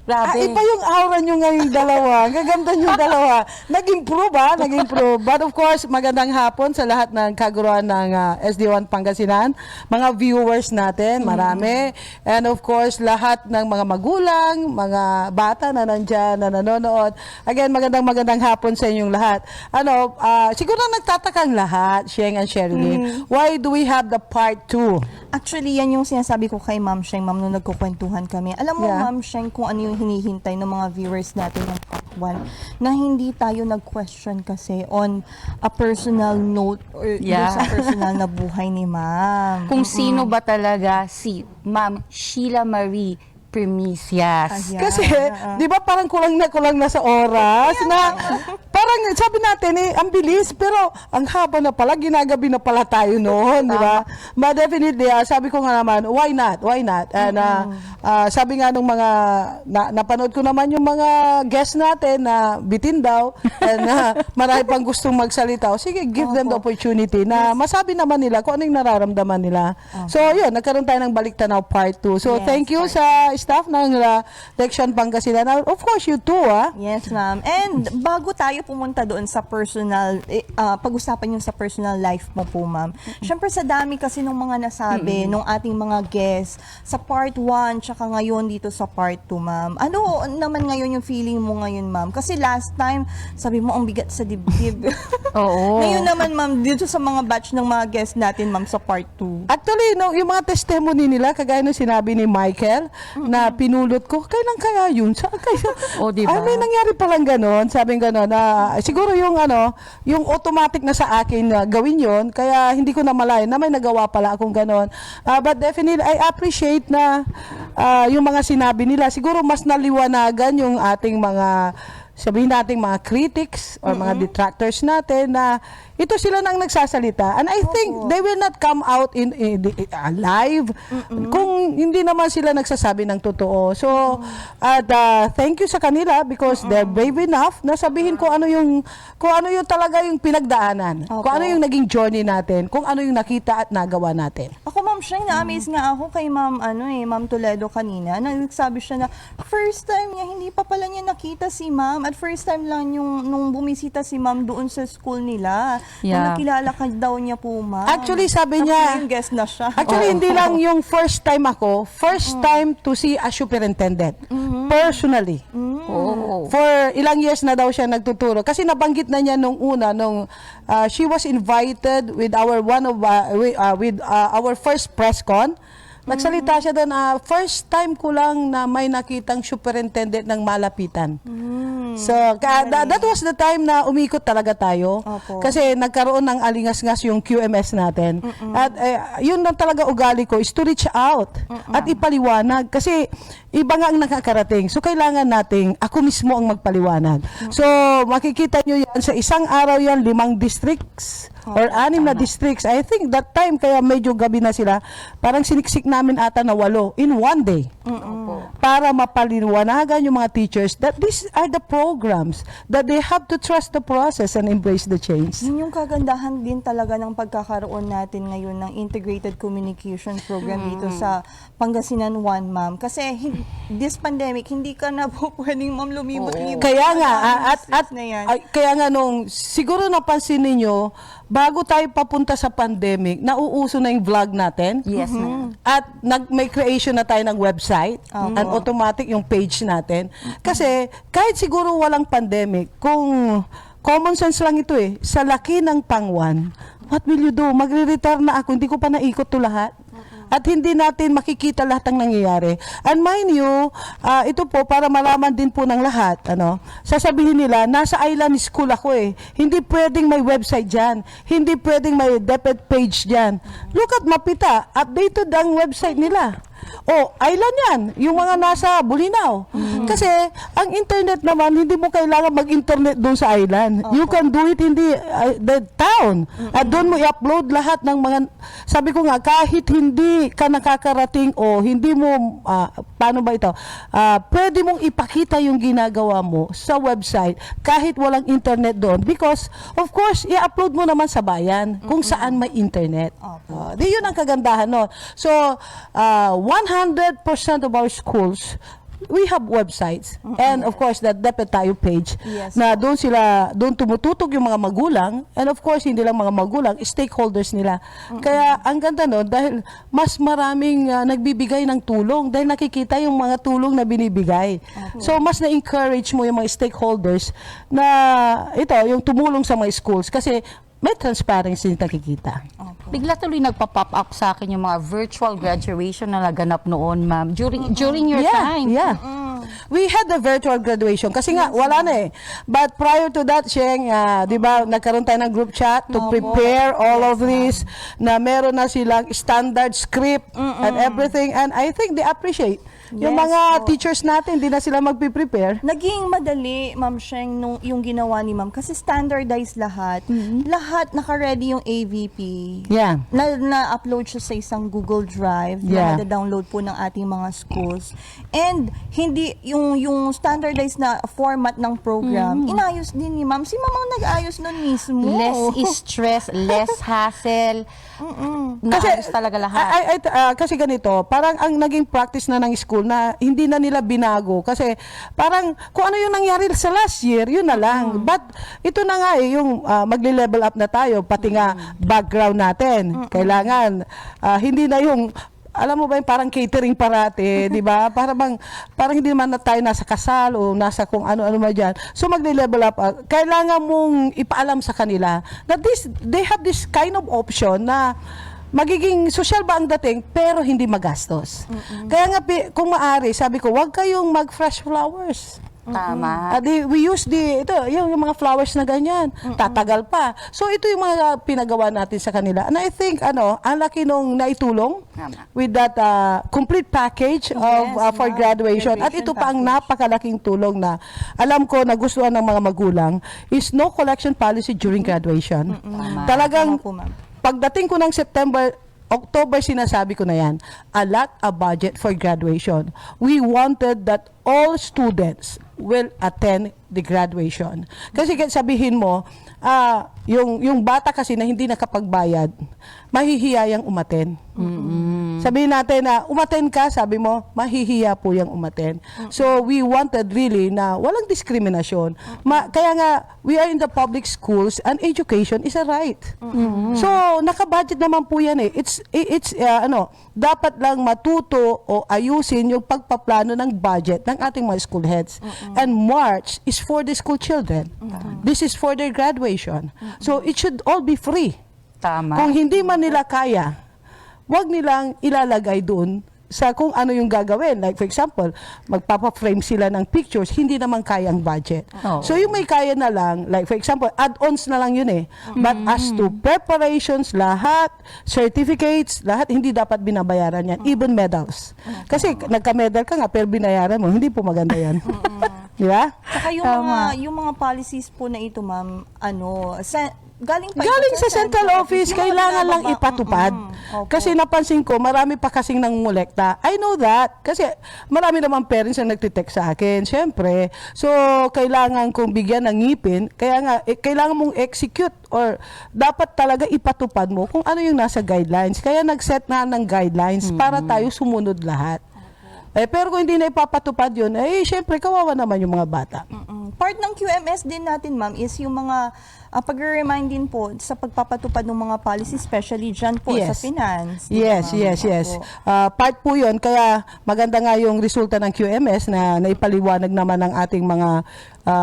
Grabe. Iba yung aura nyo ngayong dalawa. Gaganda nyo dalawa. Nag-improve nag-improve. But of course, magandang hapon sa lahat ng kaguruan ng SD1 Pangasinan. Mga viewers natin, marami. And of course, lahat ng mga magulang, mga bata na nandyan, na nanonood. Again, magandang hapon sa inyong lahat. Siguro nagtatakang lahat, Sheng and Sherilyn. Why do we have the part 2? Actually, yan yung sinasabi ko kay Ma'am Sheng, Ma'am, nung nagkukwentuhan kami. Alam mo, Ma'am Sheng, kung ano yung hinihintay ng mga viewers natin ng part 1, na hindi tayo nag-question kasi on a personal note or sa personal na buhay ni Ma'am. Kung sino ba talaga si Ma'am Sheila Marie Primicias. Kasi, di ba parang kulang na sa oras na parang sabi natin ang bilis pero ang haba na pala, ginagabi na pala tayo noon, di ba? But definitely, sabi ko nga naman, why not? And sabi nga nung mga, napanood ko naman yung mga guests natin na bitin daw and marami pang gustong magsalita. Sige, give them the opportunity na masabi naman nila kung ano yung nararamdaman nila. So, yun, nagkaroon tayo ng Baliktanaw Part 2. So, thank you sa staff ng Leksyon Pangasinan. Of course, you too, Yes, ma'am. And bago tayo pumunta doon sa personal, pag-usapan yung sa personal life mo po, ma'am. Siyempre, sa dami kasi nung mga nasabi, nung ating mga guests, sa part 1, tsaka ngayon dito sa part 2, ma'am. Ano naman ngayon yung feeling mo ngayon, ma'am? Kasi last time, sabi mo, ang bigat sa dibdib. Oo. Ngayon naman, ma'am, dito sa mga batch ng mga guests natin, ma'am, sa part 2. Actually, yung mga testimony nila, kagaya ng sinabi ni Michael, na pinulot ko, kailan kaya yun? Saan kaya? Diba? May nangyari palang ganon, sabing ganon, na siguro yung yung automatic na sa akin na gawin yon, kaya hindi ko na malayan na may nagawa pala akong ganon. But definitely, I appreciate na yung mga sinabi nila, siguro mas naliwanagan yung ating mga, sabihin natin mga critics or mga detractors natin na ito sila nang nagsasalita. And I think they will not come out in live kung hindi naman sila nagsasabi ng totoo. So, thank you sa kanila because they're brave enough na sabihin kung ano yung talaga yung pinagdaanan. Kung ano yung naging journey natin. Kung ano yung nakita at nagawa natin. Ako, Ma'am Sheng, na-amaze nga ako kay Ma'am Toledo kanina. Nagsabi siya na first time niya, hindi pa pala niya nakita si Ma'am. At first time lang nung bumisita si Ma'am doon sa school nila. Nung nakilala ka daw niya po, Ma'am. Actually, sabi niya, yung guest na siya. Actually, hindi lang yung first time ako, first time to see a superintendent. Personally. For ilang years na daw siya nagtuturo. Kasi nabanggit na niya nung una, nung she was invited with our our first press con. Nagsalita siya doon, first time ko lang na may nakitang superintendent ng malapitan. So, that was the time na umikot talaga tayo. Kasi nagkaroon ng alingas-ngas yung QMS natin. At yun na talaga ugali ko is to reach out at ipaliwanag. Kasi iba nga ang nakakarating. So, kailangan nating ako mismo ang magpaliwanag. So, makikita nyo yan sa isang araw yan, 5 districts or 6 na districts. I think that time, kaya medyo gabi na sila, parang siniksik namin ata na 8 in one day. Para mapaliwanagan yung mga teachers that these are the programs that they have to trust the process and embrace the change. Yun yung kagandahan din talaga ng pagkakaroon natin ngayon ng integrated communication program dito sa Pangasinan 1, ma'am. Kasi this pandemic, hindi ka na po pwedeng, ma'am, lumibot-libot. Kaya nga, kaya nga nung siguro napansin ninyo, bago tayo papunta sa pandemic, nauuso na yung vlog natin. Yes, ma'am. At may creation na tayo ng website and automatic yung page natin. Kasi kahit siguro walang pandemic, kung common sense lang ito sa laki ng pangwan, what will you do? Magre-retire na ako, hindi ko pa naikot to lahat. At hindi natin makikita lahat ng nangyayari. And mind you, ito po para malaman din po ng lahat, sasabihin nila, nasa island school ako Hindi pwedeng may website dyan. Hindi pwedeng may DepEd page dyan. Look at Mapita, updated ang website nila. Island yan. Yung mga nasa Bulinaw. Kasi, ang internet naman, hindi mo kailangan mag-internet doon sa island. You can do it in the town. At doon mo i-upload lahat ng mga, sabi ko nga, kahit hindi ka nakakarating o hindi mo, paano ba ito? Pwede mong ipakita yung ginagawa mo sa website kahit walang internet doon. Because, of course, i-upload mo naman sa bayan kung saan may internet. Di yun ang kagandahan, no? So, 100% of our schools, we have websites. And of course, that DepEd Tayo page na doon tumututog yung mga magulang. And of course, hindi lang mga magulang, stakeholders nila. Kaya ang ganda nun, dahil mas maraming nagbibigay ng tulong dahil nakikita yung mga tulong na binibigay. So, mas na-encourage mo yung mga stakeholders na ito, yung tumulong sa mga schools. Kasi may transparency nakikita. Bigla tuloy nagpa-pop up sa akin yung mga virtual graduation na naganap noon, ma'am. During your time. Yeah. We had the virtual graduation kasi nga wala na But prior to that, Sheng, 'di ba, nagkaroon tayo ng group chat to prepare all of this na meron na silang standard script and everything, and I think they appreciate. Yung mga teachers natin, hindi na sila magpi-prepare. Naging madali, Ma'am Sheng, yung ginawa ni Ma'am. Kasi standardized lahat. Lahat naka-ready yung AVP. Yeah. Na-upload siya sa isang Google Drive na download po ng ating mga schools. And hindi, yung standardized na format ng program, inayos din ni Ma'am. Si Ma'am ang nag-ayos nun mismo. Less stress, less hassle. Naayos talaga lahat. Kasi ganito, parang ang naging practice na ng school na hindi na nila binago kasi parang kung ano yung nangyari sa last year, yun na lang. But ito na nga yung magle-level up na tayo, pati nga background natin. Kailangan hindi na yung alam mo ba yung parang catering parate, di ba? Parang hindi naman na tayo nasa kasal o nasa kung ano-ano man dyan. So magle-level up. Kailangan mong ipaalam sa kanila na they have this kind of option na magiging social ba ang dating pero hindi magastos. Kaya nga kung maaari, sabi ko, wag kayong mag-fresh flowers. Tama. We use yung mga flowers na ganyan. Tatagal pa. So ito yung mga pinagawa natin sa kanila. And I think ang laki nung naitulong with that complete package for graduation. At ito pa ang napakalaking tulong na alam ko na gustuhan ng mga magulang is no collection policy during graduation. Talagang pagdating ko ng October, sinasabi ko na yan, allot a budget for graduation. We wanted that all students will attend the graduation. Kasi sabihin mo, yung bata kasi na hindi nakapagbayad, mahihiyayang umaten. Sabihin natin na umaten ka, sabi mo, mahihiya po yung umaten. So we wanted really na walang diskriminasyon. Kaya nga, we are in the public schools and education is a right. So nakabudget naman po yan It's dapat lang matuto o ayusin yung pagpaplano ng budget ng ating mga school heads. And March is for the school children. This is for their graduation. So it should all be free. Tama. Kung hindi man nila kaya, wag nilang ilalagay doon sa kung ano yung gagawin. Like for example, magpapa-frame sila ng pictures, hindi naman kaya ang budget. So yung may kaya na lang, like for example, add-ons na lang yun eh. But as to preparations, lahat, certificates, lahat, hindi dapat binabayaran yan. Even medals. Kasi nagka-medal ka nga, pero binayaran mo, hindi po maganda yan. Di ba? Saka yung mga policies po na ito, ma'am, galing sa central office, kailangan lang ipatupad. Kasi napansin ko, marami pa kasing nangungulekta. I know that. Kasi marami naman parents na nagtitext sa akin, syempre. So, kailangan kong bigyan ng ngipin. Kaya nga, kailangan mong execute or dapat talaga ipatupad mo kung ano yung nasa guidelines. Kaya nag-set na ng guidelines para tayo sumunod lahat. Pero kung hindi na ipapatupad yun, syempre, kawawa naman yung mga bata. Part ng QMS din natin, ma'am, is yung mga pag-remind din po sa pagpapatupad ng mga policy, especially dyan po sa finance. Yes. Part po yun, kaya maganda nga yung resulta ng QMS na naipaliwanag naman ng ating mga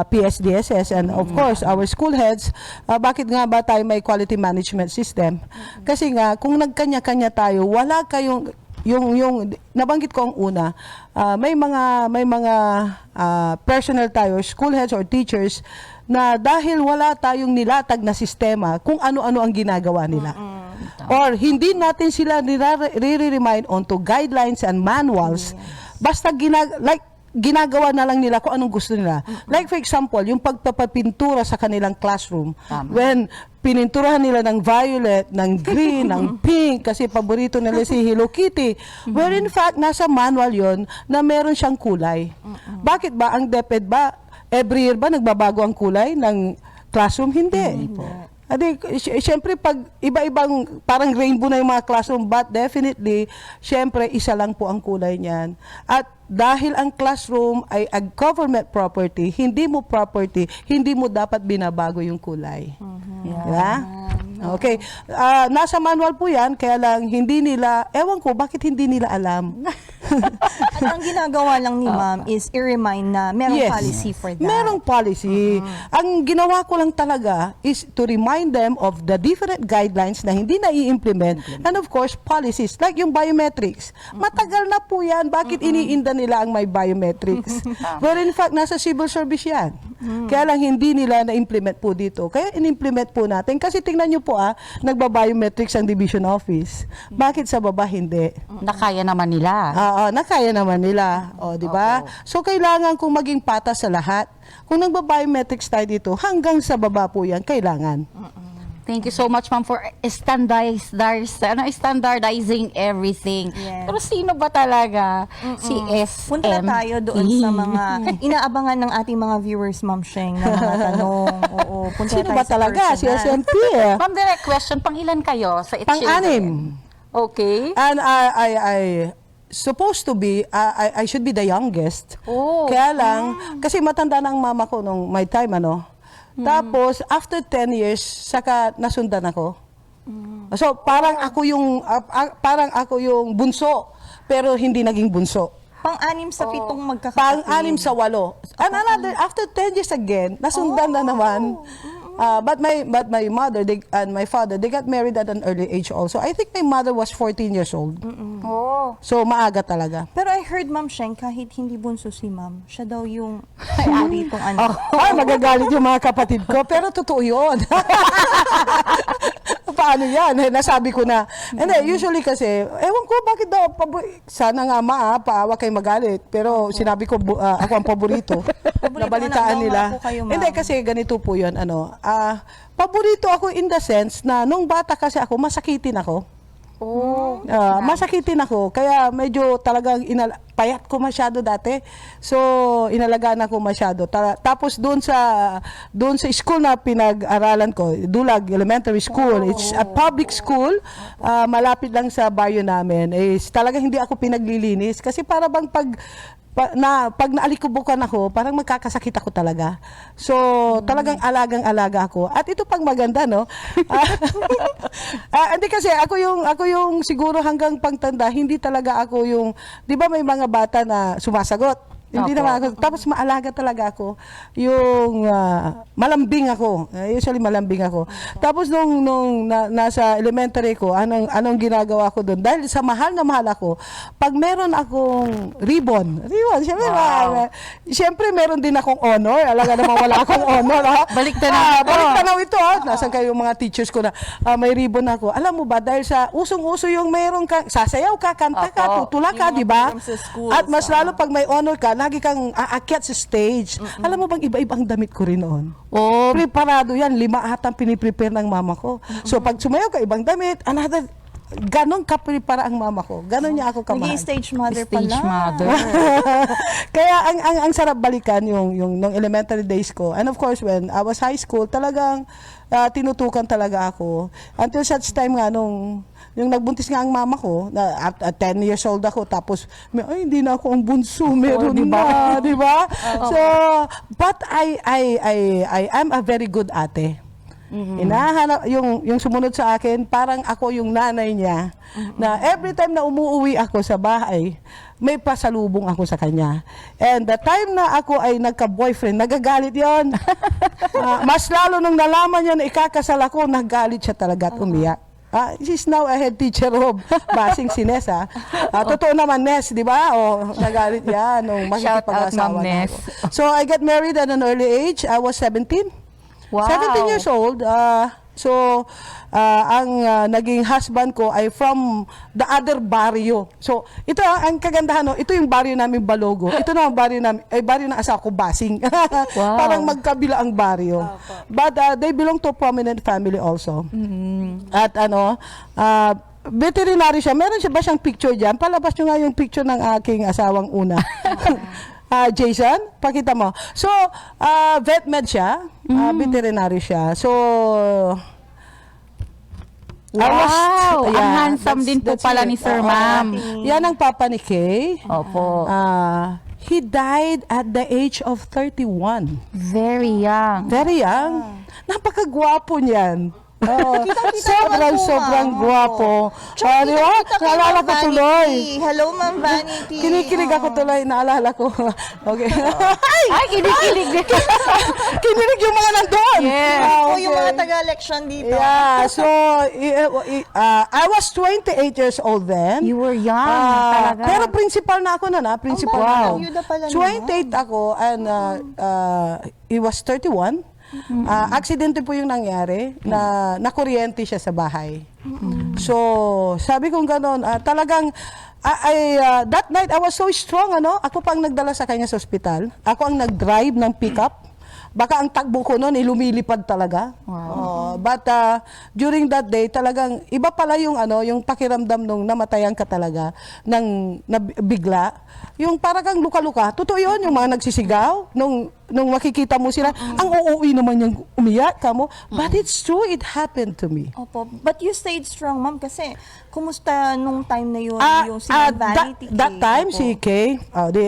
PSDSS and of course, our school heads. Bakit nga ba tayo may quality management system? Kasi nga, kung nagkanya-kanya tayo, wala kayong yung nabanggit ko ang una, may mga personnel tayo, school heads or teachers na dahil wala tayong nilatag na sistema kung ano-ano ang ginagawa nila. Or hindi natin sila re-remind onto guidelines and manuals. Basta ginagawa na lang nila kung anong gusto nila. Like for example, yung pagpapapintura sa kanilang classroom. When pininturahan nila ng violet, ng green, ng pink, kasi paborito nila si Hello Kitty. Where in fact, nasa manual yon na meron siyang kulay. Bakit ba? Ang DepEd ba, every year ba nagbabago ang kulay ng classroom? Hindi. Siyempre, pag iba-ibang, parang rainbow na yung mga classroom, but definitely, siyempre, isa lang po ang kulay niyan. At dahil ang classroom ay a government property, hindi mo dapat binabago yung kulay. Diba? Okay. Nasa manual po yan, kaya lang hindi nila, ewan ko, bakit hindi nila alam? At ang ginagawa lang ni ma'am is i-remind na merong policy for that. Merong policy. Ang ginawa ko lang talaga is to remind them of the different guidelines na hindi na i-implement and of course policies like yung biometrics. Matagal na po yan. Bakit iniinda nila ang may biometrics? Well, in fact, nasa civil service yan. Kaya lang hindi nila na-implement po dito. Kaya in-implement po natin. Kasi tingnan nyo po nagba-biometrics ang division office. Bakit sa baba hindi? Nakaya naman nila. Nakaya naman nila. O, di ba? So, kailangan kung maging patas sa lahat. Kung nagba-biometrics tayo dito, hanggang sa baba po yan, kailangan. Thank you so much, ma'am, for standardizing everything. Yes. Pero sino ba talaga si SM? Punta tayo doon sa mga inaabangan ng ating mga viewers, Ma'am Sheng, na mga tanong. Oo, punta Sino tayo ba talaga? Si SMP. Ma'am, direct question, pang-ilan kayo sa Pang-anim. Okay. And I supposed to be, I should be the youngest. Kaya lang, kasi matanda na ang mama ko nung my time, Tapos, after 10 years, saka nasundan ako. So, parang ako yung bunso, pero hindi naging bunso. Pang-anim sa pitong magkakapatid. Pang-anim sa 8. And another, after 10 years again, nasundan na naman. But my mother and my father, they got married at an early age also. I think my mother was 14 years old. So, maaga talaga. Pero I heard, Ma'am Sheng, kahit hindi bunso si Ma'am, siya daw yung paboritong anak. Magagalit yung mga kapatid ko, pero totoo yun. Paano yan? Nasabi ko na. And usually kasi, ewan ko bakit daw, sana nga paawa kayo magalit. Pero sinabi ko, ako ang paborito. Nabalitaan nila. Hindi, kasi ganito po yun. Paborito ako in the sense na nung bata kasi ako, masakitin ako. Masakitin ako. Kaya medyo talagang payat ko masyado dati. So, inalagaan ako masyado. Tapos doon sa school na pinag-aralan ko, Dulag Elementary School, it's a public school, malapit lang sa baryo namin. Talagang hindi ako pinaglilinis kasi para bang pag naalikubukan ako, parang magkakasakit ako talaga. So, talagang alagang-alaga ako. At ito pang maganda, no? Hindi kasi ako yung siguro hanggang pagtanda, hindi talaga ako yung, di ba may mga bata na sumasagot? Hindi naman ako. Tapos maalaga talaga ako. Yung malambing ako. Usually malambing ako. Tapos nung nasa elementary ko, anong ginagawa ko doon? Dahil sa mahal na mahal ako, pag meron akong ribbon, syempre meron din akong honor. Alaga naman wala akong honor. Baliktanaw ito. Nasaan kayo mga teachers ko na may ribbon ako. Alam mo ba, dahil sa usong-uso yung meron ka, sasayaw ka, kanta ka, tutula ka, di ba? At mas lalo pag may honor ka, lagi kang aakyat sa stage. Alam mo bang iba-ibang damit ko rin noon? Preparado yan. 5 atang piniprepare ng mama ko. So pag sumayaw ka, ibang damit, another, ganon ka-prepara ang mama ko. Ganon niya ako kamahal. Naging stage mother pala. Kaya ang sarap balikan yung nung elementary days ko. And of course, when I was high school, talagang tinutukan talaga ako. Until such time nga yung nagbuntis nga ang mama ko, at 10 years old ako, tapos, hindi na ako ang bunso, meron na, di ba? So, but I am a very good ate. Inahanap, yung sumunod sa akin, parang ako yung nanay niya, na every time na umuwi ako sa bahay, may pasalubong ako sa kanya. And the time na ako ay nagka-boyfriend, nagagalit yon. Mas lalo nung nalaman niya na ikakasal ako, nagalit siya talaga at umiyak. She's now a head teacher of Basing si Nes. Totoo naman, Nes, di ba? Nagalit yan nung makikipag-asawa na ako. So, I got married at an early age. I was 17. Wow. 17 years old. Ang naging husband ko ay from the other barrio. So, ito ang kagandahan, ito yung barrio namin Balogo. Ito na ang barrio namin, barrio ng asawa ko, Basing. Parang magkabila ang barrio. But they belong to a prominent family also. At veterinary siya. Meron siya ba siyang picture dyan? Palabas nyo nga yung picture ng aking asawang una. Jason, pakita mo. So, vet med siya. Veterinary siya. So, wow! Ang handsome din po pala ni Sir Ma'am. Yan ang papa ni Kay. Opo. He died at the age of 31. Very young. Very young. Napakagwapo niyan. Sobrang gwapo. Di ba? Naalala ko tuloy. Hello, Ma'am Vanity. Kinikilig ako tuloy. Naalala ko. Okay. Ay, kinikilig. Kinilig yung mga nandun. Yung mga taga-election dito. Yeah. So, I was 28 years old then. You were young. Talaga. Pero principal na ako na. Principal. Wow. Ayuda pala 28 ako and he was 31. Aksidente po yung nangyari na nakuryente siya sa bahay. So, sabi kong gano'n, talagang that night I was so strong, ako pang nagdala sa kanya sa ospital. Ako ang nag-drive ng pickup. Baka ang takbo ko noon lumilipad talaga. Wow. But during that day, talagang iba pala yung yung pakiramdam nung namatayan ka talaga ng bigla. Yung para kang luka-luka. Totoo yun, yung mga nagsisigaw nung makikita mo sila, ang uuwi naman yung umiyak ka mo. But it's true, it happened to me. Opo. But you stayed strong, Ma'am, kasi kumusta nung time na yun, yung si Vanity that time, si Kay,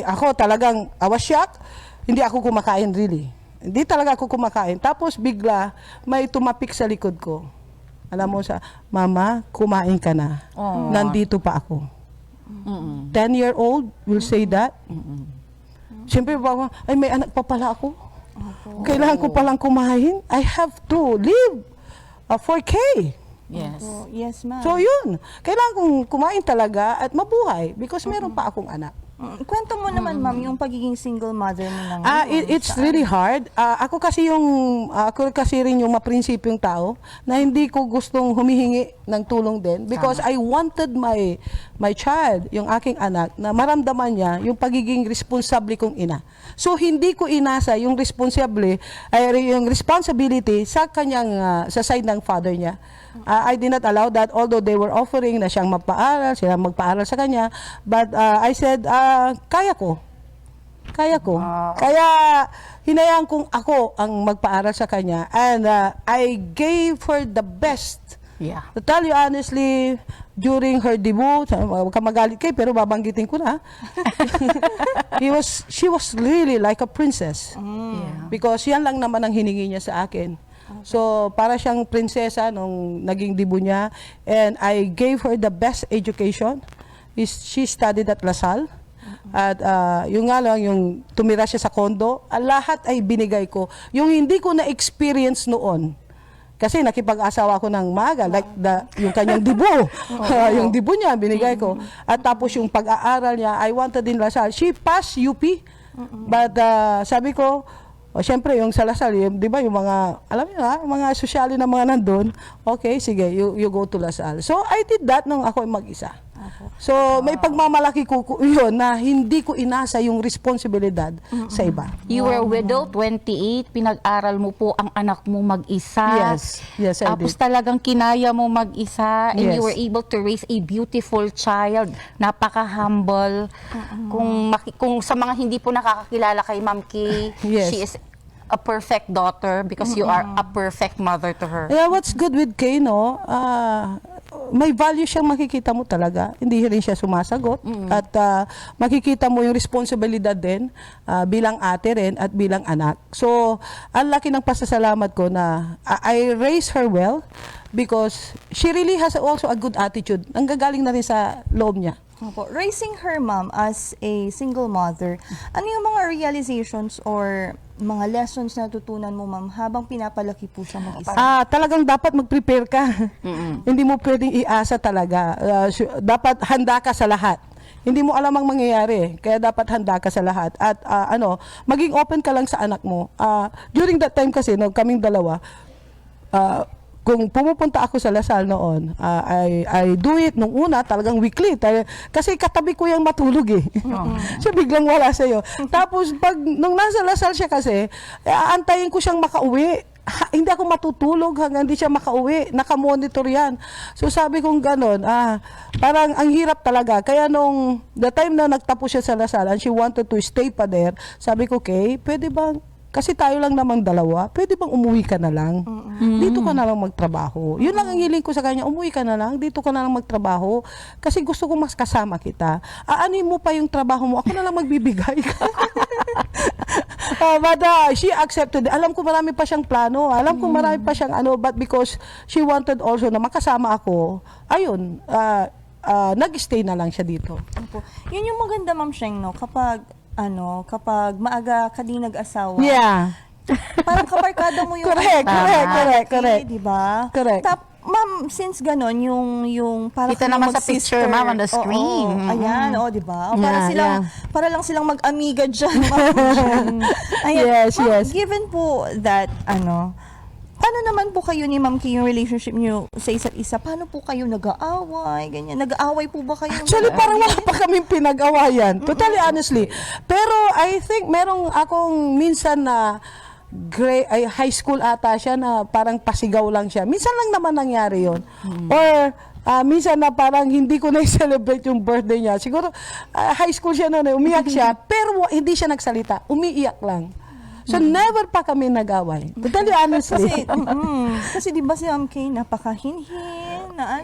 ako talagang, I was shocked. Hindi ako kumakain really. Hindi talaga ako kumakain. Tapos bigla, may tumapik sa likod ko. Alam mo Mama, kumain ka na. Nandito pa ako. 10-year-old will say that. Siyempre, ay may anak pa pala ako. Kailangan ko palang kumain. I have to live for Kay. Yes. Yes, Ma'am. So yun, kailangan kong kumain talaga at mabuhay because meron pa akong anak. Kwento mo naman, Ma'am, yung pagiging single mother mo na ngayon. It's really hard. Ako kasi rin yung maprinsipyong tao na hindi ko gustong humihingi ng tulong din because I wanted my child, yung aking anak, na maramdaman niya yung pagiging responsable kong ina. So hindi ko inasa yung responsibility sa kanyang sa side ng father niya. I did not allow that, although they were offering na siyang sila magpaaral sa kanya, but I said, kaya ko. Kaya hinayaan kong ako ang magpaaral sa kanya, and I gave her the best. Yeah. To tell you honestly, during her debut, huwag ka magalit kayo, pero babanggitin ko na. She was really like a princess. Because yan lang naman ang hiningi niya sa akin. So, para siyang prinsesa nung naging debut niya. And I gave her the best education. She studied at LaSalle. At yung nga lang, yung tumira siya sa condo, lahat ay binigay ko. Yung hindi ko na-experience noon, kasi nakipag-asawa ko ng maaga, like yung kanyang dibo. Yung dibo niya, binigay ko. At tapos yung pag-aaral niya, I wanted in Lasal. She passed UP. But sabi ko, syempre yung sa Lasal, di ba yung mga, alam niyo na, mga sosyali na mga nandun, okay, sige, you go to Lasal. So I did that nung ako mag-isa. So may pagmamalaki ko yun na hindi ko inasa yung responsibilidad sa iba. You were widow, 28, pinag-aral mo po ang anak mo mag-isa. Yes, I Tapos did. talagang kinaya mo mag-isa and you Yes. were able to raise a beautiful child. Napaka-humble. Kung sa mga hindi po nakakakilala kay Ma'am Kay, Yes. she is a perfect daughter because you are a perfect mother to her. Yeah, what's good with Kay, no? May value siyang makikita mo talaga. Hindi rin siya sumasagot. At makikita mo yung responsibilidad din bilang ate rin at bilang anak. So, ang laki ng pasasalamat ko na I raised her well because she really has also a good attitude. Nanggagaling na rin sa loob niya. Opo. Raising her mom as a single mother, ano yung mga realizations or mga lessons na natutunan mo, ma'am, habang pinapalaki po siya mag-isa? Talagang dapat mag-prepare ka. Hindi mo pwedeng iasa talaga. Dapat handa ka sa lahat. Hindi mo alam ang mangyayari, kaya dapat handa ka sa lahat. At maging open ka lang sa anak mo. During that time kasi, kaming dalawa, kung pumupunta ako sa Lasal noon, I do it nung una, talagang weekly. Kasi katabi ko yung matulog eh. So biglang wala sa'yo. Tapos nung nasa Lasal siya kasi, aantayin ko siyang makauwi. Hindi ako matutulog hanggang hindi siya makauwi. Nakamonitor yan. So sabi kong ganon, parang ang hirap talaga. Kaya nung the time na nagtapos siya sa Lasal and she wanted to stay pa there, sabi ko, okay, pwede bang, kasi tayo lang namang dalawa, pwede bang umuwi ka na lang? Dito ka na lang magtrabaho. Yun lang ang hiling ko sa kanya, umuwi ka na lang, dito ka na lang magtrabaho. Kasi gusto ko mas kasama kita. Aanin mo pa yung trabaho mo, ako na lang magbibigay. But she accepted. Alam ko marami pa siyang plano. Alam ko marami pa siyang but because she wanted also na makasama ako, ayun, nag-stay na lang siya dito. Yun yung maganda, Ma'am Sheng, no? Kapag maaga ka din nag-asawa. Yeah. Parang kabarkada mo yung Correct. Diba? Correct. Ma'am, since ganon, yung parang Kita naman sa picture, ma'am, on the screen. Ayan, diba? Yeah, Para lang silang mag-amiga dyan, Ma'am. Ayan. Yes, Ma'am, yes. given po that, paano naman po kayo ni Ma'am Kay yung relationship niyo sa isa't isa? Paano po kayo nag-aaway? Ganyan. Nag-aaway po ba kayo? Actually, parang wala pa kaming pinag-awayan. Totally honestly. Pero I think merong akong minsan na high school ata siya na parang pasigaw lang siya. Minsan lang naman nangyari yon. Or minsan na parang hindi ko na-celebrate yung birthday niya. Siguro high school siya noon, umiyak siya, pero hindi siya nagsalita. Umiiyak lang. So, never pa kami nag-away. Totally honestly. Kasi di ba si Ma'am Kay, napakahinhin na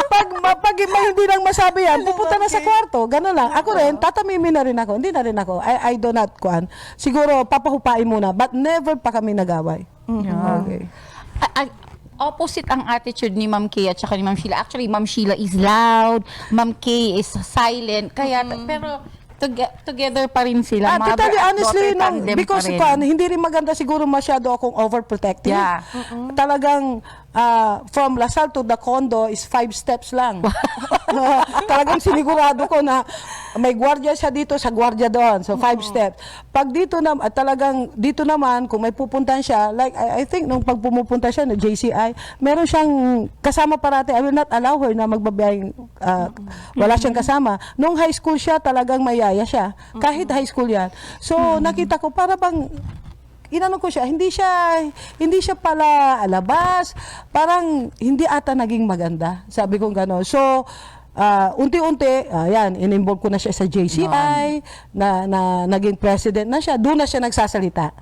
pag may hindi lang masabi yan, pupunta na sa kwarto, gano'n lang. Ako rin, tatamimin na rin ako. Hindi na rin ako. I do not kuan. Siguro, papahupain muna. But never pa kami nag-away. Okay. Opposite ang attitude ni Ma'am Kay at saka ni Ma'am Sheila. Actually, Ma'am Sheila is loud, Ma'am Kay is silent. Kaya, pero together pa rin sila. Totally honestly, because hindi rin maganda siguro masyado akong overprotective. Yeah. Talagang from Lasal to the condo is 5 steps lang. Talagang sinigurado ko na may gwardiya siya dito, sa gwardiya doon. So 5 steps. Pag dito na talagang dito naman kung may pupuntahan siya, like I think nung pag pumupunta siya na JCI, meron siyang kasama parati. I will not allow her na magbabiyahing wala siyang kasama. Nung high school siya, talagang mayaya siya. Kahit high school yan. So nakita ko para bang inano ko siya, hindi siya pala alabas, parang hindi ata naging maganda. Sabi ko gano'n. So, unti-unti, in-involve ko na siya sa JCI, na naging president na siya, doon na siya nagsasalita.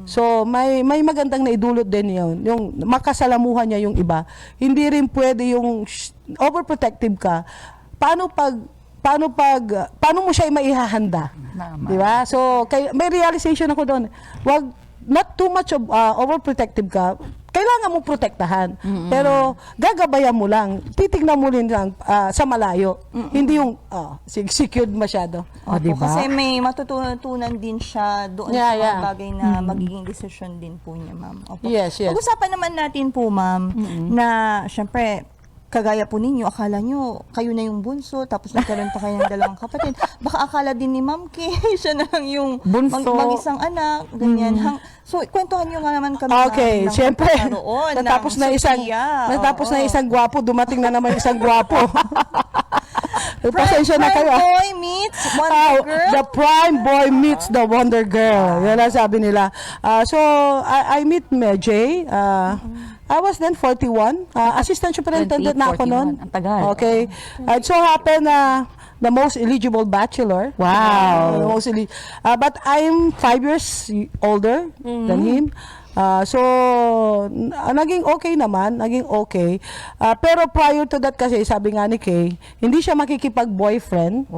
So, may magandang naidulot din yun, yung makasalamuhan niya yung iba. Hindi rin pwede yung overprotective ka. Paano mo siya maihahanda? Di ba? So, may realization ako doon. Not too much of overprotective ka. kailangan mo protektahan. Pero gagabayan mo lang, titignan mo rin lang sa malayo. Hindi yung secured masyado. Opo, kasi may matutunan din siya doon sa mga bagay na magiging desisyon din po niya, ma'am. Opo. Yes. Pag-usapan naman natin po, ma'am, na syempre, kagaya po ninyo, akala nyo, kayo na yung bunso, tapos nagkaroon pa kayo ng dalawang kapatid. Baka akala din ni Ma'am Kay, siya na lang yung mag-isang anak, ganyan. So, kwentuhan nyo nga naman kami okay, siyempre, natapos na isang gwapo, dumating na naman isang gwapo. Pasensya na kayo. Prime boy meets Wonder Girl? The prime boy meets the Wonder Girl. Yan ang sabi nila. So, I meet Jay. I was then 41. Assistant superintendent na ako noon. Ang tagal. Okay. It so happened the most eligible bachelor. Wow. But I'm 5 years older than him. So, naging okay naman, pero prior to that kasi, sabi nga ni Kay, hindi siya makikipag-boyfriend.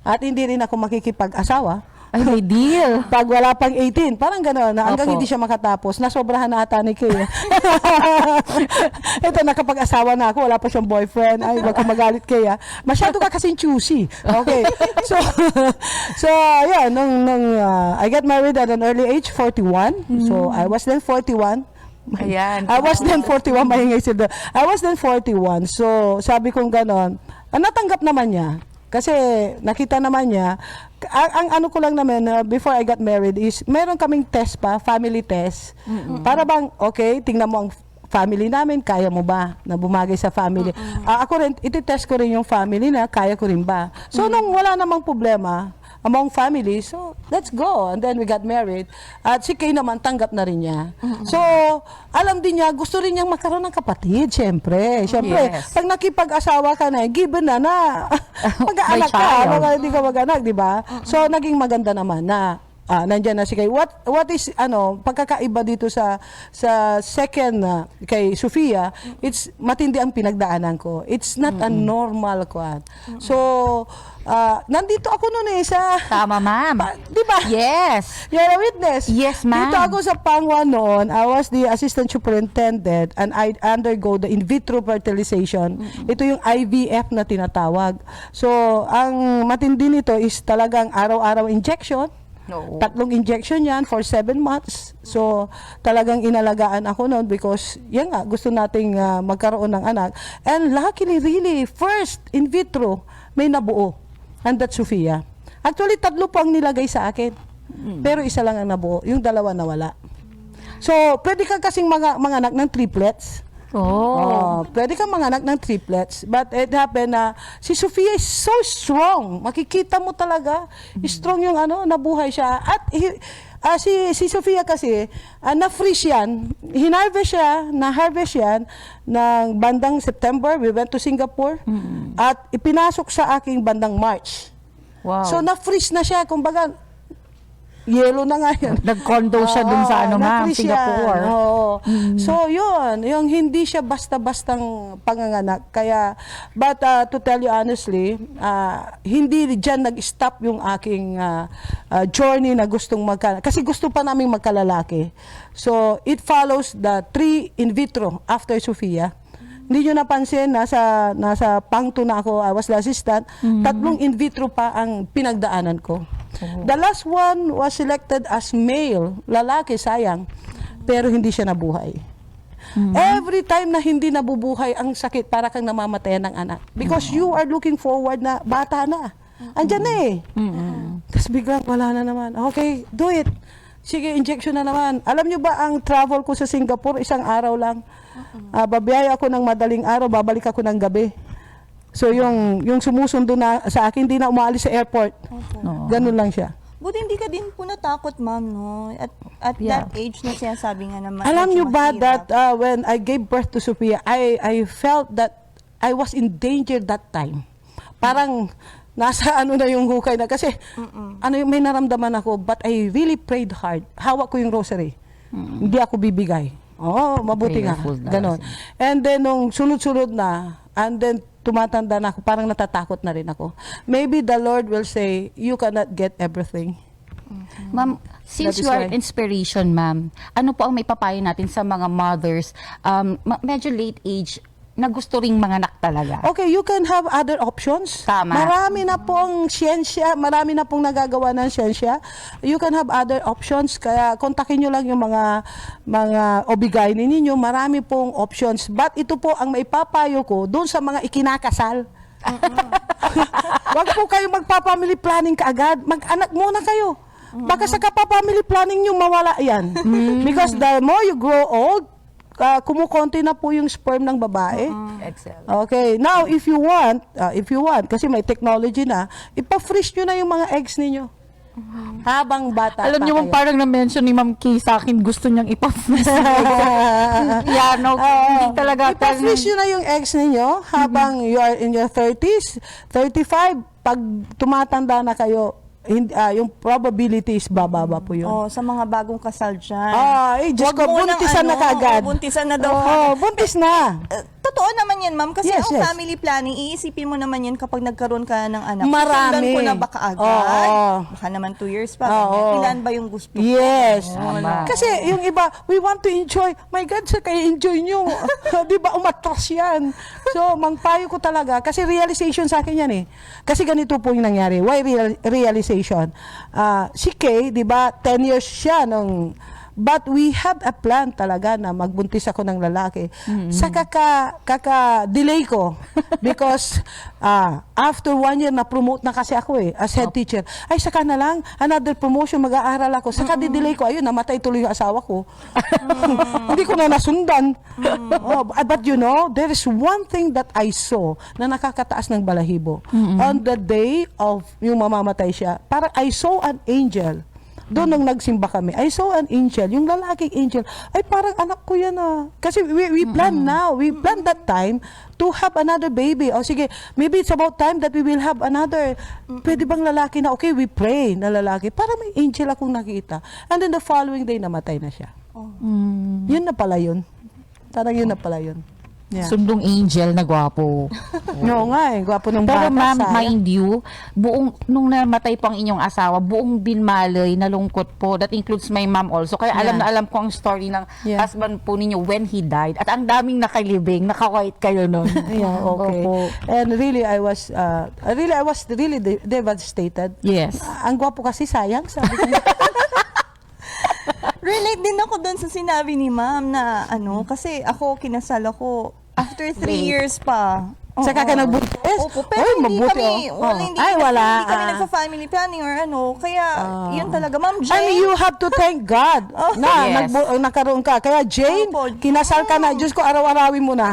At hindi rin ako makikipag-asawa. Ay, may deal. Pag wala pang 18, parang gano'n, hanggang hindi siya makatapos. Nasobrahan na ata ni Kay. Ito, nakapag-asawa na ako, wala pa siyang boyfriend. Ay, wag ka magalit Kay. Masyado ka kasing choosy. Okay. So yeah, I got married at an early age, 41. So, I was then 41. Ayan. I was then 41, maingay sila. I was then 41. So, sabi kong gano'n, natanggap naman niya. Kasi nakita naman niya, ang ano ko lang naman, before I got married is, meron kaming test pa, family test. Para bang, okay, tingnan mo ang family namin, kaya mo ba na bumagay sa family? Ako rin, iti-test ko rin yung family na, kaya ko rin ba? So, nung wala namang problema, among families, so let's go. And then we got married. At si Kay naman, tanggap na rin niya. So, alam din niya, gusto rin niyang magkaroon ng kapatid, syempre. Yes. Pag nakipag-asawa ka na, given na mag-aanak ka, hindi ka mag-anak, di ba? So, naging maganda naman na nandiyan na si Kay. What is pagkakaiba dito sa second kay Sofia, it's matindi ang pinagdaanan ko. It's not a normal quad. So, nandito ako noon sa... Tama, ma'am. Di ba? Yes. You're a witness. Yes, ma'am. Dito ako sa Pangwa noon, I was the assistant superintendent and I undergo the in vitro fertilization. Ito yung IVF na tinatawag. So, ang matindi nito is talagang araw-araw injection. 3 injection yan for 7 months. So, talagang inalagaan ako noon because, yan nga, gusto nating magkaroon ng anak. And luckily, really, first in vitro, may nabuo. And that's Sofia. Actually, 3 po ang nilagay sa akin. Pero isa lang ang nabuo. Yung 2 nawala. So, pwede ka kasing manganak ng triplets. Pwede kang manganak ng triplets. But it happened na si Sofia is so strong. Makikita mo talaga, strong yung nabuhay siya. At si Sofia kasi, na-freeze yan. Na-harvest yan ng bandang September. We went to Singapore. At ipinasok sa aking bandang March. Wow. So, na-freeze na siya. Kumbaga, yellow na nga yan. Nag-condo siya dun sa ma'am, Singapore. So, yun. Yung hindi siya basta-bastang panganganak. Kaya, but to tell you honestly, hindi dyan nag-stop yung aking journey na gustong kasi gusto pa naming magkalalaki. So, it follows the 3 in vitro after Sofia. Hindi nyo napansin, nasa pang 2 na ako, I was the assistant, 3 in vitro pa ang pinagdaanan ko. The last one was selected as male, lalaki, sayang, pero hindi siya nabuhay. Every time na hindi nabubuhay ang sakit, para kang namamatayan ng anak. Because you are looking forward na bata na. Andyan na eh. Tapos biglang wala na naman. Okay, do it. Sige, injection na naman. Alam nyo ba ang travel ko sa Singapore, 1 araw lang. Babiyay ako ng madaling araw, babalik ako ng gabi. So yung sumusundo na sa akin, hindi na umaalis sa airport. Ganun lang siya. Buti hindi ka din po natakot, ma'am, no? At that age na sinasabi nga naman. Alam nyo ba that when I gave birth to Sofia, I felt that I was in danger that time. Parang nasa na yung hukay na. Kasi may naramdaman ako, but I really prayed hard. Hawak ko yung rosary. Hindi ako bibigay. Mabuti nga. Ganon. And then, nung sunod-sunod na, and then, tumatanda na ako, parang natatakot na rin ako. Maybe the Lord will say, you cannot get everything. Ma'am, since That is you are why. inspiration, ma'am, ano po ang may papayo natin sa mga mothers, medyo late age, na gusto ring manganak talaga? Okay, you can have other options. Tama. Marami na pong siyensya, marami na pong nagagawa ng siyensya. You can have other options. Kaya kontakin nyo lang yung mga obigainin ninyo. Marami pong options. But ito po ang maipapayo ko doon sa mga ikinakasal. Wag po kayo magpa-family planning kaagad. Mag-anak muna kayo. Baka sa kapapamily planning nyo mawala yan. Because the more you grow old, kumukonti na po yung sperm ng babae. Okay, now if you want, kasi may technology na, ipa-freeze nyo na yung mga eggs ninyo. Habang bata Alam pa niyo, kayo. parang na-mention ni Ma'am Kay sa akin, gusto niyang ipa-freeze. Yeah, no, hindi talaga. Ipa-freeze nyo na yung eggs ninyo habang you are in your 30s, 35, pag tumatanda na kayo, yung probability is bababa po yun. Oh, sa mga bagong kasal dyan. Diyos ko, Wag mo nang buntisan na kagad. buntisan na daw. Buntis na. Totoo naman yan, ma'am. Kasi Yes, ang yes. family planning, iisipin mo naman yan kapag nagkaroon ka ng anak. Marami. Sundan ko na baka agad. Oo. Baka naman 2 years pa. Oo. ganyan. Ilan ba yung gusto ko? Yes. Wala. Kasi yung iba, we want to enjoy. My God, sa kayo enjoy nyo. Di ba, umatras yan. So, mangpayo ko talaga. Kasi realization sa akin yan eh. Kasi ganito po yung nangyari. Why realization? Si Kay, di ba, 10 years siya nung... But we had a plan talaga na magbuntis ako ng lalaki. Sa kaka-delay ko. Because after 1 year, na-promote na kasi ako as head teacher. Ay, saka na lang, another promotion, mag-aaral ako. Saka di-delay ko, ayun, namatay tuloy yung asawa ko. Hindi ko na nasundan. But you know, there is one thing that I saw na nakakataas ng balahibo. On the day of yung mamamatay siya, parang I saw an angel. Doon nung nagsimba kami, I saw an angel, yung lalaking angel, ay parang anak ko yan Kasi we plan now, we plan that time to have another baby. O sige, maybe it's about time that we will have another. Pwede bang lalaki na? Okay, we pray na lalaki. Parang may angel akong nakita. And then the following day, namatay na siya. Yun na pala yun. Parang yun na pala yun. Yeah. Sundong angel na gwapo. Oo nga gwapo ng Pero bata. ma'am, sayang. mind you, nung namatay po ang inyong asawa, buong binmalay, nalungkot po. That includes my mom also. Kaya alam na alam ko ang story ng husband po ninyo when he died. At ang daming nakalibing, nakawait kayo nun. Yeah, okay. Opo. And really, I was really devastated. Yes. Ang gwapo kasi, sayang. Sabi ko. Relate din ako doon sa sinabi ni ma'am na kasi ako, kinasal ako after 3 years pa. Saka ka nagbuntis? Opo, pero hindi mabuti, kami, hindi kami nagsa-family planning or kaya yun talaga. Ma'am Jane. And you have to thank God na nagkaroon ka. Kaya Jane, kinasal ka na. Diyos ko, araw-arawin mo na.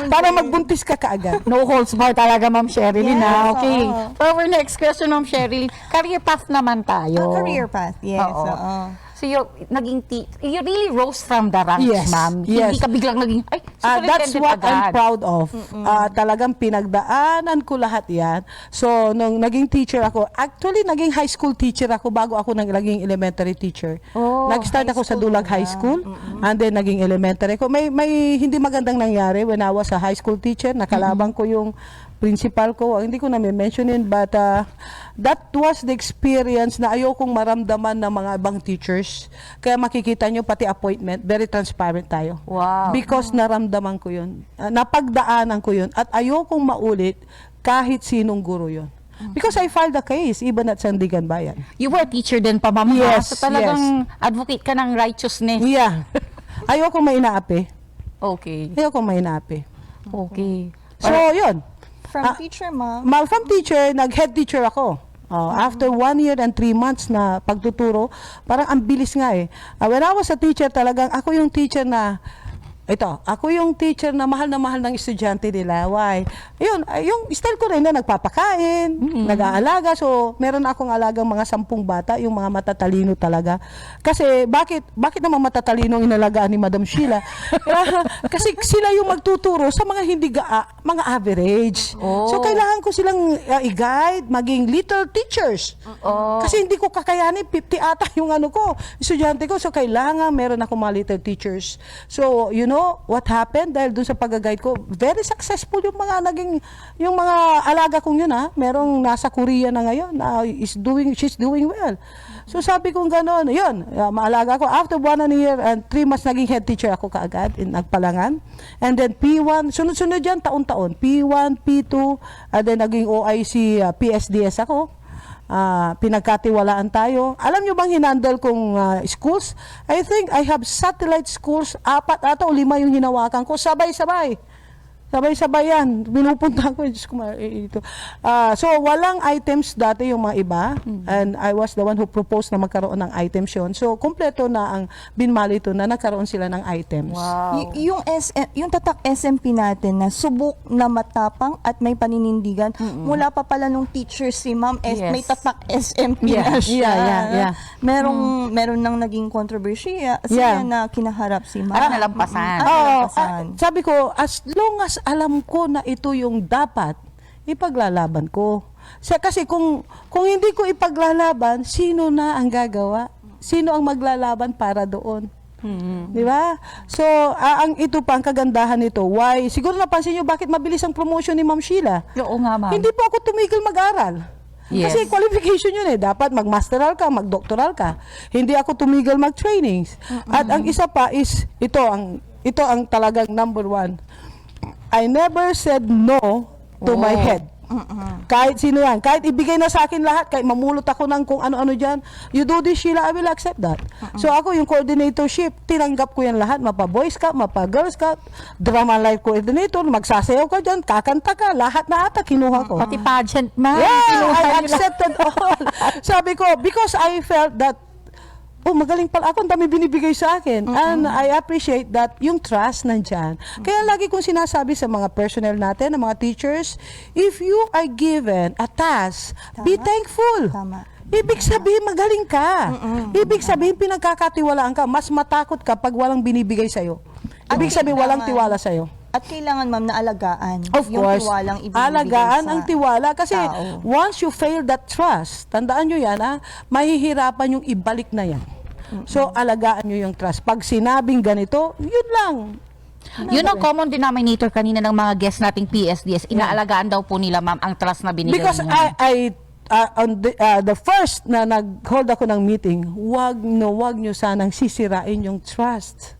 Para magbuntis ka kaagad. No holds barred talaga, Ma'am Sherilyn. Yes, Okay. oo. For our next question, Ma'am Sherilyn, career path naman tayo. Career path, yes. Oo. So you really rose from the ranks, ma'am. Hindi ka biglang naging, that's what I'm proud of. Talagang pinagdaanan ko lahat yan. So, nung naging teacher ako, actually, naging high school teacher ako bago ako naging elementary teacher. Nag-start ako sa Dulag High School, and then naging elementary ko. May hindi magandang nangyari when I was a high school teacher. Nakalabang ko yung principal ko, hindi ko na mentionin, but that was the experience na ayokong maramdaman ng mga ibang teachers. Kaya makikita nyo, pati appointment, very transparent tayo. Wow. Because naramdaman ko yun. Napagdaanan ko yun. At ayokong maulit kahit sinong guro yun. Because I filed a case, even at Sandigan Bayan. You were a teacher din pa, ma'am. Yes, So talagang advocate ka ng righteousness. Yeah. Ayokong mainaapi. Okay. Ayokong mainaapi. Okay. So, yun. From teacher, ma'am? From teacher, nag-head teacher ako. After 1 year and 3 months na pagtuturo, parang ang bilis nga eh. When I was a teacher, talagang ako yung teacher na ako yung teacher na mahal ng estudyante nila. Why? Yun, yung style ko rin na nagpapakain, nag-aalaga. So, meron akong alagang mga 10 bata, yung mga matatalino talaga. Kasi, bakit naman matatalino ang inalagaan ni Madam Sheila? Kasi sila yung magtuturo sa mga mga average. So, kailangan ko silang i-guide, maging little teachers. Kasi hindi ko kakayanin, 50 ata yung estudyante ko. So, kailangan meron ako mga little teachers. So, what happened dahil dun sa pag-guide ko, very successful yung mga alaga kong yun merong nasa Korea na ngayon na she's doing well. So sabi kong gano'n, yun, maalaga ko. After 1 year and 3 months, naging head teacher ako kaagad in Nagpalangan. And then P1, sunod-sunod yan, taon-taon. P1, P2, and then naging OIC, PSDS ako. Pinagkatiwalaan tayo. Alam nyo bang hinandle kong schools? I think I have satellite schools, 4 ata o 5 yung hinawakan ko, sabay-sabay. Sabay-sabay yan. Pinupunta ko. Diyos ko, ito. So, walang items dati yung mga iba. And I was the one who proposed na magkaroon ng items yun. So, kompleto na ang binmalito na nagkaroon sila ng items. Yung tatak SMP natin na subok na matapang at may paninindigan, mula pa pala nung teacher si Ma'am, may tatak SMP na siya. Meron nang naging kontrobersiya na kinaharap si Ma'am. At nalampasan. Sabi ko, as long as alam ko na ito yung dapat, ipaglalaban ko. Kasi kung hindi ko ipaglalaban, sino na ang gagawa? Sino ang maglalaban para doon? Di ba? So, ito pa ang kagandahan nito. Why? Siguro napansin nyo bakit mabilis ang promotion ni Ma'am Sheila. Oo nga, Ma'am. Hindi po ako tumigil mag-aral. Yes. Kasi qualification yun dapat mag-masteral ka, mag-doctoral ka. Hindi ako tumigil mag-trainings. At ang isa pa is, ito ang talagang number 1. I never said no to my head. Kahit sino yan. Kahit ibigay na sa akin lahat, kahit mamulot ako ng kung ano-ano dyan, you do this, Sheila, I will accept that. So ako, yung coordinatorship, tinanggap ko yan lahat. Mapa-Boy Scout, mapa-Girl Scout, drama life coordinator, magsasayaw ka dyan, kakanta ka, lahat na ata kinuha ko. Pati pageant, Ma'am. Yeah, I accepted all. Sabi ko, because I felt that magaling pala ako, ang dami binibigay sa akin. And I appreciate that yung trust nandyan. Kaya lagi kong sinasabi sa mga personnel natin, ng mga teachers, if you are given a task, be thankful. Ibig sabihin, magaling ka. Ibig sabihin, pinagkakatiwalaan ka. Mas matakot ka pag walang binibigay sa'yo. Ibig sabihin, walang tiwala sa'yo. At kailangan, Ma'am, na alagaan. Of course. Yung tiwalang ibinibigay Alagaan sa ang tiwala. Kasi tao. once you fail that trust, tandaan nyo yan, mahihirapan yung ibalik na yan. So, alagaan nyo yung trust. Pag sinabing ganito, yun lang. Yun ang common denominator kanina ng mga guests nating PSDS. Inaalagaan daw po nila, Ma'am, ang trust na binigay Because niyo. on the first na nag-hold ako ng meeting, wag nyo sanang sisirain yung trust.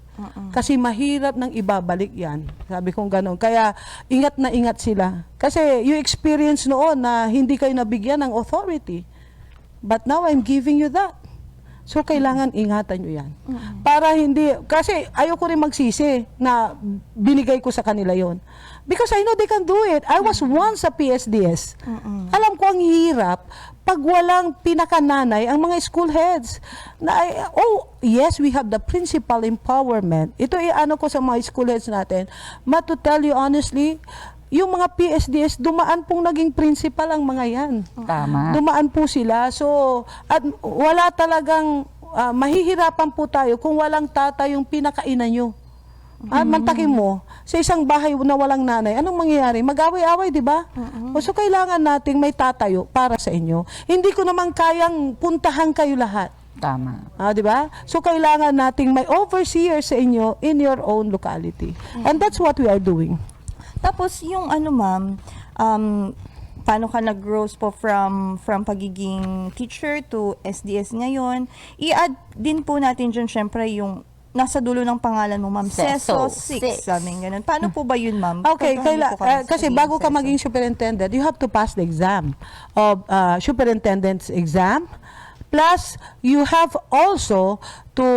Kasi mahirap nang ibabalik yan. Sabi kong gano'n. Kaya ingat na ingat sila. Kasi you experience noon na hindi kayo nabigyan ng authority. But now I'm giving you that. So, kailangan ingatan nyo yan. Para hindi, kasi ayoko rin magsisi na binigay ko sa kanila yon. Because I know they can do it. I was once sa PSDS. Alam ko ang hirap pag walang pinakananay ang mga school heads. Yes, we have the principal empowerment. Ito ano ko sa mga school heads natin. But to tell you honestly, yung mga PSDS, dumaan pong naging principal ang mga yan. Tama. Dumaan po sila. So, at wala talagang, mahihirapan po tayo kung walang tatay yung pinakainan nyo. At mantakin mo, sa isang bahay na walang nanay, anong mangyayari? Mag-away-away, di ba? So, kailangan nating may tatayo para sa inyo. Hindi ko naman kayang puntahan kayo lahat. Tama. Di ba? So, kailangan nating may overseer sa inyo in your own locality. And that's what we are doing. Tapos yung Ma'am, paano ka nag-grow po from pagiging teacher to SDS ngayon? I-add din po natin dyan syempre yung nasa dulo ng pangalan mo, Ma'am. CESO 6. Sabi ganun. Paano po ba yun, Ma'am? Okay, kasi bago ka maging superintendent, you have to pass the exam of superintendent's exam. Plus, you have also to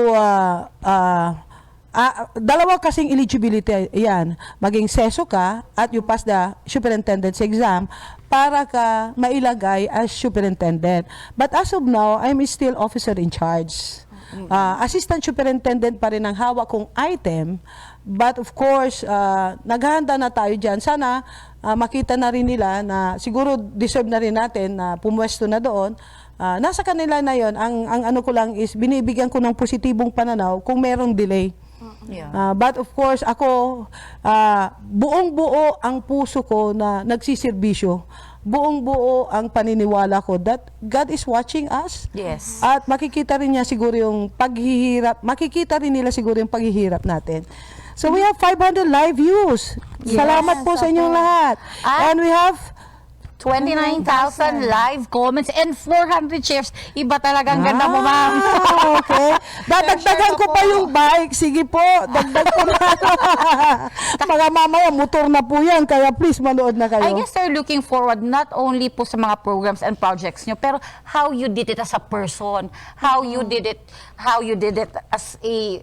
dalawa kasing eligibility yan. Maging CESO ka at you pass the superintendent's exam para ka mailagay as superintendent. But as of now, I'm still officer in charge. Assistant superintendent pa rin ang hawak kong item. But of course, naghahanda na tayo dyan. Sana makita na rin nila na siguro deserve na rin natin na pumwesto na doon. Nasa kanila na yon. Ang ano ko lang is binibigyan ko ng positibong pananaw kung merong delay. But of course, ako, buong-buo ang puso ko na nagsiservisyo. Buong-buo ang paniniwala ko that God is watching us. Yes. At makikita rin niya siguro yung paghihirap, makikita rin nila siguro yung paghihirap natin. So we have 500 live views. Yes. Salamat po sa inyong lahat. And we have 29,000 live comments and 400 shares. Iba talaga ang ganda mo, ma'am. Okay. Dadagdagan ko pa yung bike. Sige po, dagdag ko na. Mga mamaya, motor na po yan. Kaya please, manood na kayo. I guess they're looking forward not only po sa mga programs and projects nyo, pero how you did it as a person, how you did it as a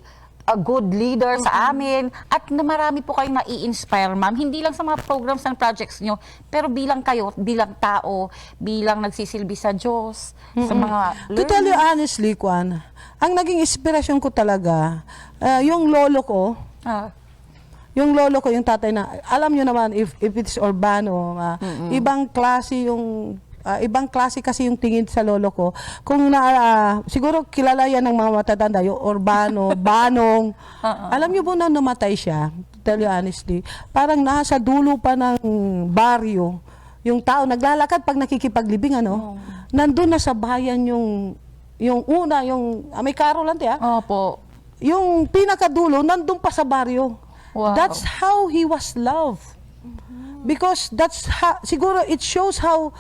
good leader sa amin, at na marami po kayong nai-inspire, ma'am, hindi lang sa mga programs and projects nyo, pero bilang kayo, bilang tao, bilang nagsisilbi sa Diyos, sa mga To tell you honestly, Kwan, ang naging inspirasyon ko talaga, yung lolo ko, yung tatay na, alam nyo naman, if it's urbano, ibang klase yung ibang klase kasi yung tingin sa lolo ko. Kung siguro kilala yan ng mga matatanda, yung urbano, banong. Alam niyo po na namatay siya, tell you honestly, parang nasa dulo pa ng baryo. Yung tao naglalakad pag nakikipaglibing, nandun na sa bayan yung una, yung may karo lang tiya. Opo. Yung pinakadulo, nandun pa sa baryo. Wow. That's how he was loved. Because that's siguro it shows how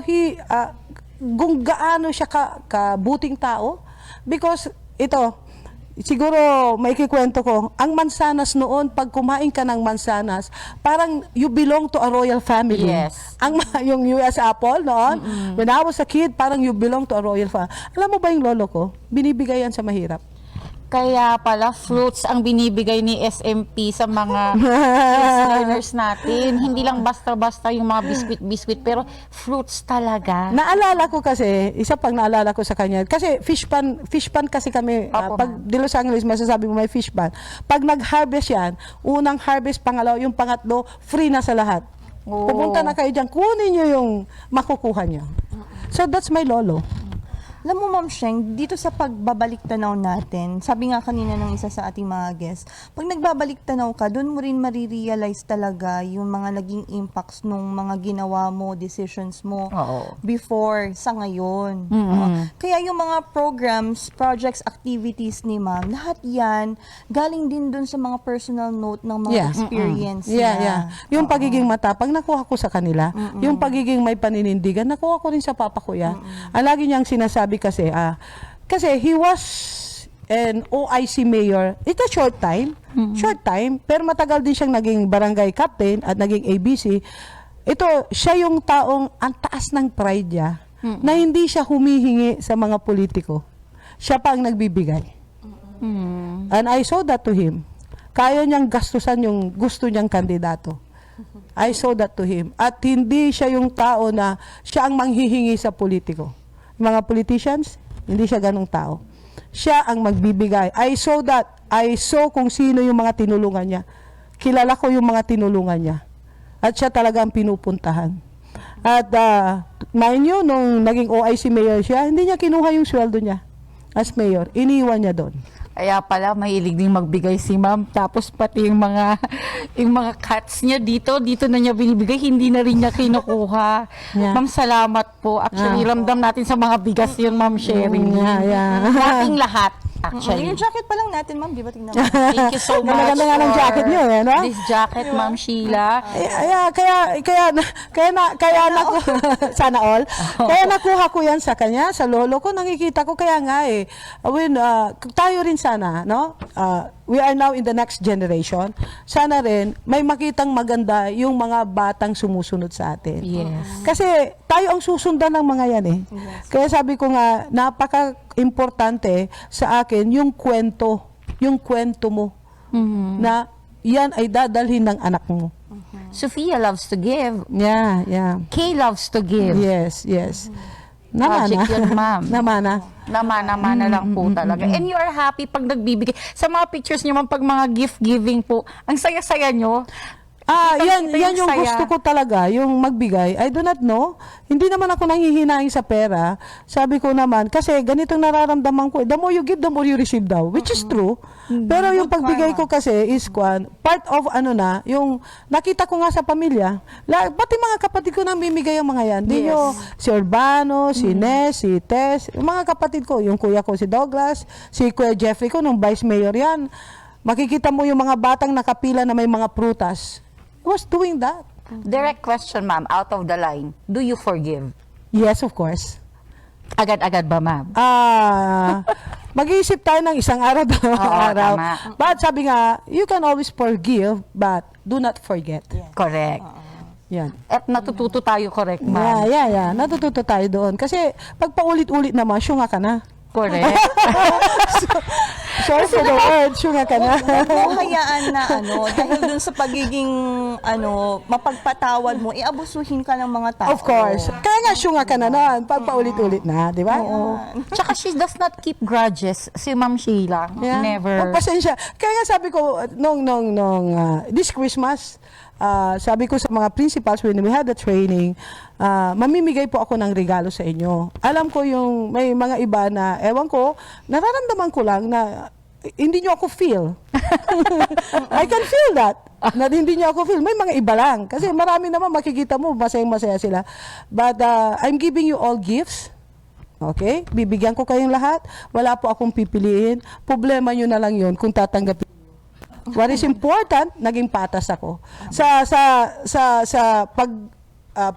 he kung gaano siya kabuting tao. Because ito, siguro may kikwento ko, ang mansanas noon, pag kumain ka ng mansanas, parang you belong to a royal family. Yes. Yung US apple noon, when I was a kid, parang you belong to a royal family. Alam mo ba yung lolo ko? Binibigay yan sa mahirap. Kaya pala, fruits ang binibigay ni SMP sa mga learners natin. Hindi lang basta-basta yung mga biscuit, pero fruits talaga. Naalala ko kasi, isa pang naalala ko sa kanya, kasi fish pan kasi kami, pag di Los Angeles, masasabi mo may fish pan. Pag nag-harvest yan, unang harvest, pangalawa, yung pangatlo, free na sa lahat. Pupunta na kayo dyan, kunin nyo yung makukuha nyo. So that's my lolo. Alam mo, Ma'am Sheng, dito sa pagbabalik tanaw natin, sabi nga kanina ng isa sa ating mga guests, pag nagbabalik tanaw ka, doon mo rin marirealize talaga yung mga naging impacts nung mga ginawa mo, decisions mo before sa ngayon. Kaya yung mga programs, projects, activities ni Ma'am, lahat yan, galing din doon sa mga personal note ng mga experience niya. Yung pagiging matapang, nakuha ko sa kanila. Yung pagiging may paninindigan, nakuha ko rin sa papa ko yan. Lagi niyang sinasabi kasi he was an OIC mayor. It's a short time, pero matagal din siyang naging barangay captain at naging ABC. Siya yung taong ang taas ng pride niya, na hindi siya humihingi sa mga politiko. Siya pa ang nagbibigay. And I saw that to him. Kaya niyang gastusan yung gusto niyang kandidato. I saw that to him. At hindi siya yung tao na siya ang manghihingi sa politiko. Mga politicians, hindi siya ganong tao. Siya ang magbibigay. I saw that. I saw kung sino yung mga tinulungan niya. Kilala ko yung mga tinulungan niya. At siya talaga ang pinupuntahan. At mind you, nung naging OIC mayor siya, hindi niya kinuha yung sweldo niya as mayor. Iniwan niya doon. Kaya pala, mahilig din magbigay si ma'am. Tapos pati yung mga cuts niya dito na niya binibigay, hindi na rin niya kinukuha. Ma'am, salamat po. Actually, ramdam natin sa mga bigas yun, Ma'am Sherry. Ating lahat. Actually. Yung jacket pa lang natin, Ma'am, di ba? Tingnan mo. Thank you so much Maganda nga ng jacket niyo, no? This jacket, Ma'am Sheila. Sana all. Kaya nakuha ko yan sa kanya, sa lolo ko, nakikita ko, kaya nga tayo rin sana, no? We are now in the next generation. Sana rin, may makitang maganda yung mga batang sumusunod sa atin. Yes. Kasi tayo ang susundan ng mga yan eh. Kaya sabi ko nga, napaka-importante sa akin yung kwento mo na yan ay dadalhin ng anak mo. Sophia loves to give. Yeah. Kay loves to give. Yes. Namana. Project yun, ma'am. Namana lang po talaga. And you are happy pag nagbibigay. Sa mga pictures niyo, ma'am, pag mga gift giving po, ang saya-saya niyo. Yan yung gusto ko talaga, yung magbigay. I do not know. Hindi naman ako nanghihinayang sa pera. Sabi ko naman, kasi ganitong nararamdaman ko. The more you give, the more you receive daw. Which is true. Pero yung pagbigay ko kasi is part of yung nakita ko nga sa pamilya. Pati mga kapatid ko namimigay ang mga yan. Di nyo, si Urbano, si Nes, si Tess, yung mga kapatid ko, yung kuya ko si Douglas, si Kuya Jeffrey ko, nung vice mayor yan. makikita mo yung mga batang nakapila na may mga prutas. He was doing that. Direct question, ma'am, out of the line. Do you forgive? Yes, of course. Agad-agad ba, ma'am? Mag-iisip tayo ng isang araw, araw. tama. But sabi nga, you can always forgive, but do not forget. Correct. Yan. At natututo tayo, correct, ma'am? Yeah. Natututo tayo doon. Kasi pag paulit-ulit naman, syunga ka na. Correct. Sorry for the word, syunga ka na. Huwag mo hayaan na dahil dun sa pagiging mapagpatawad mo, iabusuhin ka ng mga tao. Of course. Kaya nga syunga ka na noon, pag paulit-ulit na, di ba? Tsaka she does not keep grudges. Si Ma'am Sheila, never. Pasensya. Kaya nga sabi ko, this Christmas, sabi ko sa mga principals when we had the training, mamimigay po ako ng regalo sa inyo. Alam ko yung may mga iba na, ewan ko, nararamdaman ko lang na hindi nyo ako feel. I can feel that. Na hindi nyo ako feel. May mga iba lang. Kasi marami naman makikita mo, masayang-masaya sila. But I'm giving you all gifts. Okay? Bibigyan ko kayong lahat. Wala po akong pipiliin. Problema nyo na lang yun kung tatanggapin. What is important, naging patas ako. Sa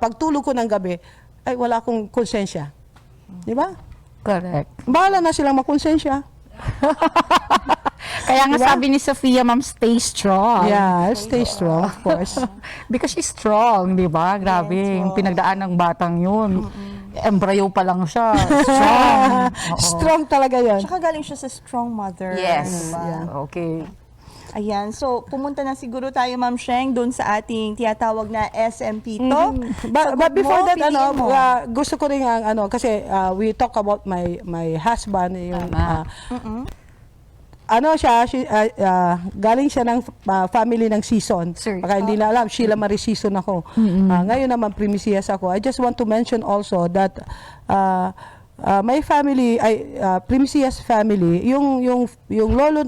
pagtulog ko ng gabi, ay wala akong konsensya. Di ba? Correct. Bahala na silang makonsensya. Kaya nga sabi ni Sofia, ma'am, stay strong. Yeah, stay strong, of course. Because she's strong, di ba? Grabe, yung pinagdaan ng batang yun. Embryo pa lang siya. Strong. Strong talaga yun. Tsaka galing siya sa strong mother. Yes. Diba? Okay. Ayan, so pumunta na siguro tayo, Ma'am Sheng, doon sa ating tinatawag na SMP to. But before that, piliin mo. gusto ko rin kasi we talk about my husband, yung galing siya ng family ng Season. Baka hindi na alam, Sheila Marie Season ako. Ngayon naman Primicias ako. I just want to mention also that my family ay Primicias family, yung lolo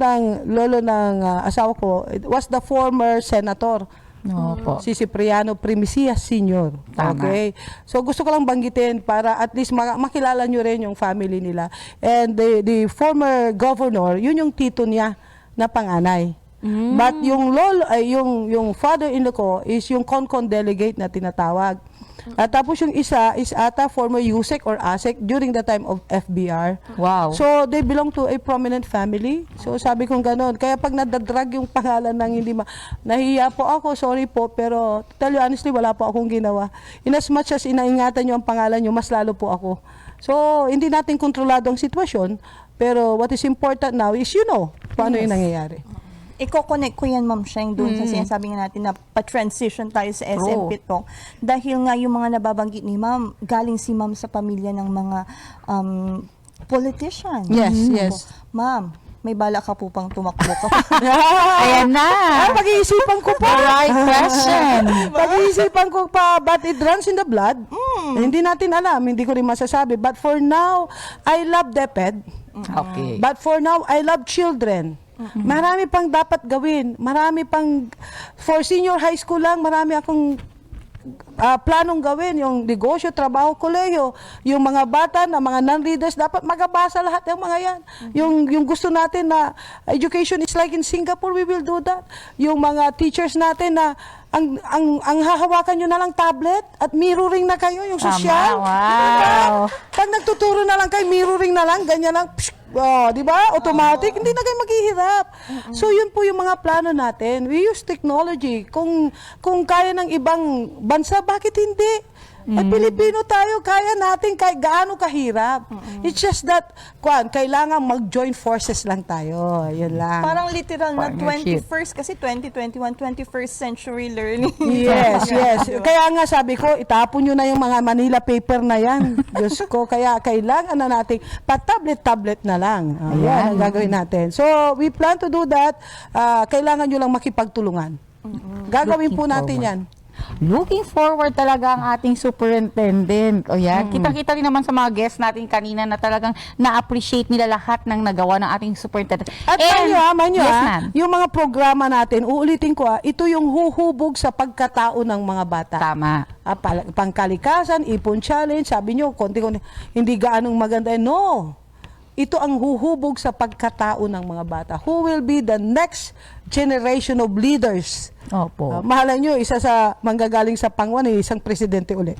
ng asawa ko, it was the former senator. Si Cipriano Primicias Sr. Okay? So gusto ko lang banggitin para at least makilala nyo rin yung family nila. And the former governor, yun yung tito niya na panganay. But yung lolo ay yung father-in-law ko is yung CONCON delegate na tinatawag. At tapos yung isa is ata former USEC or ASEC during the time of FBR. Wow. So they belong to a prominent family. So sabi kong gano'n. Kaya pag nadadrag yung pangalan ng hindi nahiya po ako, sorry po, pero to tell you honestly, wala po akong ginawa. In as much as inaingatan nyo ang pangalan nyo, mas lalo po ako. So hindi natin kontrolado ang sitwasyon, pero what is important now is paano yung nangyayari. Iko-connect ko yan, Ma'am Sheng, doon sa sinasabi nga natin na pa-transition tayo sa SMP to. Dahil nga yung mga nababanggit ni Ma'am, galing si Ma'am sa pamilya ng mga politician. Yes. Ma'am, may bala ka po pang tumakbo ka. Ayan na. Pag-iisipan ko pa. The right question. Pag-iisipan ko pa, but it runs in the blood. Hindi natin alam, hindi ko rin masasabi. But for now, I love DepEd. Okay. But for now, I love children. Marami pang dapat gawin. Marami pang, for senior high school lang, marami akong planong gawin. Yung negosyo, trabaho, kolehiyo. Yung mga bata na mga non-readers, dapat magabasa lahat ng mga yan. Yung gusto natin na education is like in Singapore, we will do that. Yung mga teachers natin na ang hahawakan nyo na lang tablet at mirroring na kayo, yung social. Wow. Pag nagtuturo na lang kayo, mirroring na lang, ganyan lang, di ba? Automatic, hindi na kayo maghihirap. So, yun po yung mga plano natin. We use technology. Kung kaya ng ibang bansa, bakit hindi? At Pilipino tayo, kaya natin kahit gaano kahirap. It's just that, kailangan mag-join forces lang tayo. Yun lang. Parang literal na 21st, kasi 2021, 21st century learning. Yes. Kaya nga sabi ko, itapon nyo na yung mga Manila paper na yan. Diyos ko, kaya kailangan na natin, pa-tablet na lang. Ayan ang gagawin natin. So, we plan to do that. Kailangan nyo lang makipagtulungan. Gagawin po natin yan. Looking forward talaga ang ating superintendent. O yan, kita-kita rin naman sa mga guests natin kanina na talagang na-appreciate nila lahat ng nagawa ng ating superintendent. At manyo, yung mga programa natin, uulitin ko, ito yung huhubog sa pagkatao ng mga bata. Tama. Pangkalikasan, ipon challenge, sabi nyo, konti hindi gaanong maganda. No. ito ang huhubog sa pagkatao ng mga bata. Who will be the next generation of leaders? Opo. Mahalan nyo, isa sa manggagaling sa pangwan, isang presidente ulit.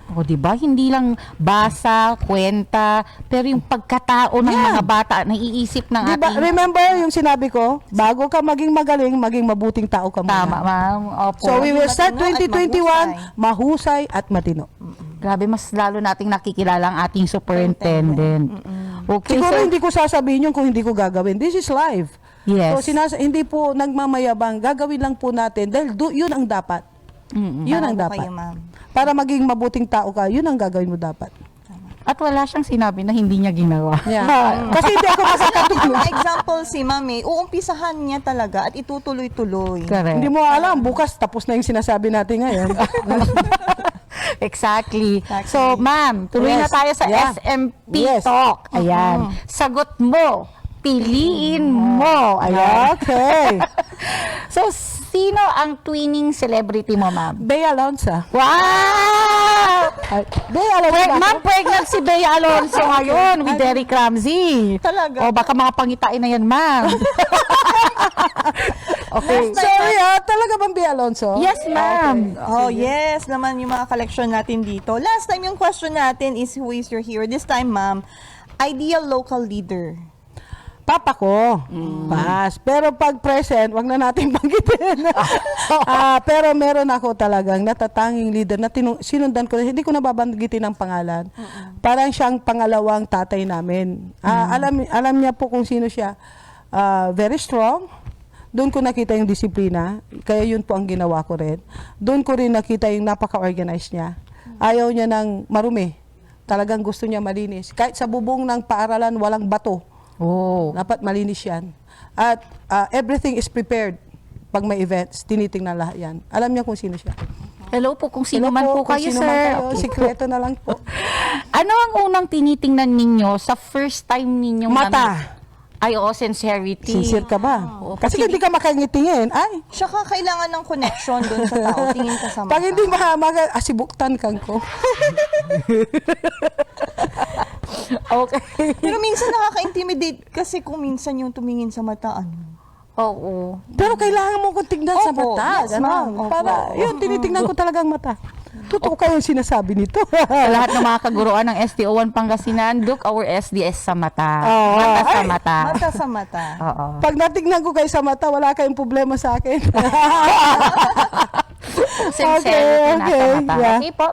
O, di ba? Hindi lang basa, kwenta, pero yung pagkatao ng mga bata, naiisip ng Diba, ating... remember yung sinabi ko, bago ka maging magaling, maging mabuting tao ka muna. Tama, ma'am. Opo. So we will start 2021, mahusay at matino. Grabe, mas lalo nating nakikilala ang ating superintendent. Okay, Siguro so- hindi ko sasabihin yun kung hindi ko gagawin. This is live. Yes. So hindi po nagmamayabang, gagawin lang po natin dahil yun ang dapat. Yun ang Tama po dapat. kayo, ma'am. Para maging mabuting tao ka, yun ang gagawin mo dapat. At wala siyang sinabi na hindi niya ginawa. Kasi hindi ako makakatulog. Example si Mami, uumpisahan niya talaga at itutuloy-tuloy. Hindi mo alam, bukas tapos na yung sinasabi natin ngayon. Exactly. So, ma'am, tuloy na Yes. tayo sa Yeah. SMP Yes. Talk. Ayan. Sagot mo. Piliin mo. Ayan. Okay. So, sino ang twinning celebrity mo, ma'am? Bea Alonso. Wow! Bea Alonso. Ma'am, pregnant si Bea Alonso ngayon with Derek Ramsey. Talaga? O, baka mga pangitain na yan, ma'am. Okay. Sorry talaga bang Bea Alonso? Yes, ma'am. Oh, yes naman yung mga collection natin dito. Last time yung question natin is who is your hero? This time, ma'am, ideal local leader. Papa ko. Pass. Pero pag present, wag na natin banggitin. Pero meron ako talagang natatanging leader na sinundan ko. Hindi ko nababanggitin ang pangalan. Parang siyang pangalawang tatay namin. Alam niya po kung sino siya. Very strong. Doon ko nakita yung disiplina. Kaya yun po ang ginawa ko rin. Doon ko rin nakita yung napaka-organized niya. Ayaw niya ng marumi. Talagang gusto niya malinis. Kahit sa bubong ng paaralan, walang bato. Dapat malinis yan. At everything is prepared. Pag may events, tinitingnan lahat yan. Alam niya kung sino siya. Hello po, kung sino man po kayo, sino sir. man kayo, Okay. sikreto na lang po. Ano ang unang tinitingnan ninyo sa first time ninyong Mata. Ay, oo, sincerity. Sincere ka ba? Kasi hindi ka makangitingin. Ay. Saka kailangan ng connection doon sa tao. Tingin ka sa mata. Pag hindi asibuktan kang ko. Okay. Pero minsan nakaka-intimidate kasi kung minsan yung tumingin sa mata, ano. Oo. Pero kailangan mo kong tignan sa Opo, mata. yes, ma'am. Opo. Para, yun, tinitignan ko talagang mata. Totoo kayo yung sinasabi nito. Sa lahat ng mga kaguruan ng STO1 Pangasinan, look our SDS sa mata. Mata sa mata. Mata sa mata. Oo. Pag natignan ko kayo sa mata, wala kayong problema sa akin. Sincerity Okay, nasa mata. yeah. Okay po.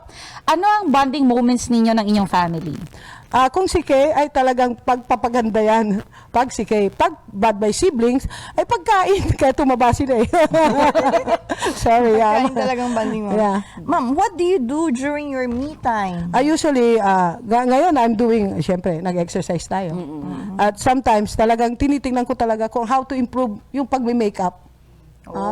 Ano ang bonding moments ninyo ng inyong family? Kung si Kay ay talagang pagpapaganda yan. Pag si Kay, pag bad by siblings, ay pagkain. Kaya tumaba sila eh. Sorry. Pagkain talagang banding mo. Yeah. Ma'am, what do you do during your me time? Usually, ngayon I'm doing, syempre, nag-exercise tayo. At sometimes, talagang tinitingnan ko talaga kung how to improve yung pag-makeup.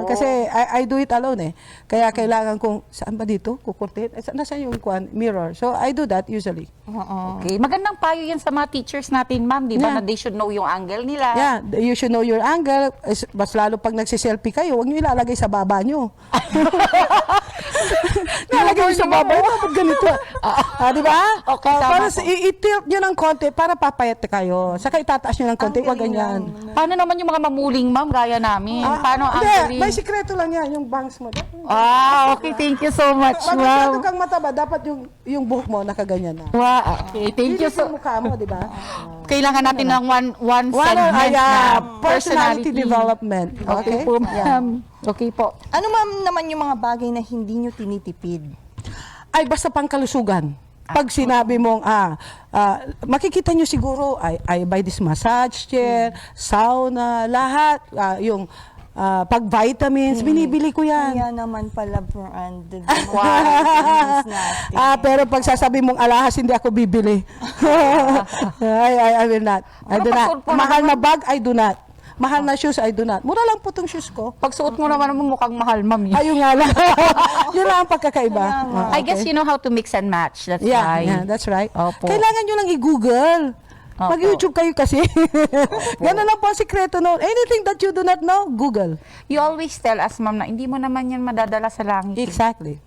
Kasi I do it alone eh. Kaya kailangan kong, saan ba dito? Kukurtin? Nasa yung mirror. So, I do that usually. Okay. Magandang payo yan sa mga teachers natin, ma'am. Di ba? Yeah. Na they should know yung angle nila. Yeah, you should know your angle. Mas lalo pag nagsiselfie kayo, huwag nyo ilalagay sa baba nyo. Ilalagay nyo sa baba. Ba't ganito? Di ba? Okay, tama Para po. i-tilt nyo ng konti para papayat kayo. Saka itataas nyo ng konti, huwag ganyan. Paano naman yung mga mamuling, ma'am, gaya namin? Paano ang Hindi, may sikreto lang yan, yung bangs mo. Okay, thank you so much, Pag masyado ma'am. kang mataba, dapat yung buhok mo nakaganyan na. Wow, okay, thank you so Yung mukha mo, di ba? Kailangan natin ng one segment na personality development. Okay po, ma'am. Okay po. Ano ma'am naman yung mga bagay na hindi nyo tinitipid? Ay, basta pangkalusugan. Pag sinabi mong, makikita nyo siguro, I buy this massage chair, sauna, lahat, yung pag vitamins, binibili ko yan. Kaya naman pala branded. Pero pag sasabi mong alahas, hindi ako bibili. I will not. I do not. Mahal na bag, I do not. Mahal na shoes, I do not. Mura lang po itong shoes ko. Pag suot mo naman mukhang mahal, ma'am. Ayun nga lang. Yun lang ang pagkakaiba. I guess you know how to mix and match. That's why. Yeah, that's right. Opo. Kailangan nyo lang i-google. Mag-YouTube kayo kasi. Ganun lang po ang sikreto noon. Anything that you do not know, Google. You always tell us, ma'am, na hindi mo naman yan madadala sa langit. Exactly.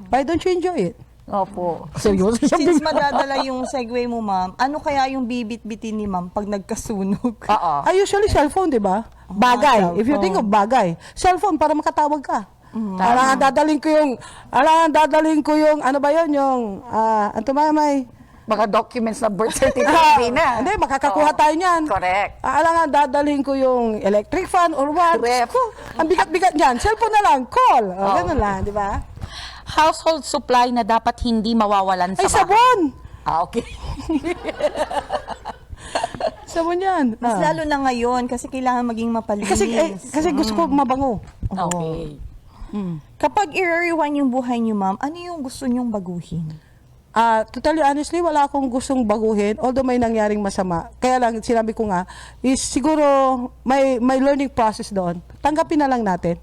Why don't you enjoy it? Opo. Seryoso siya. Since madadala yung segue mo, ma'am, ano kaya yung bibit-bitin ni ma'am pag nagkasunog? Oo. Usually cellphone, di ba? Bagay. If you think of bagay. Cellphone para makatawag ka. Alangan dadaling ko yung, ano ba yun, yung, anto may mga documents na birth certificate na. Hindi, makakakuha tayo niyan. Correct. Alangan dadalhin ko yung electric fan or what. Ref. Ang bigat-bigat niyan. Cellphone na lang, call. Ganun lang, di ba? Household supply na dapat hindi mawawalan sa Ay, sabon! Okay. Sabon yan. Mas lalo na ngayon kasi kailangan maging mapalinis. Kasi gusto ko mabango. Okay. Kapag i-rewind yung buhay niyo, ma'am, ano yung gusto niyong baguhin? Totally honestly, wala akong gustong baguhin, although may nangyaring masama. Kaya lang, sinabi ko nga, is siguro may learning process doon. Tanggapin na lang natin.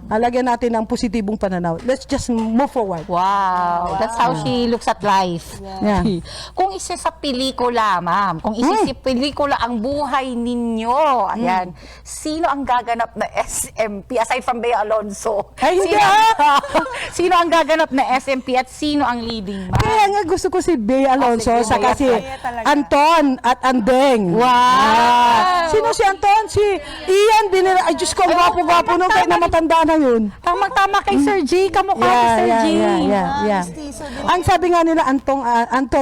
Lagyan natin ng positibong pananaw. Let's just move forward. Wow, that's how she looks at life. Yeah. Kung isa sa pelikula, ma'am, kung isa sa pelikula ang buhay ninyo, ayan, sino ang gaganap na SMP aside from Bea Alonso? Ay, hindi Sino ang gaganap na SMP at sino ang leading man? Kaya nga gusto ko si Bea Alonso, sige, saka si Bea talaga. Anton at Andeng. Wow! Sino si Anton? Si Ian Binera. Ay, Diyos ko, ang gwapo-gwapo nun, kahit na matanda na yun. Tamang-tama kay Sir J, kamukha kay Sir J. Yeah. Ang sabi nga nila, Anton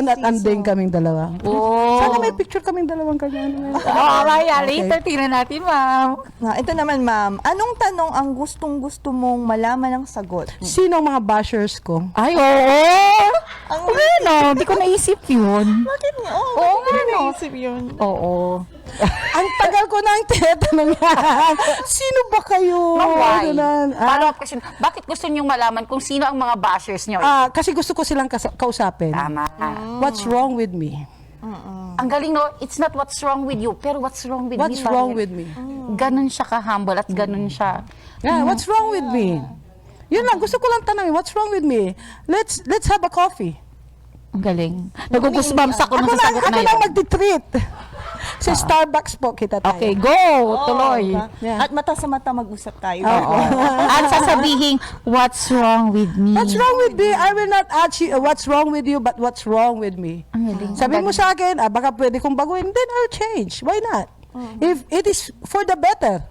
at Andeng kaming dalawa. Oh. Sana may picture kaming dalawang ganyan. Alright, later tingnan natin, ma'am. Ito naman, ma'am, anong tanong ang gustong-gusto mong malaman ng sagot? Sino ang mga bashers ko? Ay, oo! Ano? Di ko naisip yun. Bakit nga? Oo nga, no? Naisip yun. Oo. Ang tagal ko nang tinatanong yan. Sino ba kayo? Why? Ganun. Follow-up question. Bakit gusto niyong malaman kung sino ang mga bashers niyo? Kasi gusto ko silang kausapin. Tama. What's wrong with me? Ang galing, no? It's not what's wrong with you, pero what's wrong with me. What's wrong with me? Ganun siya ka-humble at ganun siya. Yeah, what's wrong with me? Yun lang, gusto ko lang tanongin, what's wrong with me? Let's have a coffee. Ang galing. Nagugusbams ako nung sasagot na Ako yun. lang magti-treat. Sa Starbucks po kita tayo. Okay, go! Tuloy. At mata sa mata mag-usap tayo. At sasabihin, what's wrong with me? What's wrong with me? I will not ask you what's wrong with you, but what's wrong with me. Sabi mo sa akin, baka pwede kong baguhin, then I'll change. Why not? If it is for the better.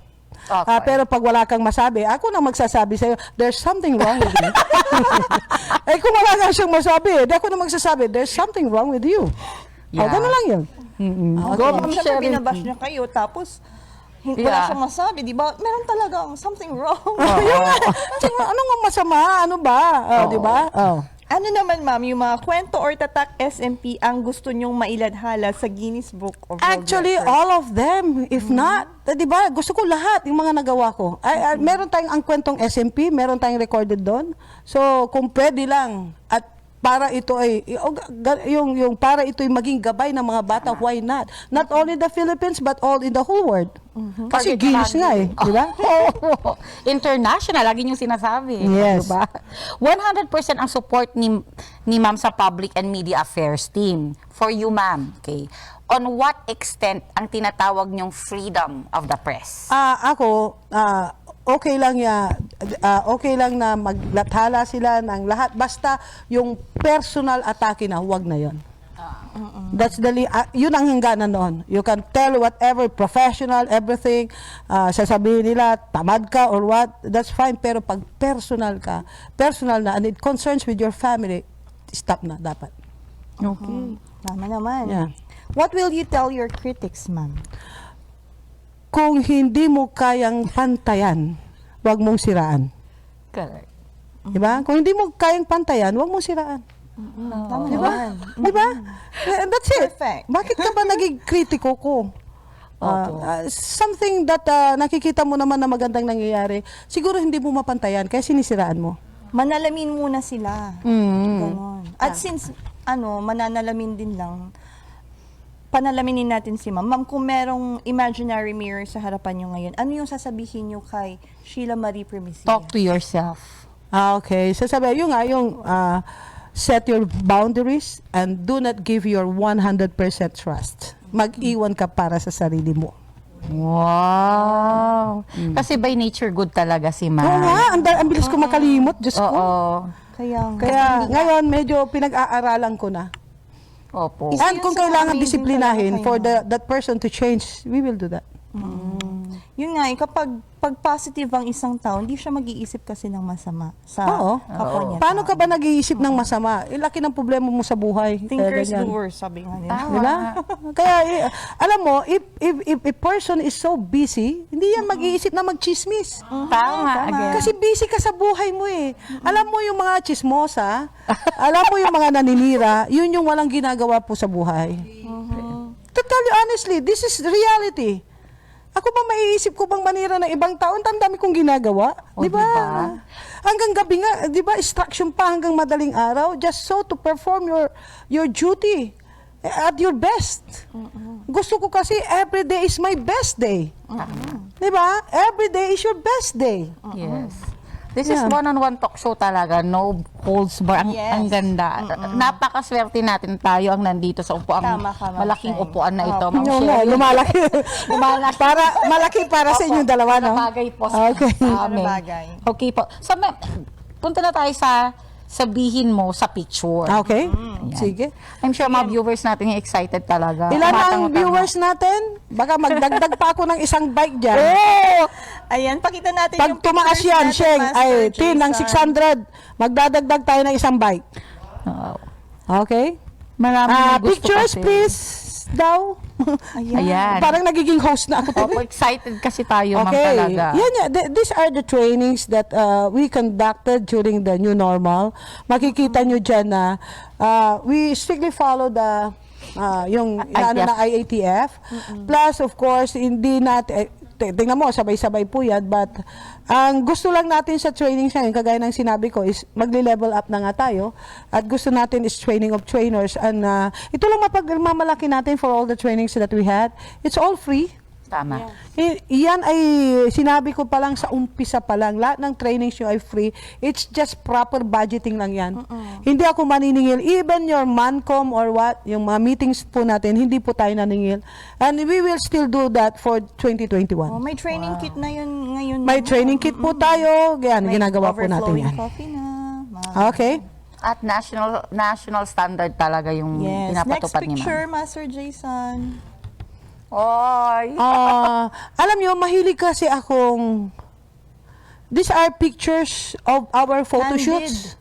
Pero pag wala kang masabi, ako na magsasabi sa'yo, there's something wrong with me. Kung wala kang siyang masabi, di ako na magsasabi, there's something wrong with you. Gano'n lang yun. Go, ma'am, siyempre binabash niya kayo, tapos wala siyang masabi, di ba? Meron talagang something wrong. Ano nga masama? Ano ba? Di ba? Ano naman, ma'am, yung mga kwento or tatak SMP ang gusto nyong mailadhala sa Guinness Book of World Actually, Records? all of them. If not, di ba, gusto ko lahat yung mga nagawa ko. Meron tayong ang kwentong SMP, meron tayong recorded doon. So, kung pwede lang, at para ito ay yung para ito ay maging gabay ng mga bata, why not? Not only the Philippines but all in the whole world. Kasi Guinness nga eh, di ba? International, lagi niyong sinasabi. Yes. Diba? 100% ang support ni ma'am sa public and media affairs team. For you, ma'am, okay? On what extent ang tinatawag niyong freedom of the press? Okay lang na maglathala sila ng lahat basta yung personal atake na huwag na yon. That's yun ang hangganan noon. You can tell whatever, professional, everything, sasabihin nila tamad ka or what, that's fine, pero pag personal na and it concerns with your family, stop na dapat. Okay. Tama naman. Yeah. What will you tell your critics, ma'am? Kung hindi mo kayang pantayan, huwag mong siraan. Correct. Diba? Kung hindi mo kayang pantayan, huwag mong siraan. Tama Diba? naman. Diba? That's it. Perfect. Bakit ka ba naging kritiko ko? Something that nakikita mo naman na magandang nangyayari, siguro hindi mo mapantayan, kaya sinisiraan mo. Manalamin muna sila. Ganon. At since, mananalamin din lang, panalaminin natin si ma'am. Ma'am, kung merong imaginary mirror sa harapan nyo ngayon, ano yung sasabihin nyo kay Sheila Marie Primicia? Talk to yourself. Okay. Sasabi, yung set your boundaries and do not give your 100% trust. Mag-iwan ka para sa sarili mo. Wow. Kasi by nature good talaga si ma'am. Oo nga, ang bilis ko makalimot, Diyos ko. Oo. Kaya ngayon, medyo pinag-aaralan ko na. Opo. And kung kailangan disiplinahin for that person to change, we will do that. Yun nga, kapag positive ang isang tao, hindi siya mag-iisip kasi ng masama sa kapwa niya. Paano ka ba nag-iisip ng masama? Laki ng problema mo sa buhay. Thinkers, Ganyan. doers, sabi nga nila. Diba? Kaya, alam mo, if a person is so busy, hindi yan mag-iisip na mag-chismis. Tama. Kasi busy ka sa buhay mo eh. Alam mo yung mga chismosa, alam mo yung mga naninira, yun yung walang ginagawa po sa buhay. To tell you honestly, this is reality. Ako ba maiisip ko bang manira ng ibang tao? Ang dami kong ginagawa. Di ba? Hanggang gabi nga, di ba, instruction pa hanggang madaling araw just so to perform your duty at your best. Gusto ko kasi every day is my best day. Di ba? Every day is your best day. Yes. This is one-on-one talk show talaga. No holds bar. Ang ganda. Napakaswerte natin tayo ang nandito sa upuan. Malaking upuan na ito. Lumalaki. Malaki para sa inyong dalawa, no? Bagay po. Okay. Okay po. So, punta na tayo sa sabihin mo sa picture. Okay. Sige. I'm sure mga viewers natin yung excited talaga. Ilan ang viewers natin? Baka magdagdag pa ako ng isang bike dyan. Ayan, pakita natin pag yung tumaas pictures yan, natin, Sheng, Master tin ng Jason. 600, magdadagdag tayo ng isang bike. Okay? Marami pictures, please, daw. Ayan. Parang nagiging host na ako. Opo, excited kasi tayo, ma'am, Okay. talaga. These are the trainings that we conducted during the new normal. Makikita nyo dyan na we strictly follow the yung na IATF. Plus, of course, hindi natin, tingnan mo, sabay-sabay po yan. But, ang gusto lang natin sa training sa kagaya ng sinabi ko, is magli-level up na nga tayo. At gusto natin is training of trainers. And ito lang mapagmamalaki natin for all the trainings that we had. It's all free. Tama. Yan ay sinabi ko pa lang sa umpisa pa lang, lahat ng trainings nyo ay free. It's just proper budgeting lang yan. Hindi ako maniningil. Even your mancom or what, yung mga meetings po natin, hindi po tayo naningil. And we will still do that for 2021. May training kit na yun ngayon. May training kit po tayo. Yan, ginagawa po natin yan. Coffee na. Okay. At national standard talaga yung pinapatupad ni ma'am. Next picture, Master Jason. Oy. Alam nyo, mahilig kasi akong, these are pictures of our photo shoots.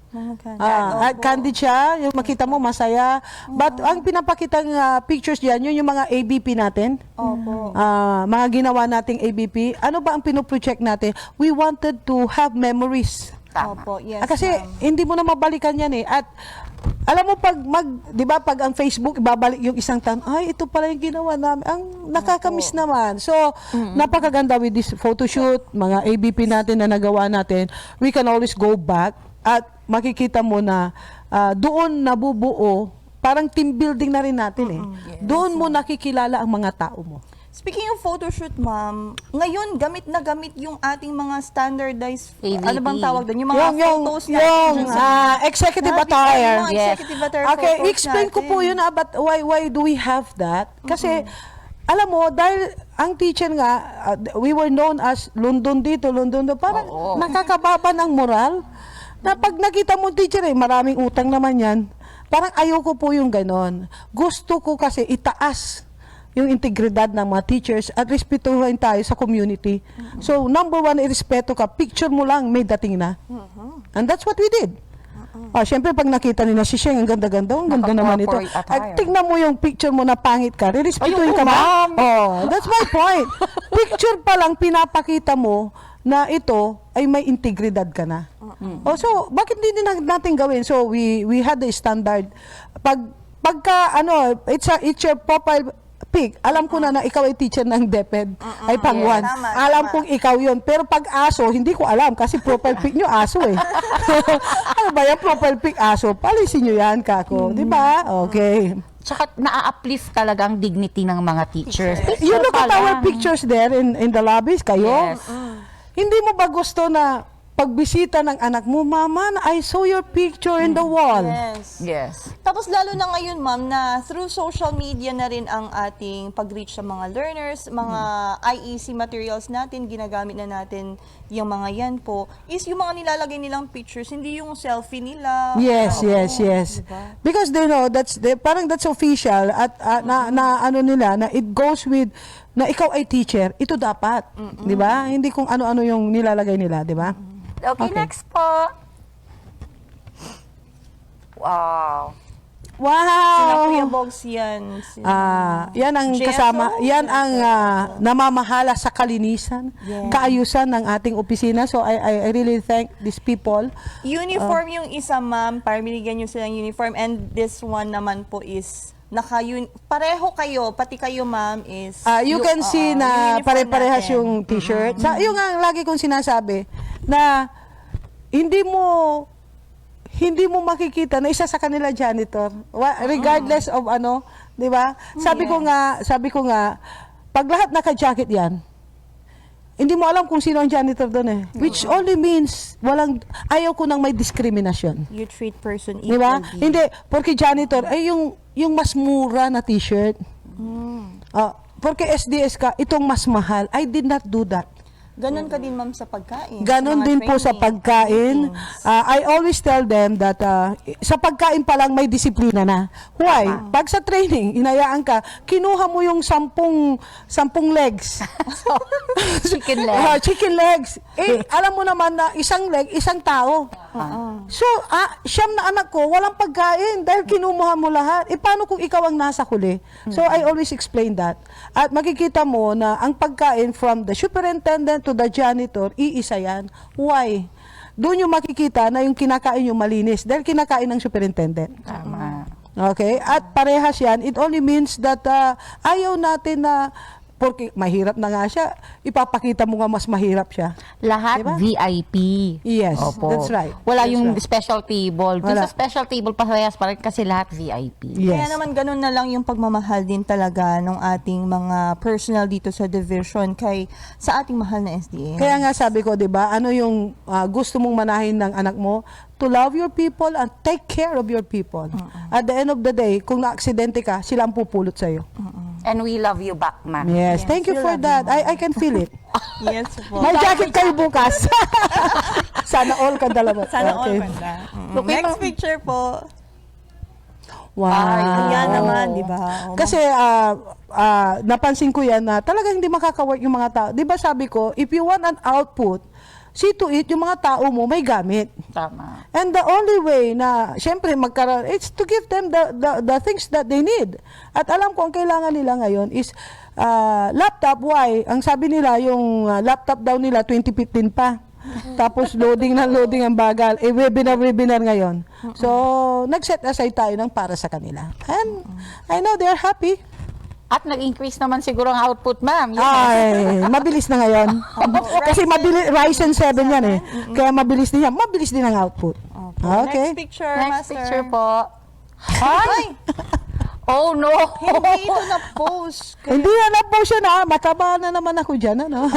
Candid siya, yung makita mo masaya. But ang pinapakitang pictures diyan, yun yung mga ABP natin. Mga ginawa nating ABP. Ano ba ang pinoproject natin? We wanted to have memories. Kasi hindi mo na mabalikan yan eh. At alam mo di ba pag ang Facebook ibabalik yung isang taon, ay ito pala yung ginawa namin. Ang nakakamiss naman. So, napakaganda with this photo shoot, mga ABP natin na nagawa natin. We can always go back at makikita mo na doon nabubuo, parang team building na rin natin eh. Doon mo nakikilala ang mga tao mo. Speaking of photoshoot, ma'am, ngayon gamit na gamit yung ating mga standardized, ano bang tawag doon? Yung mga photos yung executive attire. Executive attire Okay, photos explain ko po yun but why do we have that? Kasi, alam mo, dahil ang teacher nga, we were known as London dito, London doon, parang nakakababa ng moral. Na pag nakita mo teacher maraming utang naman yan, parang ayoko po yung ganon. Gusto ko kasi itaas yung integridad ng mga teachers at respetuhin tayo sa community. So, number one, irespeto ka. Picture mo lang, may dating na. And that's what we did. Siyempre, pag nakita nila si Sheng, ang ganda-ganda, ang ganda naman ito. At tignan mo yung picture mo na pangit ka, rirespetuhin ka ba? That's my point. Picture pa lang, pinapakita mo na ito ay may integridad ka na. So, bakit hindi natin gawin? So, we had the standard. Pagka, it's your profile pic, alam ko na ikaw ay teacher ng DepEd, ay pang-1. Alam kong ikaw yun. Pero pag aso, hindi ko alam kasi profile pic nyo aso eh. Ano ba yan, profile pic aso? Palisin nyo yan, kako. Di ba? Okay. Tsaka na-uplift talaga ang dignity ng mga teachers. You look at our pictures there in the lobbies, kayo. Hindi mo ba gusto na pagbisita ng anak mo, Mama, I saw your picture in the wall. Yes. Tapos lalo na ngayon, ma'am, na through social media na rin ang ating pag-reach sa mga learners, mga IEC materials natin, ginagamit na natin yung mga yan po, is yung mga nilalagay nilang pictures, hindi yung selfie nila. Yes, yes, yes. Because they know parang that's official at na ano nila na it goes with na ikaw ay teacher, ito dapat, 'di ba? Hindi kung ano-ano yung nilalagay nila, 'di ba? Okay, next po. Wow. Sina Wow. Kuya Bogs yan. Yan ang JSO? kasama, yan ang namamahala sa kalinisan, kaayusan ng ating opisina. So I really thank these people. Uniform yung isa, ma'am, para binigyan nyo silang uniform, and this one naman po is pareho kayo, pati kayo, ma'am, is You can see na uniform pare-parehas natin. yung t-shirt. Yung nga lagi kong sinasabi na hindi mo makikita na isa sa kanila janitor. Regardless of ano, 'di ba? Sabi ko nga pag lahat naka-jacket 'yan, hindi mo alam kung sino ang janitor doon eh. Which only means ayaw ko nang may diskriminasyon. You treat person Di ba? equally. Hindi, porque janitor ay yung mas mura na t-shirt. Porque SDS ka, itong mas mahal. I did not do that. Ganon ka din, ma'am, sa pagkain. Ganon Sa mga din po sa training, pagkain. I always tell them that sa pagkain pa lang may disiplina na. Why? Pag sa training, inayaan ka, kinuha mo yung 10 legs. Chicken leg. Chicken legs. Alam mo naman na isang leg, isang tao. So, siyam na anak ko, walang pagkain dahil kinumuha mo lahat. Paano kung ikaw ang nasa huli? So, I always explain that. At makikita mo na ang pagkain from the superintendent to the janitor, iisa yan. Why? Doon yung makikita na yung kinakain yung malinis dahil kinakain ng superintendent. Tama. Okay? At parehas yan. It only means that ayaw natin na porque mahirap na nga siya, ipapakita mo nga mas mahirap siya. Lahat Diba? VIP. Yes, Opo. that's right. Wala That's yung right. special table. Doon Wala. sa special table, parehas pa rin kasi lahat VIP. Kaya naman ganun na lang yung pagmamahal din talaga ng ating mga personnel dito sa division sa ating mahal na SDA. Kaya nga sabi ko, 'di ba, ano yung gusto mong manahin ng anak mo? To love your people and take care of your people. At the end of the day, kung na-aksidente ka, sila ang pupulot sa'yo. And we love you back, ma'am. Yes, thank you for that. I can feel it. Yes po. May jacket kayo bukas. Sana all ka dalawa. Sana all Okay. banda. Next picture po. Wow. Yan naman, di ba? Kasi napansin ko yan na talagang hindi makaka-work yung mga tao. Di ba sabi ko, if you want an output, see to it, yung mga tao mo may gamit. Tama. And the only way na, syempre, it's to give them the things that they need. At alam ko, ang kailangan nila ngayon is laptop. Why? Ang sabi nila, yung laptop daw nila, 2015 pa. Tapos loading ang bagal. Webinar ngayon. So, nag-set aside tayo ng para sa kanila. And I know they're happy. At nag-increase naman siguro ang output, ma'am. Ay, mabilis na ngayon. Kasi Ryzen 7 yan eh. Kaya mabilis din yan. Mabilis din ang output. Okay. Next picture, Next Master. picture po. Ay! Oh no! Hindi ito na-post. Hindi na na-post yan ah. Mataba na naman ako dyan. Ano?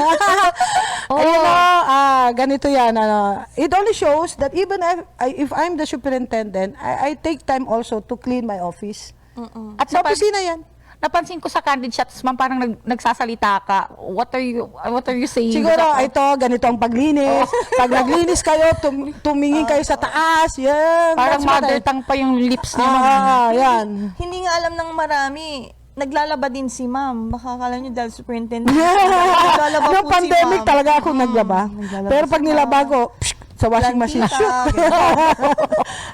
Ganito yan. It only shows that even if I'm the superintendent, I take time also to clean my office. At sa opisina yan. Napansin ko sa candid shots, ma'am, parang nagsasalita ka. What are you saying? Siguro, ito, ganito ang paglinis. Pag naglinis kayo, tumingin kayo sa taas. Yan. Parang That's what mother I- tongue pa yung lips niya, ma'am. Yan. Hindi nga alam ng marami. Naglalaba din si ma'am. Baka akala nyo dahil superintendent. Naglalaba Noong po si pandemic ma'am. talaga ako naglaba. Pero pag nilaba ko, sa washing machine, Plantita, shoot. ganun.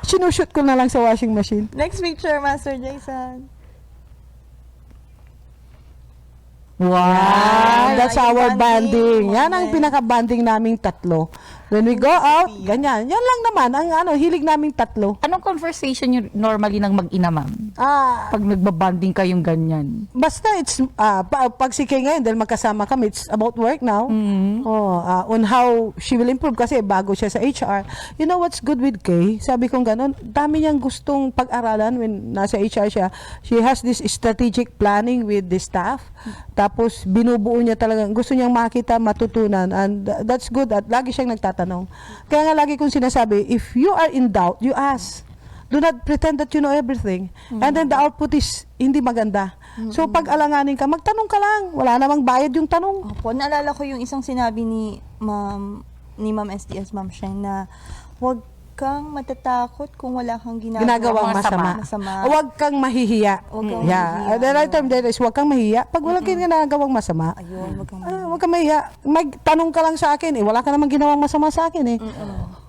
Sinushoot ko na lang sa washing machine. Next picture, Master Jason. Wow, that's yung our banding. banding. Yan ang pinaka-banding naming tatlo. When we go out, ganyan. Yan lang naman ang hilig naming tatlo. Anong conversation yun normally ng mag-ina, ma'am? Pag nagbabanding kayong ganyan. Basta it's pag si Kay ngayon dahil magkasama kami, it's about work now. On how she will improve kasi bago siya sa HR. You know what's good with Kay? Sabi kong ganun, dami niyang gustong pag-aralan when nasa HR siya. She has this strategic planning with the staff. Tapos binubuo niya talaga, gusto niyang makita, matutunan, and that's good at lagi siyang nagtatanong magtatanong. Kaya nga lagi kong sinasabi, if you are in doubt, you ask. Do not pretend that you know everything. And then the output is hindi maganda. So pag alanganin ka, magtanong ka lang. Wala namang bayad yung tanong. Opo, naalala ko yung isang sinabi ni Ma'am SDS, Ma'am Sheng, na huwag kang matatakot kung wala kang Ginagawang masama. Huwag kang mahihiya. Yeah. The right term there is huwag kang mahihiya. Pag wala kang ginagawang masama, huwag kang mahihiya. Magtanong ka lang sa akin. Wala ka namang ginawang masama sa akin.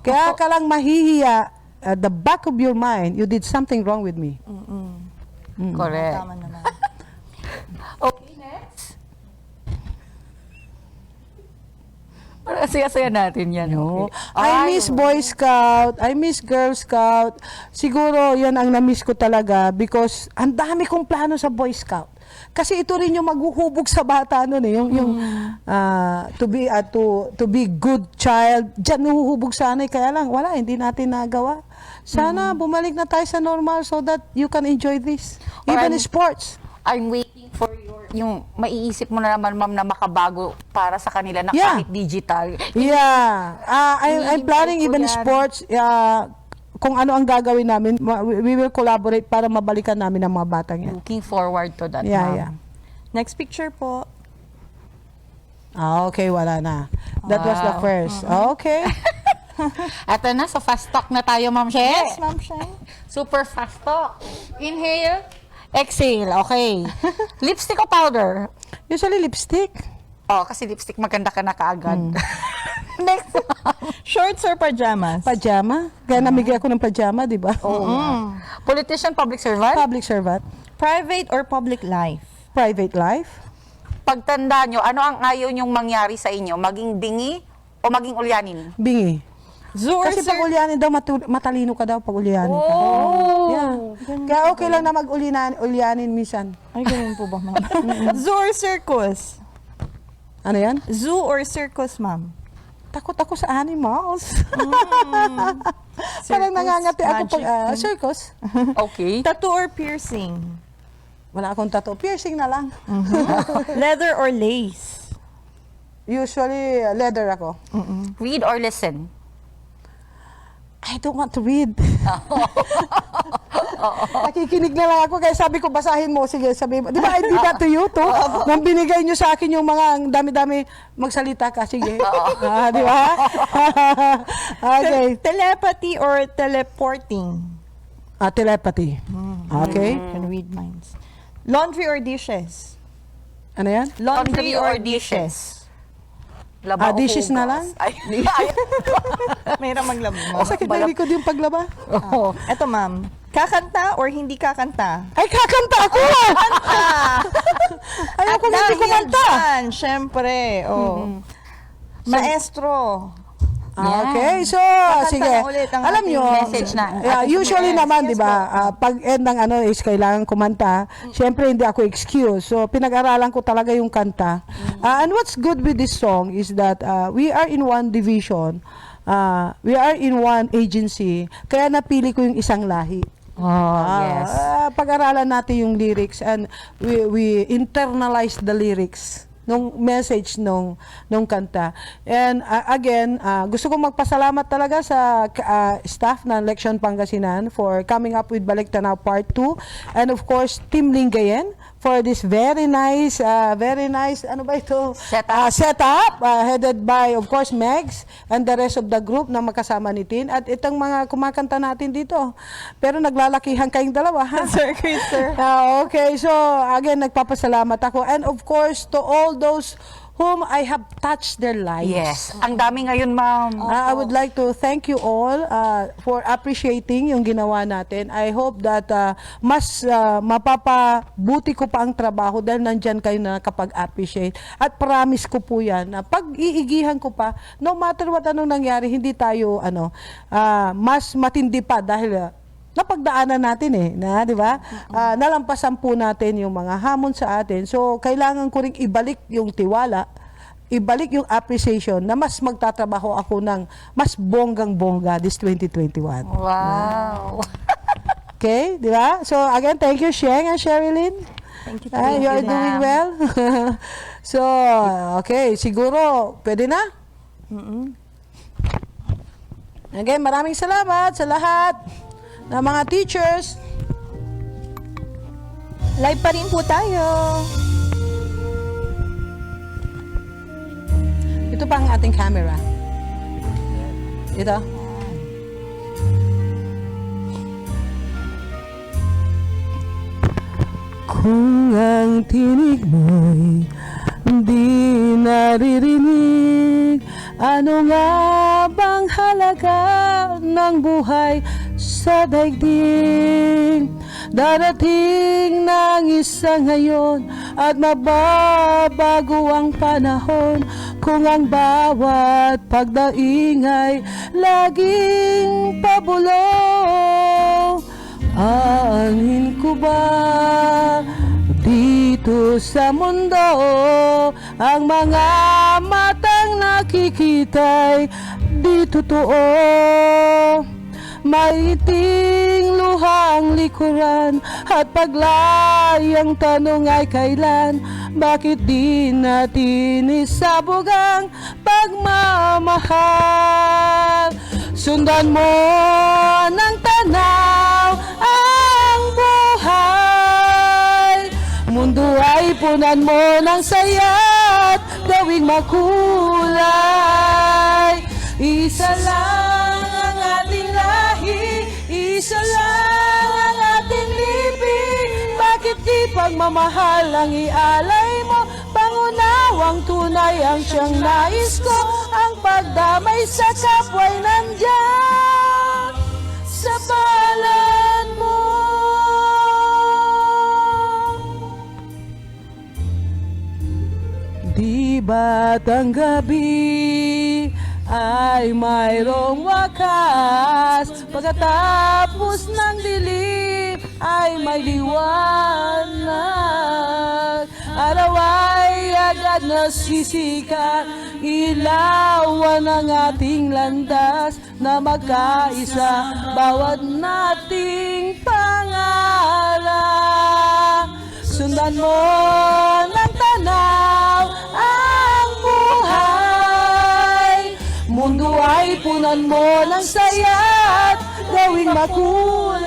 Kaya ka lang mahihiya. At the back of your mind, you did something wrong with me. Correct. Tama naman. Okay, next. Para saya-saya natin yan. Okay. I miss Boy Scout, I miss Girl Scout. Siguro yan ang na-miss ko talaga because ang dami kong plano sa Boy Scout. Kasi ito rin yung maghuhubog sa bata noon yung to be good child. Diyan nahuhubog sana kaya lang wala, hindi natin nagawa. Sana bumalik na tayo sa normal so that you can enjoy this. Even sports. I'm waiting for yung maiisip mo na naman, ma'am, na makabago para sa kanila na kahit digital. Yeah. I'm planning even sports. Kung ano ang gagawin namin, we will collaborate para mabalikan namin ang mga batang yan. Looking forward to that, Yeah, ma'am. yeah. Next picture po. Okay, wala na. That was the first. Okay. Eto na, so fast talk na tayo, Ma'am Sheng. Yes, Ma'am Sheng. Super fast talk. Inhale. Exhale. Okay. Lipstick o powder? Usually lipstick. Oh, kasi lipstick maganda ka na kaagad. Next. Shorts or pajamas? Pajama. Kaya namigay ako ng pajama, di ba? Politician, public servant? Public servant. Private or public life? Private life. Pagtanda nyo, ano ang ayaw nyong mangyari sa inyo? Maging bingi o maging ulyanin? Bingi. Zoo or Kasi pag ulyanin daw, matalino ka daw pag ulyanin ka. Yeah. Kaya okay lang na mag-ulyanin minsan. Ay, ganun po ba, ma'am? Zoo or circus? Ano yan? Zoo or circus, ma'am? Takot ako sa animals. Parang nangangati ako pag circus. Okay. Tattoo or piercing? Wala akong tattoo. Piercing na lang. Leather or lace? Usually, leather ako. Read or listen? I don't want to read. Nakikinig na lang ako kaya sabi ko basahin mo. Sige, sabi mo. Di ba I did that to you too? Nang binigay nyo sa akin yung mga ang dami-dami magsalita ka. Sige. Di ba? Okay. Telepathy or teleporting? Telepathy. Okay. Can read minds. Laundry or dishes? Ano yan? Laundry or dishes? Laba o dishes na hugas? lang? Ay, mayroon maglaba. Sakit na likod yung paglaba. Eto, ma'am. Kakanta or hindi kakanta? Ay, kakanta ako! Kanta! Ayoko na hindi kumanta. Dyan, syempre. Maestro. Okay, so sige. na ulit ang Alam ating nyo, message na. usually naman, di ba, pag end ng ano is kailangan kumanta, syempre hindi ako excuse. So, pinag-aralan ko talaga yung kanta. And what's good with this song is that we are in one division. We are in one agency. Kaya napili ko yung isang lahi. Yes. Pag-aralan natin yung lyrics and we internalize the lyrics nung message nung kanta. And again, gusto kong magpasalamat talaga sa staff ng Leksyon Pangasinan for coming up with Balik Tanaw Part 2 and of course Team Lingayen for this very nice ano ba ito? Setup headed by of course Megs and the rest of the group na makasama ni Tin at itong mga kumakanta natin dito. Pero naglalakihan kayong dalawa, ha? Sir, sir. Okay, so again nagpapasalamat ako and of course to all those whom I have touched their lives. Yes. Ang dami ngayon, ma'am. I would like to thank you all for appreciating yung ginawa natin. I hope that mas mapapabuti ko pa ang trabaho dahil nandyan kayo na kapag-appreciate. At promise ko po yan na pag-iigihan ko pa, no matter what anong nangyari, hindi tayo mas matindi pa dahil napagdaanan natin di ba? Nalampasan po natin yung mga hamon sa atin. So, kailangan ko ring ibalik yung tiwala, ibalik yung appreciation na mas magtatrabaho ako ng mas bonggang-bongga this 2021. Wow. Okay, di ba? So, again, thank you, Sheng and Sherilyn. Thank you. You are doing well. So, okay, siguro, pwede na? Again, maraming salamat sa lahat ng mga teachers. Live pa rin po tayo. Ito pa ang ating camera. Ito. Kung ang tinig mo'y di naririnig, ano nga bang halaga ng buhay sa daigdig? Darating ng isa ngayon at mababago ang panahon kung ang bawat pagdaing ay laging pabulong. Aanhin ko ba dito sa mundo ang mga matang nakikita'y di totoo? Maiting luhang likuran at paglayang tanong ay kailan? Bakit di natin isabog ang pagmamahal? Sundan mo ng tanaw ang buhay. Mundo ay punan mo ng saya't gawing makulay. Isa lang ang ating lahi, isa lang ang ating libing. Bakit di pagmamahal ang ialay mo? Pangunawang tunay ang siyang nais ko. Ang pagdamay sa kapwa'y nandyan sa palad mo. Di ba't ang gabi ay mayroong wakas? Pagkatapos ng dilim ay may liwanag. Araw ay agad nasisikat, ilawan ang ating landas na magkaisa bawat nating pangarap. Sundan mo ng tanaw ang buhay. Mundo ay punan mo ng saya't gawing makulay.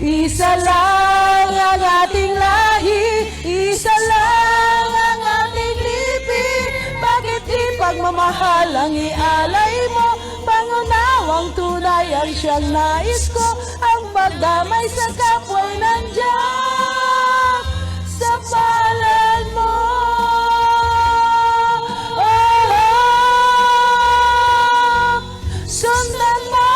Isa lang ang ating lahi, isa lang ang ating libing. Bakit di pagmamahal ang ialay mo? Pangunawang tunay ang siyang nais ko. Ang pagdamay sa kapwa'y nandiyan sa palad mo. Sundan mo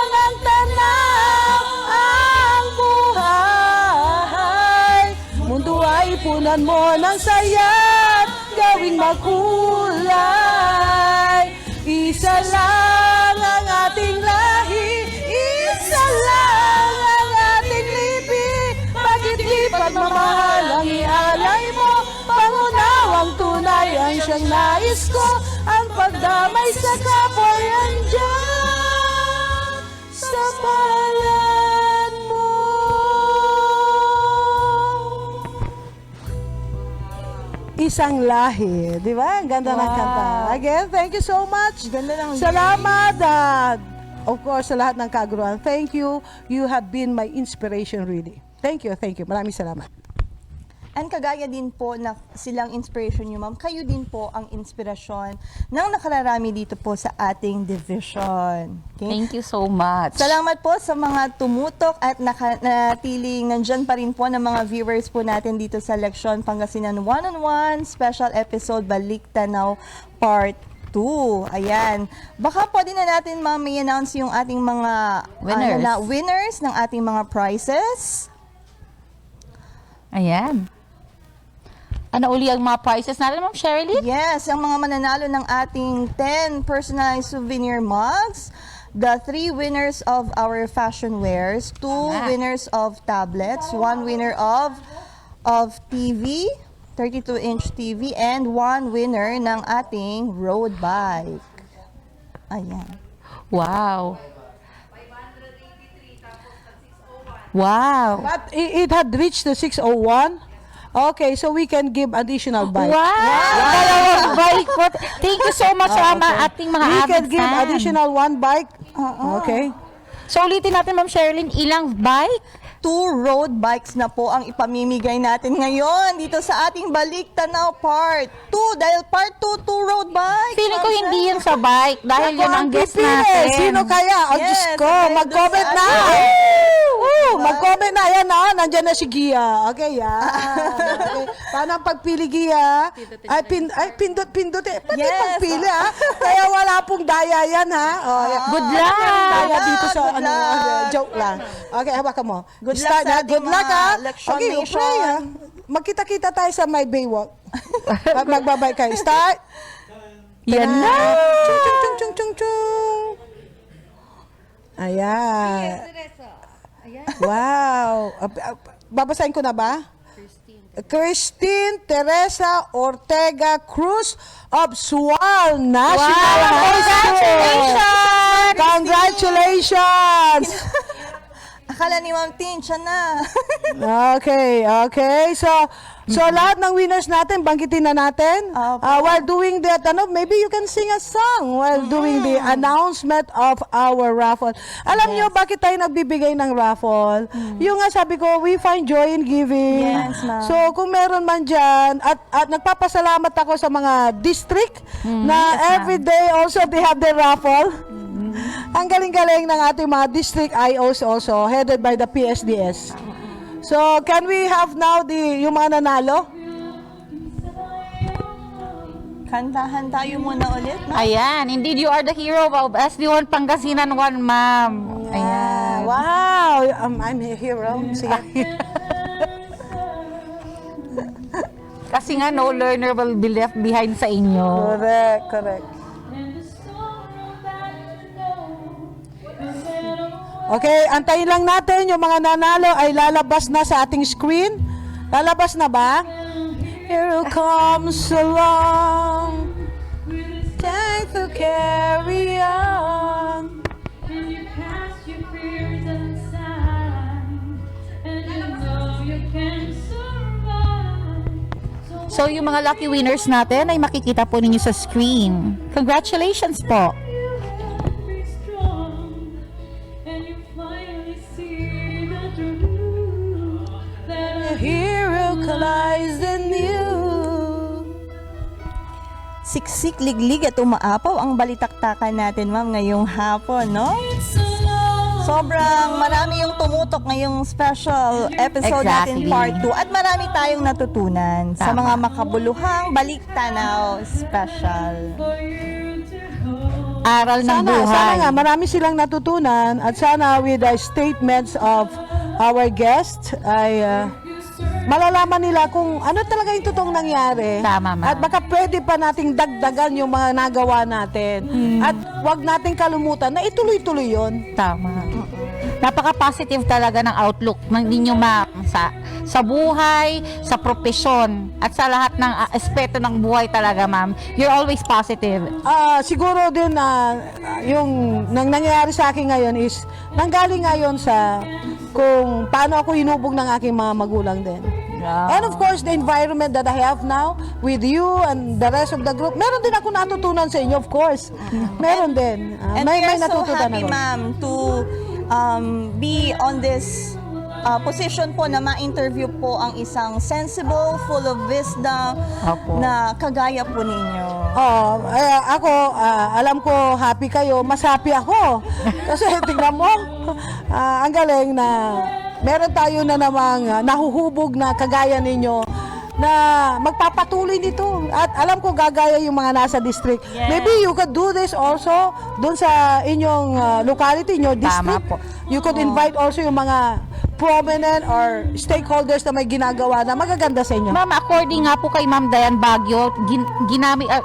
ng tanaw ang buhay. Mundo ay punan mo ng saya't gawing makulay. Isa lang ang ating lahi, isa lang ang ating libing. Bakit di pagmamahal ang ialay mo? Pangunawang tunay ang siyang nais ko. Ang pagdamay sa kapwa'y andyan sa palad mo. Isang lahi, di ba? Ang ganda ng kanta. Again, thank you so much. Ganda ng Salamat, of course, sa lahat ng kaguruan. Thank you. You have been my inspiration, really. Thank you, thank you. Maraming salamat. And kagaya din po na silang inspiration nyo, ma'am, kayo din po ang inspirasyon ng nakararami dito po sa ating division. Okay? Thank you so much. Salamat po sa mga tumutok at natiling nandyan pa rin po ng mga viewers po natin dito sa Leksyon Pangasinan One-on-One Special Episode Balik Tanaw Part 2. Ayan. Baka pwede na natin, ma'am, i-announce yung ating mga winners ng ating mga prizes. Ayan. Ano uli ang mga prizes natin, Ma'am Sherilyn? Yes, ang mga mananalo ng ating 10 personalized souvenir mugs, the 3 winners of our fashion wares, 2 winners of tablets, 1 winner of TV, 32-inch TV, and 1 winner ng ating road bike. Ayan. Wow. Wow. But it had reached the 601. Okay, so we can give additional bike. Dalawang bike po. Thank you so much sa ating mga We avid can give fan. additional 1 bike. Okay. So ulitin natin, Ma'am Sherilyn, ilang bike? 2 road bikes na po ang ipamimigay natin ngayon dito sa ating Balik Tanaw Part 2. Dahil Part 2, 2 road bikes. Feeling ko hindi yun sa bike dahil yun ang guest natin. Sino kaya? Oh, Diyos ko, mag-comment na. Mag-comment na. Ayan na, nandyan na si Gia. Okay, yan. Okay. Paano ang pagpili, Gia? Pindot eh. Pati pagpili, ha? Kaya wala pong daya yan, ha? Oh, yan. Good luck! Daya dito sa, joke lang. Okay, hawakan mo. Good luck sa ating Good luck, ha? Leksyon Okay, Nation. pray, ha? Magkita-kita tayo sa my Baywalk. Magbabay kayo. Start. Yan na! Chung, chung, chung, chung, chung, chung. Ayan. Wow. Babasahin ko na ba? Christine Teresa Ortega Cruz of Sual National High School. Congratulations! Akala ni Ma'am Tin, siya na. Okay. So lahat ng winners natin, banggitin na natin. While doing that, maybe you can sing a song while doing the announcement of our raffle. Alam niyo bakit tayo nagbibigay ng raffle? Yung nga sabi ko, we find joy in giving. Yes, ma'am. So kung meron man dyan, at nagpapasalamat ako sa mga district na every day also they have their raffle. Ang galing-galing ng ating mga district IOs also, headed by the PSDS. So, can we have now yung mga nanalo? Kantahan tayo muna ulit, ma'am. Ayan, indeed you are the hero of SD1 Pangasinan 1, ma'am. Ayan. Wow! I'm a hero. Sige. Kasi nga, no learner will be left behind sa inyo. Correct. Okay, antayin lang natin yung mga nanalo ay lalabas na sa ating screen. Lalabas na ba? Here comes along, time to carry on. So, yung mga lucky winners natin ay makikita po ninyo sa screen. Congratulations po! Hero collides in you. Siksik, liglig at umaapaw ang balitaktakan natin, ma'am, ngayong hapon, no? Sobrang marami yung tumutok ngayong special episode natin, Part 2. At marami tayong natutunan sa mga makabuluhang Balik Tanaw Special. Aral ng buhay. Sana nga, marami silang natutunan at sana with the statements of our guest ay malalaman nila kung ano talaga yung totoong nangyari. Tama, ma'am. At baka pwede pa nating dagdagan yung mga nagawa natin. At wag nating kalumutan na ituloy-tuloy yun. Tama. Napaka-positive talaga ng outlook ng ninyo, ma'am, sa buhay, sa propesyon, at sa lahat ng aspeto ng buhay talaga, ma'am. You're always positive. Siguro din yung nangyayari sa akin ngayon is nanggaling ngayon sa kung paano ako hinubog ng aking mga magulang din. And of course, the environment that I have now with you and the rest of the group, meron din ako natutunan sa inyo, of course. Meron din. And may we are so natutunan happy, ako. ma'am, to be on this position po na ma-interview po ang isang sensible, full of wisdom na kagaya po ninyo. Ako, alam ko happy kayo, mas happy ako. Kasi tingnan mo, ang galing na meron tayo na namang nahuhubog na kagaya ninyo na magpapatuloy nito. At alam ko gagaya yung mga nasa district. Maybe you could do this also doon sa inyong locality, your district. You could invite also yung mga prominent or stakeholders na may ginagawa na magaganda sa inyo. Ma'am, according nga po kay Ma'am Dayan Baguio,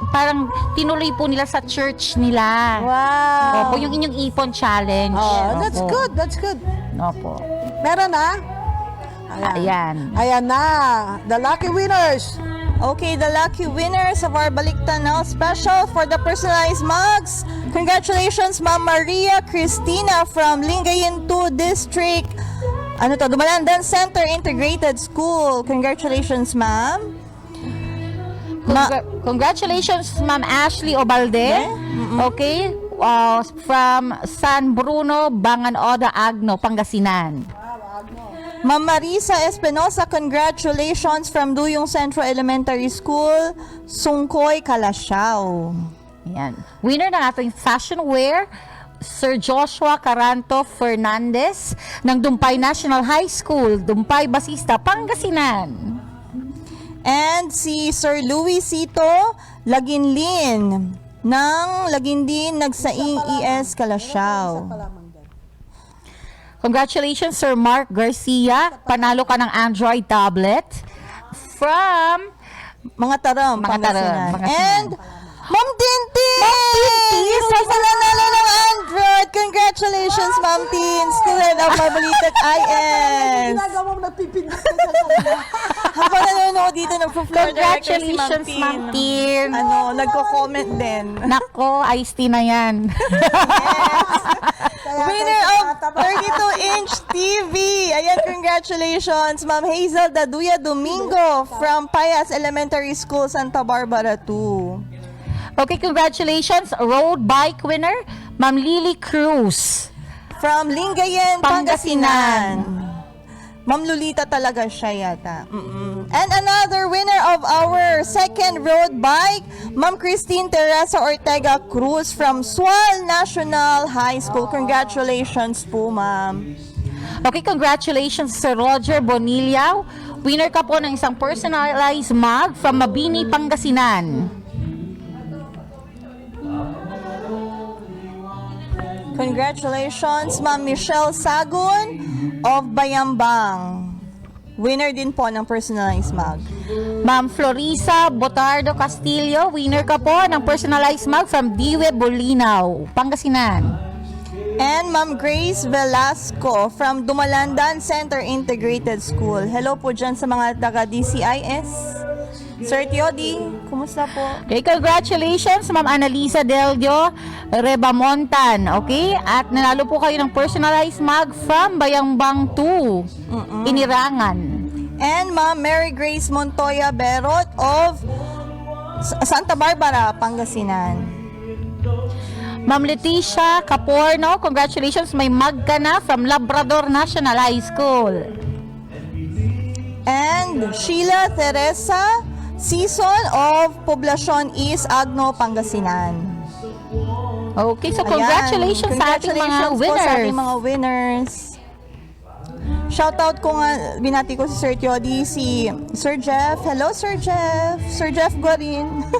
parang tinuloy po nila sa church nila. Wow! Opo, yung inyong ipon challenge. That's good. Opo. Meron na? Ayan na. The lucky winners. Okay, the lucky winners of our Balik Tanaw special for the personalized mugs. Congratulations, Ma'am Maria Cristina from Lingayen 2 District. Ano to? Dumalandan Center Integrated School. Congratulations, ma'am. Congratulations, Ma'am Ashley Obalde. Okay? From San Bruno, Banganoda, Agno, Pangasinan. Ma'am Marisa Espinosa, congratulations from Duyong Central Elementary School, Sungkoy, Calasiao. Yan. Winner ng ating fashion wear, Sir Joshua Caranto Fernandez ng Dumpay National High School, Dumpay Basista, Pangasinan. And si Sir Louis Cito Laginlin ng Lagindin Nagsaing ES Calasiao. Congratulations, Sir Mark Garcia. Panalo ka ng Android tablet from Mga Taram, Pangasinan. And Ma'am Tintin! Isa sa nanalo ng Android! Congratulations, Ma'am Tin! Student of Marbalitet IS! Ginagawa mo nagpipindot Habang nanonood dito, nagpo-floor director si Ma'am Congratulations, Ma'am Tin. Ano, nagko-comment din. Nako, iced tea na yan. Winner of 32-inch TV! Ayan, congratulations, Ma'am Hazel Daduya Domingo from Payas Elementary School, Santa Barbara 2. Okay, congratulations, road bike winner, Ma'am Lily Cruz. From Lingayen, Pangasinan. Ma'am Lolita talaga siya yata. And another winner of our second road bike, Ma'am Christine Teresa Ortega Cruz from Sual National High School. Congratulations po, ma'am. Okay, congratulations, Sir Roger Bonilla. Winner ka po ng isang personalized mug from Mabini, Pangasinan. Congratulations, Ma'am Michelle Sagun of Bayambang. Winner din po ng personalized mug. Ma'am Florisa Botardo Castillo, winner ka po ng personalized mug from Diwe Bolinao, Pangasinan. And Ma'am Grace Velasco from Dumalandan Center Integrated School. Hello po dyan sa mga taga-DCIS. Sir Tiodi, kumusta po? Okay, congratulations, Ma'am Annalisa Deldio Rebamontan. Okay? At nanalo po kayo ng personalized mug from Bayambang 2, Inirangan. And Ma'am Mary Grace Montoya Berot of Santa Barbara, Pangasinan. Ma'am Leticia Caporno, congratulations, may mug ka na from Labrador National High School. And Sheila Teresa Season of Poblacion East, Agno, Pangasinan. Okay, so congratulations sa ating mga Congratulations po winners. sa ating mga winners. Shoutout ko nga, binati ko si Sir Tiodi, si Sir Jeff. Hello, Sir Jeff. Sir Jeff Guarin.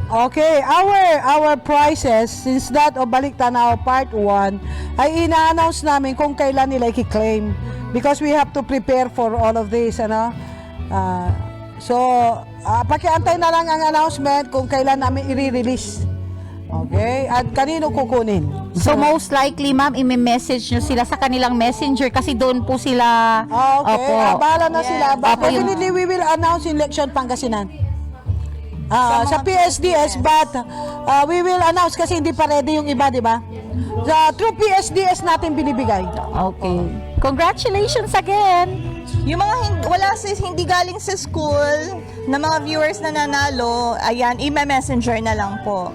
Okay, our prizes, since that of Balik Tanaw Part 1, ay ina-announce namin kung kailan nila i-claim because we have to prepare for all of this, ano? So, pakiantay na lang ang announcement kung kailan namin i-release. Okay? At kanino kukunin? So most likely, ma'am, i-message nyo sila sa kanilang messenger kasi doon po sila. Okay, bahala na sila. But Opo, yung- definitely we will announce in Leksyon Pangasinan. Sa PSDS, but we will announce kasi hindi pa ready yung iba, di ba? Through PSDS natin binibigay. Okay. Congratulations again! Yung mga hindi galing sa school na mga viewers na nanalo, ayan, i-messenger na lang po.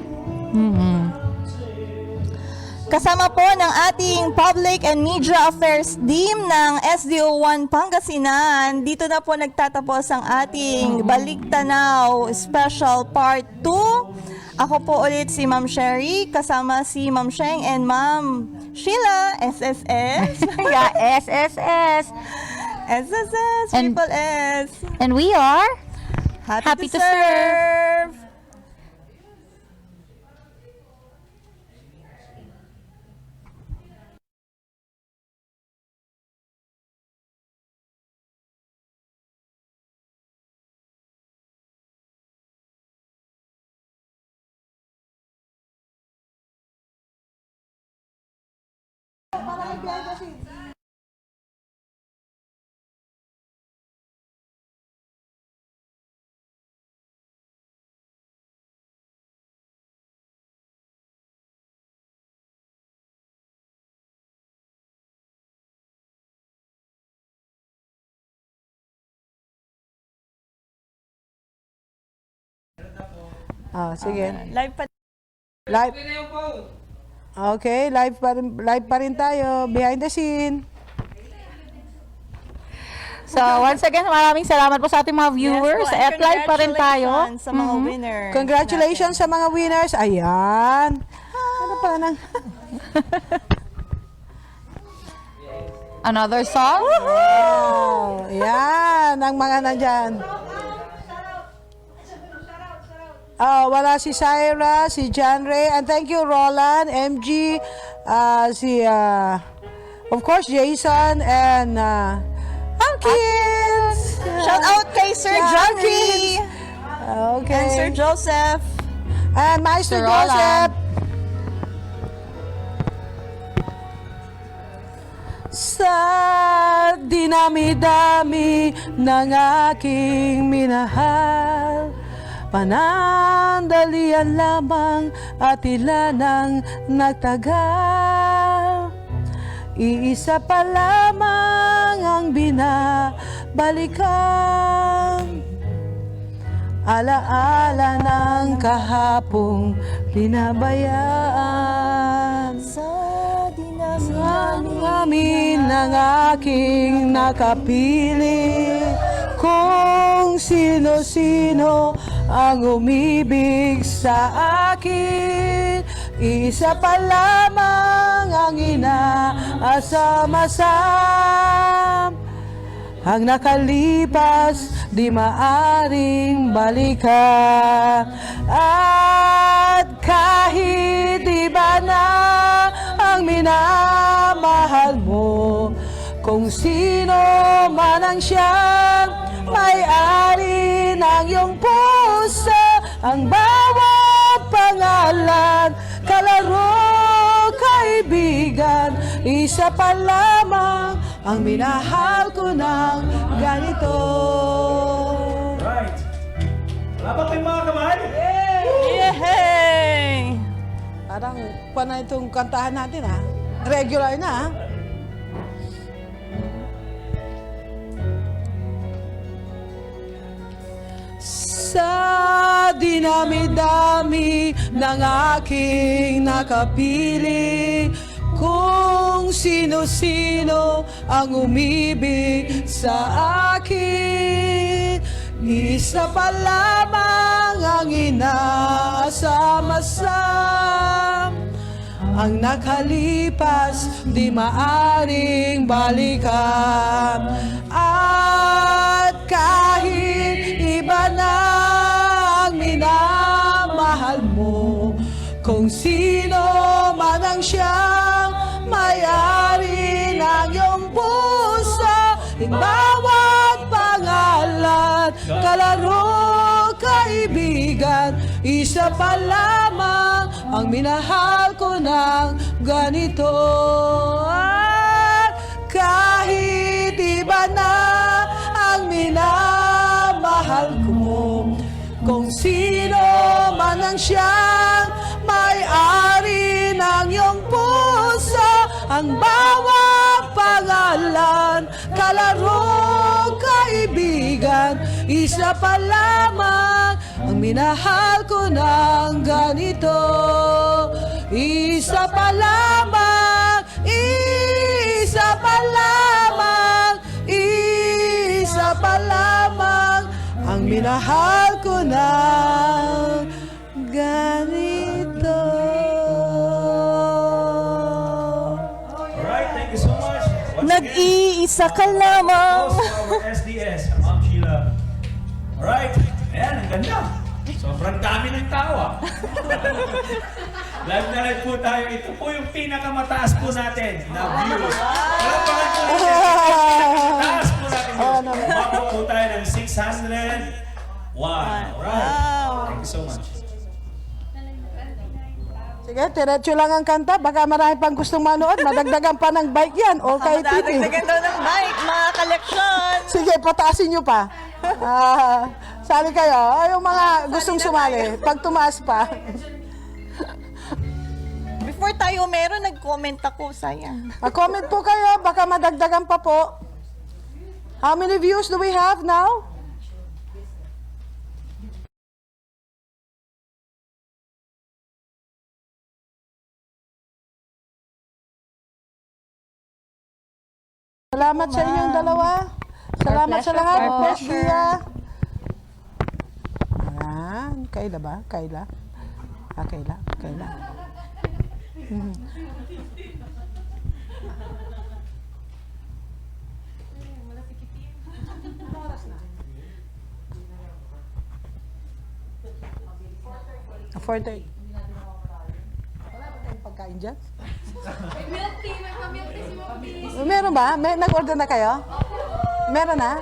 Kasama po ng ating Public and Media Affairs team ng SDO1 Pangasinan. Dito na po nagtatapos ang ating Balik Tanaw Special Part 2. Ako po ulit si Ma'am Sherry, kasama si Ma'am Sheng and Ma'am Sheila, SSS. Yeah, SSS. SSS, Triple S. And we are Happy to serve. Sige. Live pa. Live. Okay, live pa rin tayo. Behind the scene. So, once again, maraming salamat po sa ating mga viewers. Yes po, and At live pa rin tayo. congratulations sa mga winners. Congratulations sa mga winners. Ayan. Ano pala nang... Another song? Wow! Yan, ang mga nandyan. Wala si Syra, si John Ray, and thank you Roland, MG, of course Jason, and Kids. Shout out kay Sir John Ray. Okay. And Sir Joseph. And Maestro Sir Roland. Joseph. Sa dinami-dami ng aking minahal, panandalian lamang at ilan ang nagtagal. Iisa pa lamang ang binabalikan, alaala ng kahapong pinabayaan. Sa dinami ng aking nakapili, kung sino-sino ang umibig sa akin, isa pa lamang ang inaasam-asam. Ang nakalipas di maaring balikan, at kahit iba na ang minamahal mo, kung sino man ang siyang may-ari ng iyong puso, ang bawat pangalan, kalaro, kaibigan, isa pa lamang ang minahal ko ng ganito. Right. Wala ba kayong mga kamay? Yay! Parang pa na itong kantahan natin ha. Regular na ha. Sa dinami-dami ng aking nakapili, kung sino-sino ang umibig sa akin, isa pa lamang ang inaasam-asam. Ang nakalipas di maaring balikan, at kahit iba na ang minamahal mo, kung sino man ang siyang may-ari ng iyong puso, bawat pangalan, kalaro, kaibigan, isa pa lamang ang minahal ko ng ganito. At kahit iba na ang minamahal ko, kung sino man ang siyang may-ari ng iyong puso, ang bawat pangalan, kalaro, kaibigan, isa pa lamang ang minahal ko ng ganito. Isa pa lamang, isa pa lamang, isa pa lamang ang minahal ko ng ganito. Alright, thank you so much. Nag-iisa ka lamang. Our SDS, Ma'am Sheila. Alright, ayan, ang ganda. Sobrang dami ng tao ah. Live na live po tayo. Ito po yung pinakamataas po natin na views. Palagpakan po natin. Pinakamataas po natin views. Umabot po tayo ng 601. Alright. Thank you so much. Sige, diretso lang ang kanta. Baka marami pang gustong manood. Madagdagan pa ng bike yan. O kay Titi. Madagdagan daw ng bike, mga collection. Sige, pataasin nyo pa. Sali kayo. Yung mga gustong sumali. Pag tumaas pa. Before tayo meron, nag-comment ako, sayang. Mag-comment po kayo. Baka madagdagan pa po. How many views do we have now? Salamat sa inyong dalawa. Salamat sa lahat. Our Boss pleasure. Dia. Ayan. Kayla ba? Kayla? Kayla. Kayla. For the... Wala ba tayong pagkain dyan? May milk tea si Milk Tea. Meron ba? Nag-order na kayo? Meron na?